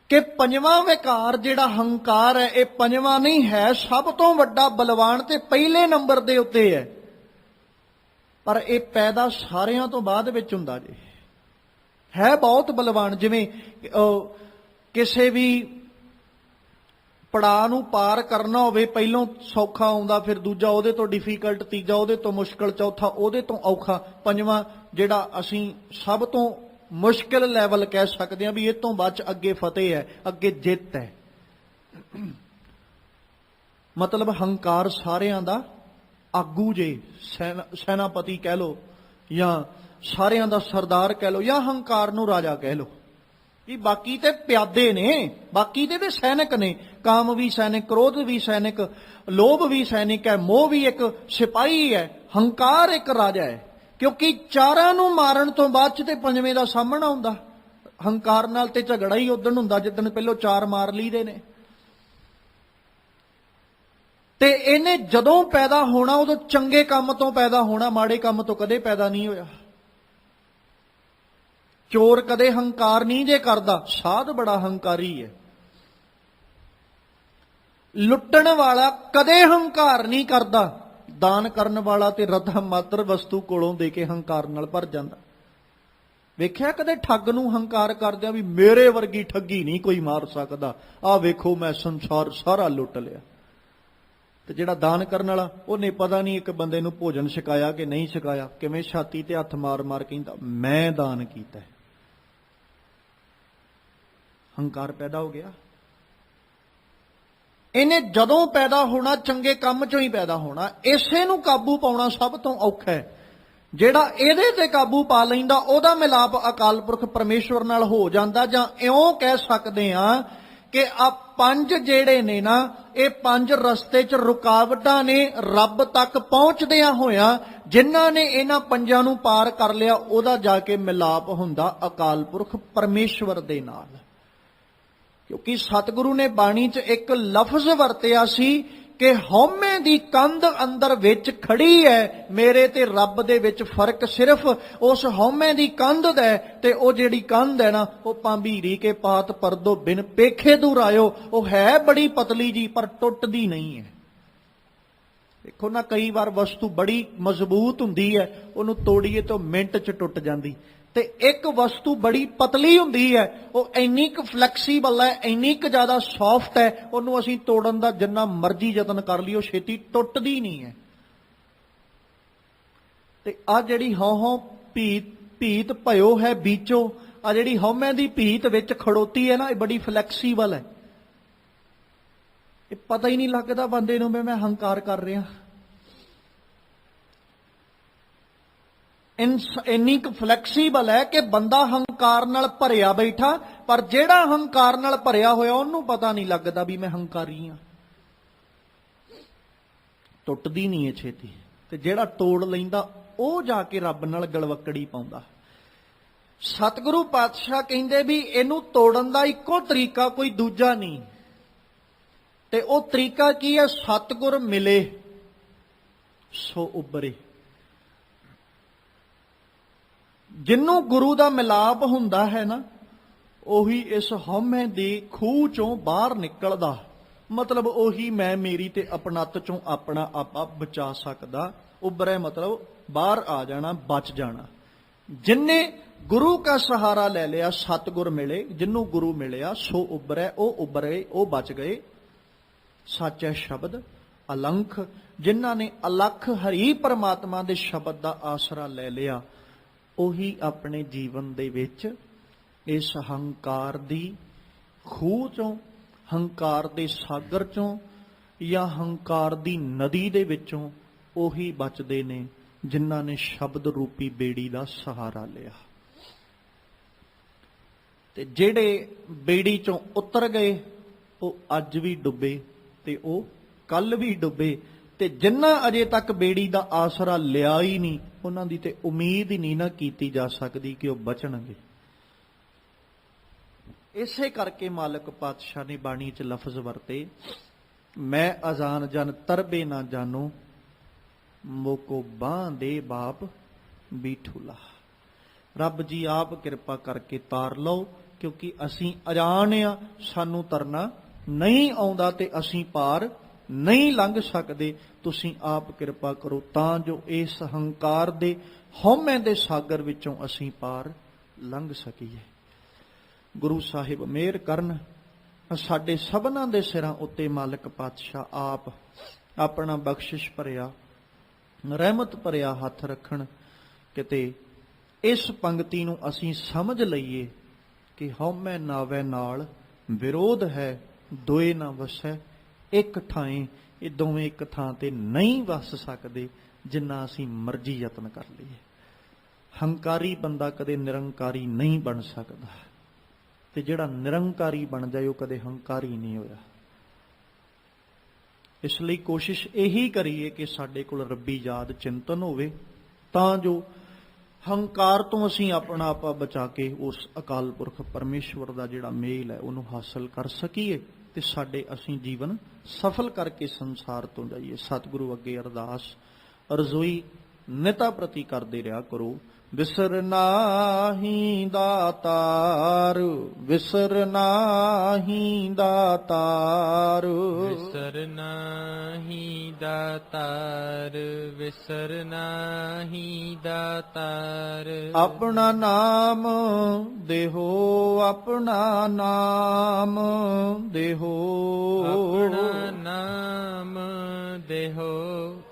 S2: ਕਿ ਪੰਜਵਾਂ ਵਿਕਾਰ ਜਿਹੜਾ ਹੰਕਾਰ ਹੈ, ਇਹ ਪੰਜਵਾਂ ਨਹੀਂ ਹੈ, ਸਭ ਤੋਂ ਵੱਡਾ ਬਲਵਾਨ ਤੇ ਪਹਿਲੇ ਨੰਬਰ ਦੇ ਉੱਤੇ ਹੈ, ਪਰ ਇਹ ਪੈਦਾ ਸਾਰਿਆਂ ਤੋਂ ਬਾਅਦ ਵਿੱਚ ਹੁੰਦਾ ਜੀ। ਹੈ ਬਹੁਤ ਬਲਵਾਨ। ਜਿਵੇਂ ਕਿਸੇ ਵੀ ਪੜਾਅ ਨੂੰ ਪਾਰ ਕਰਨਾ ਹੋਵੇ, ਪਹਿਲੋਂ ਸੌਖਾ ਆਉਂਦਾ, ਫਿਰ ਦੂਜਾ ਉਹਦੇ ਤੋਂ ਡਿਫਿਕਲਟ, ਤੀਜਾ ਉਹਦੇ ਤੋਂ ਮੁਸ਼ਕਲ, ਚੌਥਾ ਉਹਦੇ ਤੋਂ ਔਖਾ, ਪੰਜਵਾਂ ਜਿਹੜਾ ਅਸੀਂ ਸਭ ਤੋਂ ਮੁਸ਼ਕਿਲ ਲੈਵਲ ਕਹਿ ਸਕਦੇ ਹਾਂ ਵੀ ਇਹ ਤੋਂ ਬਾਅਦ ਅੱਗੇ ਫਤਿਹ ਹੈ, ਅੱਗੇ ਜਿੱਤ ਹੈ। ਮਤਲਬ ਹੰਕਾਰ ਸਾਰਿਆਂ ਦਾ ਆਗੂ ਜੇ, ਸੈਨਾਪਤੀ ਕਹਿ ਲੋ, ਜਾਂ ਸਾਰਿਆਂ ਦਾ ਸਰਦਾਰ ਕਹਿ ਲੋ, ਜਾਂ ਹੰਕਾਰ ਨੂੰ ਰਾਜਾ ਕਹਿ ਲੋ। ਇਹ ਬਾਕੀ ਤੇ ਪਿਆਦੇ ਨੇ, ਬਾਕੀ ਤੇ ਸੈਨਿਕ ਨੇ। ਕਾਮ ਵੀ ਸੈਨਿਕ, ਕ੍ਰੋਧ ਵੀ ਸੈਨਿਕ, ਲੋਭ ਵੀ ਸੈਨਿਕ ਹੈ, ਮੋਹ ਵੀ ਇੱਕ ਸਿਪਾਹੀ ਹੈ, ਹੰਕਾਰ ਇੱਕ ਰਾਜਾ ਹੈ। ਕਿਉਂਕਿ ਚਾਰਾਂ ਨੂੰ ਮਾਰਨ ਤੋਂ ਬਾਅਦ ਚ ਤੇ ਪੰਜਵੇਂ ਦਾ ਸਾਹਮਣਾ ਹੁੰਦਾ। ਹੰਕਾਰ ਨਾਲ ਤੇ ਝਗੜਾ ਹੀ ਉਦਣ ਹੁੰਦਾ ਜਿੱਦਣ ਪਹਿਲੋਂ ਚਾਰ ਮਾਰ ਲਈਦੇ ਨੇ। ਤੇ ਇਹਨੇ ਜਦੋਂ ਪੈਦਾ ਹੋਣਾ ਉਦੋਂ ਚੰਗੇ ਕੰਮ ਤੋਂ ਪੈਦਾ ਹੋਣਾ, ਮਾੜੇ ਕੰਮ ਤੋਂ ਕਦੇ ਪੈਦਾ ਨਹੀਂ ਹੋਇਆ। ਚੋਰ ਕਦੇ ਹੰਕਾਰ ਨਹੀਂ ਜੇ ਕਰਦਾ, ਸਾਧ ਬੜਾ ਹੰਕਾਰੀ ਹੈ। ਲੁੱਟਣ ਵਾਲਾ ਕਦੇ ਹੰਕਾਰ ਨਹੀਂ ਕਰਦਾ, ਦਾਨ ਕਰਨ ਵਾਲਾ ਤੇ ਰਤਾ ਮਾਤਰ ਵਸਤੂ ਕੋਲੋਂ ਦੇ ਕੇ ਹੰਕਾਰ ਨਾਲ ਭਰ ਜਾਂਦਾ। ਵੇਖਿਆ ਕਦੇ ਠੱਗ ਨੂੰ ਹੰਕਾਰ ਕਰਦਿਆਂ ਵੀ ਮੇਰੇ ਵਰਗੀ ਠੱਗੀ ਨਹੀਂ ਕੋਈ ਮਾਰ ਸਕਦਾ, ਆਹ ਵੇਖੋ ਮੈਂ ਸੰਸਾਰ ਸਾਰਾ ਲੁੱਟ ਲਿਆ। ਤੇ ਜਿਹੜਾ ਦਾਨ ਕਰਨ ਵਾਲਾ, ਉਹਨੇ ਪਤਾ ਨਹੀਂ ਇੱਕ ਬੰਦੇ ਨੂੰ ਭੋਜਨ ਛਕਾਇਆ ਕਿ ਨਹੀਂ ਛਕਾਇਆ, ਕਿਵੇਂ ਛਾਤੀ ਤੇ ਹੱਥ ਮਾਰ ਮਾਰ ਕਹਿੰਦਾ ਮੈਂ ਦਾਨ ਕੀਤਾ। ਹੰਕਾਰ ਪੈਦਾ ਹੋ ਗਿਆ। ਇਹਨੇ ਜਦੋਂ ਪੈਦਾ ਹੋਣਾ ਚੰਗੇ ਕੰਮ ਚੋਂ ਹੀ ਪੈਦਾ ਹੋਣਾ। ਇਸੇ ਨੂੰ ਕਾਬੂ ਪਾਉਣਾ ਸਭ ਤੋਂ ਔਖਾ ਹੈ। ਜਿਹੜਾ ਇਹਦੇ ਤੇ ਕਾਬੂ ਪਾ ਲੈਂਦਾ ਉਹਦਾ ਮਿਲਾਪ ਅਕਾਲ ਪੁਰਖ ਪਰਮੇਸ਼ਵਰ ਨਾਲ ਹੋ ਜਾਂਦਾ। ਜਾਂ ਇਉਂ ਕਹਿ ਸਕਦੇ ਆ ਕਿ ਆ ਪੰਜ ਜਿਹੜੇ ਨੇ ਨਾ, ਇਹ ਪੰਜ ਰਸਤੇ 'ਚ ਰੁਕਾਵਟਾਂ ਨੇ ਰੱਬ ਤੱਕ ਪਹੁੰਚਦਿਆਂ ਹੋਇਆਂ। ਜਿਨ੍ਹਾਂ ਨੇ ਇਹਨਾਂ ਪੰਜਾਂ ਨੂੰ ਪਾਰ ਕਰ ਲਿਆ ਉਹਦਾ ਜਾ ਕੇ ਮਿਲਾਪ ਹੁੰਦਾ ਅਕਾਲ ਪੁਰਖ ਪਰਮੇਸ਼ਵਰ ਦੇ ਨਾਲ। ਕਿਉਂਕਿ ਸਤਿਗੁਰੂ ਨੇ ਬਾਣੀ 'ਚ ਇੱਕ ਲਫ਼ਜ਼ ਵਰਤਿਆ ਸੀ ਕਿ ਹਉਮੈ ਦੀ ਕੰਧ ਅੰਦਰ ਵਿੱਚ ਖੜੀ ਹੈ, ਮੇਰੇ ਤੇ ਰੱਬ ਦੇ ਵਿੱਚ ਫਰਕ ਸਿਰਫ ਉਸ ਹਉਮੈ ਦੀ ਕੰਧ ਦਾ ਹੈ। ਤੇ ਉਹ ਜਿਹੜੀ ਕੰਧ ਹੈ ਨਾ, ਉਹ ਭਾਂਬੀਰੀ ਕੇ ਪਾਤ ਪਰਦੋ ਬਿਨ ਪੇਖੇ ਦੂਰ ਆਇਓ, ਉਹ ਹੈ ਬੜੀ ਪਤਲੀ ਜੀ ਪਰ ਟੁੱਟਦੀ ਨਹੀਂ ਹੈ। ਦੇਖੋ ਨਾ, ਕਈ ਵਾਰ ਵਸਤੂ ਬੜੀ ਮਜ਼ਬੂਤ ਹੁੰਦੀ ਹੈ, ਉਹਨੂੰ ਤੋੜੀਏ ਤਾਂ ਮਿੰਟ 'ਚ ਟੁੱਟ ਜਾਂਦੀ। ਤੇ ਇੱਕ ਵਸਤੂ ਬੜੀ ਪਤਲੀ ਹੁੰਦੀ ਹੈ, ਉਹ ਇੰਨੀ ਕੁ ਫਲੈਕਸੀਬਲ ਹੈ, ਇੰਨੀ ਕੁ ਜ਼ਿਆਦਾ ਸੌਫਟ ਹੈ, ਉਹਨੂੰ ਅਸੀਂ ਤੋੜਨ ਦਾ ਜਿੰਨਾ ਮਰਜ਼ੀ ਯਤਨ ਕਰ ਲਈਏ, ਉਹ ਛੇਤੀ ਟੁੱਟਦੀ ਨਹੀਂ ਹੈ। ਤੇ ਆ ਜਿਹੜੀ ਹਉ ਭੀਤ ਭਇਓ ਹੈ ਬੀਚੋ, ਆ ਜਿਹੜੀ ਹਉਮੈ ਦੀ ਭੀਤ ਵਿੱਚ ਖੜੋਤੀ ਹੈ ਨਾ, ਇਹ ਬੜੀ ਫਲੈਕਸੀਬਲ ਹੈ। ਇਹ ਪਤਾ ਹੀ ਨਹੀਂ ਲੱਗਦਾ ਬੰਦੇ ਨੂੰ ਵੀ ਮੈਂ ਹੰਕਾਰ ਕਰ ਰਿਹਾ। ਇੰਨੀ ਕੁ ਫਲੈਕਸੀਬਲ ਹੈ ਕਿ ਬੰਦਾ ਹੰਕਾਰ ਨਾਲ ਭਰਿਆ ਬੈਠਾ, ਪਰ ਜਿਹੜਾ ਹੰਕਾਰ ਨਾਲ ਭਰਿਆ ਹੋਇਆ ਉਹਨੂੰ ਪਤਾ ਨਹੀਂ ਲੱਗਦਾ ਵੀ ਮੈਂ ਹੰਕਾਰੀ ਹਾਂ। ਟੁੱਟਦੀ ਨਹੀਂ ਹੈ ਛੇਤੀ। ਤੇ ਜਿਹੜਾ ਤੋੜ ਲੈਂਦਾ ਉਹ ਜਾ ਕੇ ਰੱਬ ਨਾਲ ਗਲਵੱਕੜੀ ਪਾਉਂਦਾ। ਸਤਿਗੁਰੂ ਪਾਤਸ਼ਾਹ ਕਹਿੰਦੇ ਵੀ ਇਹਨੂੰ ਤੋੜਨ ਦਾ ਇੱਕੋ ਤਰੀਕਾ, ਕੋਈ ਦੂਜਾ ਨਹੀਂ। ਤੇ ਉਹ ਤਰੀਕਾ ਕੀ ਹੈ? ਸਤਿਗੁਰ ਮਿਲੇ ਸੋ ਉਬਰੇ। ਜਿਹਨੂੰ ਗੁਰੂ ਦਾ ਮਿਲਾਪ ਹੁੰਦਾ ਹੈ ਨਾ, ਉਹੀ ਇਸ ਹਉਮੈ ਦੇ ਖੂਹ ਚੋਂ ਬਾਹਰ ਨਿਕਲਦਾ। ਮਤਲਬ ਉਹੀ ਮੈਂ ਮੇਰੀ ਤੇ ਆਪਣੱਤ ਚੋਂ ਆਪਣਾ ਆਪਾ ਬਚਾ ਸਕਦਾ। ਉਬਰੇ ਮਤਲਬ ਬਾਹਰ ਆ ਜਾਣਾ, ਬਚ ਜਾਣਾ। ਜਿਨਨੇ ਗੁਰੂ ਦਾ ਸਹਾਰਾ ਲੈ ਲਿਆ, ਸਤਿਗੁਰ ਮਿਲੇ, ਜਿਹਨੂੰ ਗੁਰੂ ਮਿਲਿਆ ਸੋ ਉਬਰੇ, ਉਹ ਉਬਰੇ, ਉਹ ਬਚ ਗਏ। ਸੱਚ ਹੈ ਸ਼ਬਦ ਅਲੰਖ। ਜਿਨ੍ਹਾਂ ਨੇ ਅਲੱਖ ਹਰੀ ਪਰਮਾਤਮਾ ਦੇ ਸ਼ਬਦ ਦਾ ਆਸਰਾ ਲੈ ਲਿਆ, ਉਹੀ ਆਪਣੇ ਜੀਵਨ ਦੇ ਵਿੱਚ ਇਸ ਹੰਕਾਰ ਦੀ ਖੂਹ ਚੋਂ, ਹੰਕਾਰ ਦੇ ਸਾਗਰ ਚੋਂ ਜਾਂ ਹੰਕਾਰ ਦੀ ਨਦੀ ਦੇ ਵਿੱਚੋਂ ਉਹੀ ਬਚਦੇ ਨੇ ਜਿਨ੍ਹਾਂ ਨੇ ਸ਼ਬਦ ਰੂਪੀ ਬੇੜੀ ਦਾ ਸਹਾਰਾ ਲਿਆ। ਤੇ ਜਿਹੜੇ ਬੇੜੀ ਚੋਂ ਉਤਰ ਗਏ ਉਹ ਅੱਜ ਵੀ ਡੁੱਬੇ ਤੇ ਉਹ ਕੱਲ ਵੀ ਡੁੱਬੇ। ਤੇ ਜਿਨ੍ਹਾਂ ਅਜੇ ਤੱਕ ਬੇੜੀ ਦਾ ਆਸਰਾ ਲਿਆ ਹੀ ਨਹੀਂ, ਉਹਨਾਂ ਦੀ ਤੇ ਉਮੀਦ ਹੀ ਨਹੀਂ ਨਾ ਕੀਤੀ ਜਾ ਸਕਦੀ ਕਿ ਉਹ ਬਚਣਗੇ। ਇਸੇ ਕਰਕੇ ਮਾਲਕ ਪਾਤਸ਼ਾਹ ਨੇ ਬਾਣੀ 'ਚ ਲਫ਼ਜ਼ ਵਰਤੇ, ਮੈਂ ਅਜ਼ਾਨ ਜਨ ਤਰਬੇ ਨਾ ਜਾਨੋ, ਮੋਕੋ ਬਾਂਹ ਦੇ ਬਾਪ ਬੀਠੂਲਾ। ਰੱਬ ਜੀ ਆਪ ਕਿਰਪਾ ਕਰਕੇ ਤਾਰ ਲਓ, ਕਿਉਂਕਿ ਅਸੀਂ ਅਜਾਣ ਆ, ਸਾਨੂੰ ਤਰਨਾ ਨਹੀਂ ਆਉਂਦਾ ਤੇ ਅਸੀਂ ਪਾਰ ਨਹੀਂ ਲੰਘ ਸਕਦੇ। ਤੁਸੀਂ ਆਪ ਕਿਰਪਾ ਕਰੋ ਤਾਂ ਜੋ ਇਸ ਹੰਕਾਰ ਦੇ ਹਉਮੈ ਦੇ ਸਾਗਰ ਵਿੱਚੋਂ ਅਸੀਂ ਪਾਰ ਲੰਘ ਸਕੀਏ। ਗੁਰੂ ਸਾਹਿਬ ਮਿਹਰ ਕਰਨ, ਸਾਡੇ ਸਭਨਾਂ ਦੇ ਸਿਰਾਂ ਉੱਤੇ ਮਾਲਕ ਪਾਤਸ਼ਾਹ ਆਪ ਆਪਣਾ ਬਖਸ਼ਿਸ਼ ਭਰਿਆ, ਰਹਿਮਤ ਭਰਿਆ ਹੱਥ ਰੱਖਣ। ਕਿਤੇ ਇਸ ਪੰਕਤੀ ਨੂੰ ਅਸੀਂ ਸਮਝ ਲਈਏ ਕਿ ਹਉਮੈ ਨਾਵੈ ਨਾਲ ਵਿਰੋਧ ਹੈ, ਦੋਏ ਨਾ ਵਸੈ ਇੱਕ ਥਾਂਏ। ਇਹ ਦੋਵੇਂ ਇੱਕ ਥਾਂ ਤੇ ਨਹੀਂ ਵਸ ਸਕਦੇ ਜਿੰਨਾ ਅਸੀਂ ਮਰਜ਼ੀ ਯਤਨ ਕਰ ਲਈਏ। ਹੰਕਾਰੀ ਬੰਦਾ ਕਦੇ ਨਿਰੰਕਾਰੀ ਨਹੀਂ ਬਣ ਸਕਦਾ, ਤੇ ਜਿਹੜਾ ਨਿਰੰਕਾਰੀ ਬਣ ਜਾਏ ਉਹ ਕਦੇ ਹੰਕਾਰੀ ਨਹੀਂ ਹੋਇਆ। ਇਸ ਲਈ ਕੋਸ਼ਿਸ਼ ਇਹੀ ਕਰੀਏ ਕਿ ਸਾਡੇ ਕੋਲ ਰੱਬੀ ਯਾਦ ਚਿੰਤਨ ਹੋਵੇ, ਤਾਂ ਜੋ ਹੰਕਾਰ ਤੋਂ ਅਸੀਂ ਆਪਣਾ ਆਪਾ ਬਚਾ ਕੇ ਉਸ ਅਕਾਲ ਪੁਰਖ ਪਰਮੇਸ਼ਵਰ ਦਾ ਜਿਹੜਾ ਮੇਲ ਹੈ ਉਹਨੂੰ ਹਾਸਲ ਕਰ ਸਕੀਏ ਤੇ ਸਾਡੇ ਅਸੀਂ ਜੀਵਨ ਸਫਲ ਕਰਕੇ ਸੰਸਾਰ ਤੋਂ ਜਾਈਏ। ਸਤਿਗੁਰੂ ਅੱਗੇ ਅਰਦਾਸ ਅਰਜ਼ੋਈ ਨਿਤਾ ਪ੍ਰਤੀ ਕਰਦੇ ਰਿਹਾ ਕਰੋ। ਵਿਸਰ ਨਾਹੀ ਦਾਤਾਰ, ਵਿਸਰ ਨਾਹੀ ਦਾਤਾਰ,
S3: ਵਿਸਰ ਨਾਹੀ ਦਾਤਾਰ, ਵਿਸਰ ਨਾਹੀ ਦਾਤਾਰ।
S2: ਆਪਣਾ ਨਾਮ ਦੇਹੋ, ਆਪਣਾ ਨਾਮ ਦੇਹੋ,
S3: ਆਪਣਾ ਨਾਮ ਦੇਹੋ,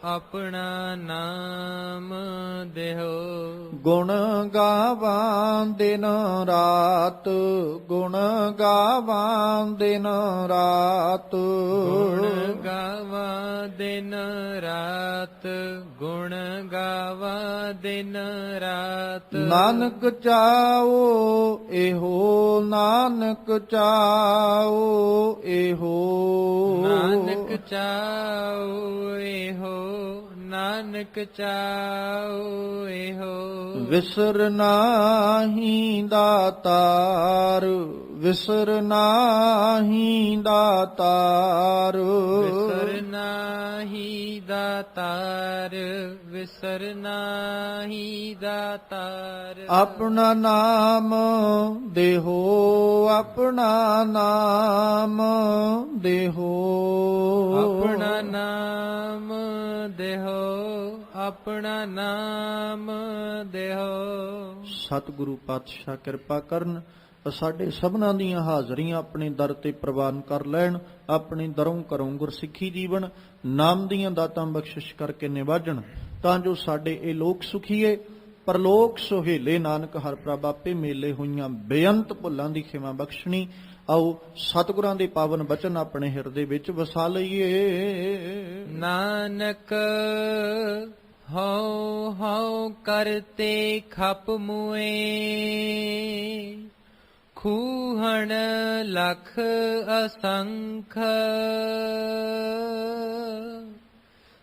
S3: ਆਪਣਾ ਨਾਮ ਦੇਹੋ।
S2: ਗੁਣ ਗਾਵਾਂ ਦਿਨ ਰਾਤ, ਗੁਣ ਗਾਵਾਂ ਦਿਨ ਰਾਤ,
S3: ਗੁਣ ਗਾਵਾਂ ਦਿਨ ਰਾਤ, ਗੁਣ ਗਾਵਾਂ ਦਿਨ ਰਾਤ।
S2: ਨਾਨਕ ਚਾਓ ਇਹੋ, ਨਾਨਕ ਚਾਓ ਇਹੋ,
S3: ਨਾਨਕ ਚਾਓ ਇਹੋ, ਨਾਨਕ ਚਾਓ ਇਹੋ।
S2: ਵਿਸਰ ਨਾਹੀ ਦਾਤਾਰ, ਵਿਸਰ ਨਾਹੀ ਦਾਤਾਰ,
S3: ਵਿਸਰ ਨਾਹੀ ਦਾਤਾਰ, ਵਿਸਰ ਨਾਹੀ ਦਾਤਾਰ।
S2: ਆਪਣਾ ਨਾਮ ਦੇਹੋ, ਆਪਣਾ ਨਾਮ ਦੇਹੋ,
S3: ਆਪਣਾ ਨਾਮ ਦੇਹੋ, ਆਪਣਾ ਨਾਮ ਦੇਹੋ।
S2: ਸਤਿਗੁਰੂ ਪਾਤਸ਼ਾਹ ਕਿਰਪਾ ਕਰਨ, ਸਾਡੇ ਸਭਨਾਂ ਦੀਆਂ ਹਾਜ਼ਰੀਆਂ ਆਪਣੇ ਦਰ ਤੇ ਪ੍ਰਵਾਨ ਕਰ ਲੈਣ। ਆਪਣੇ ਦਰੋਂ ਕਰੋਂ ਗੁਰਸਿੱਖੀ ਜੀਵਨ ਨਾਮ ਦੀਆਂ ਦਾਤਾਂ ਬਖਸ਼ਿਸ਼ ਕਰਕੇ ਨਿਵਾਜਣ, ਤਾਂ ਜੋ ਸਾਡੇ ਇਹ ਲੋਕ ਸੁਖੀਏ ਪਰਲੋਕ ਸੁਹੇਲੇ। ਨਾਨਕ ਹਰ ਪ੍ਰਭ ਆਪੇ ਮੇਲੇ ਹੋਈਆਂ ਬੇਅੰਤ ਭੁੱਲਾਂ ਦੀ ਖਿਮਾ ਬਖਸ਼ਣੀ। ਆਓ ਸਤਿਗੁਰਾਂ ਦੇ ਪਾਵਨ ਬਚਨ ਆਪਣੇ ਹਿਰਦੇ ਵਿੱਚ ਵਸਾ ਲਈਏ।
S3: ਨਾਨਕ ਹਉ ਹਉ ਕਰਤੇ ਖਪ ਮੁਏ, ਖੂਹਣ ਲਖ ਅਸੰਖ।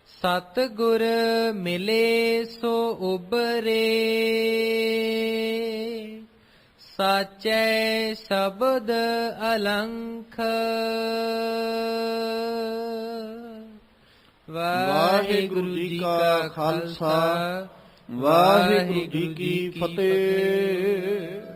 S3: ਸਤਿਗੁਰ ਮਿਲੇ ਸੋ ਉਬਰੇ, ਸਾਚੈ ਸ਼ਬਦ ਅਲੰਖ।
S1: ਵਾਹਿਗੁਰੂ ਜੀ ਕਾ ਖਾਲਸਾ, ਵਾਹਿਗੁਰੂ ਜੀ ਕੀ ਫਤਿਹ।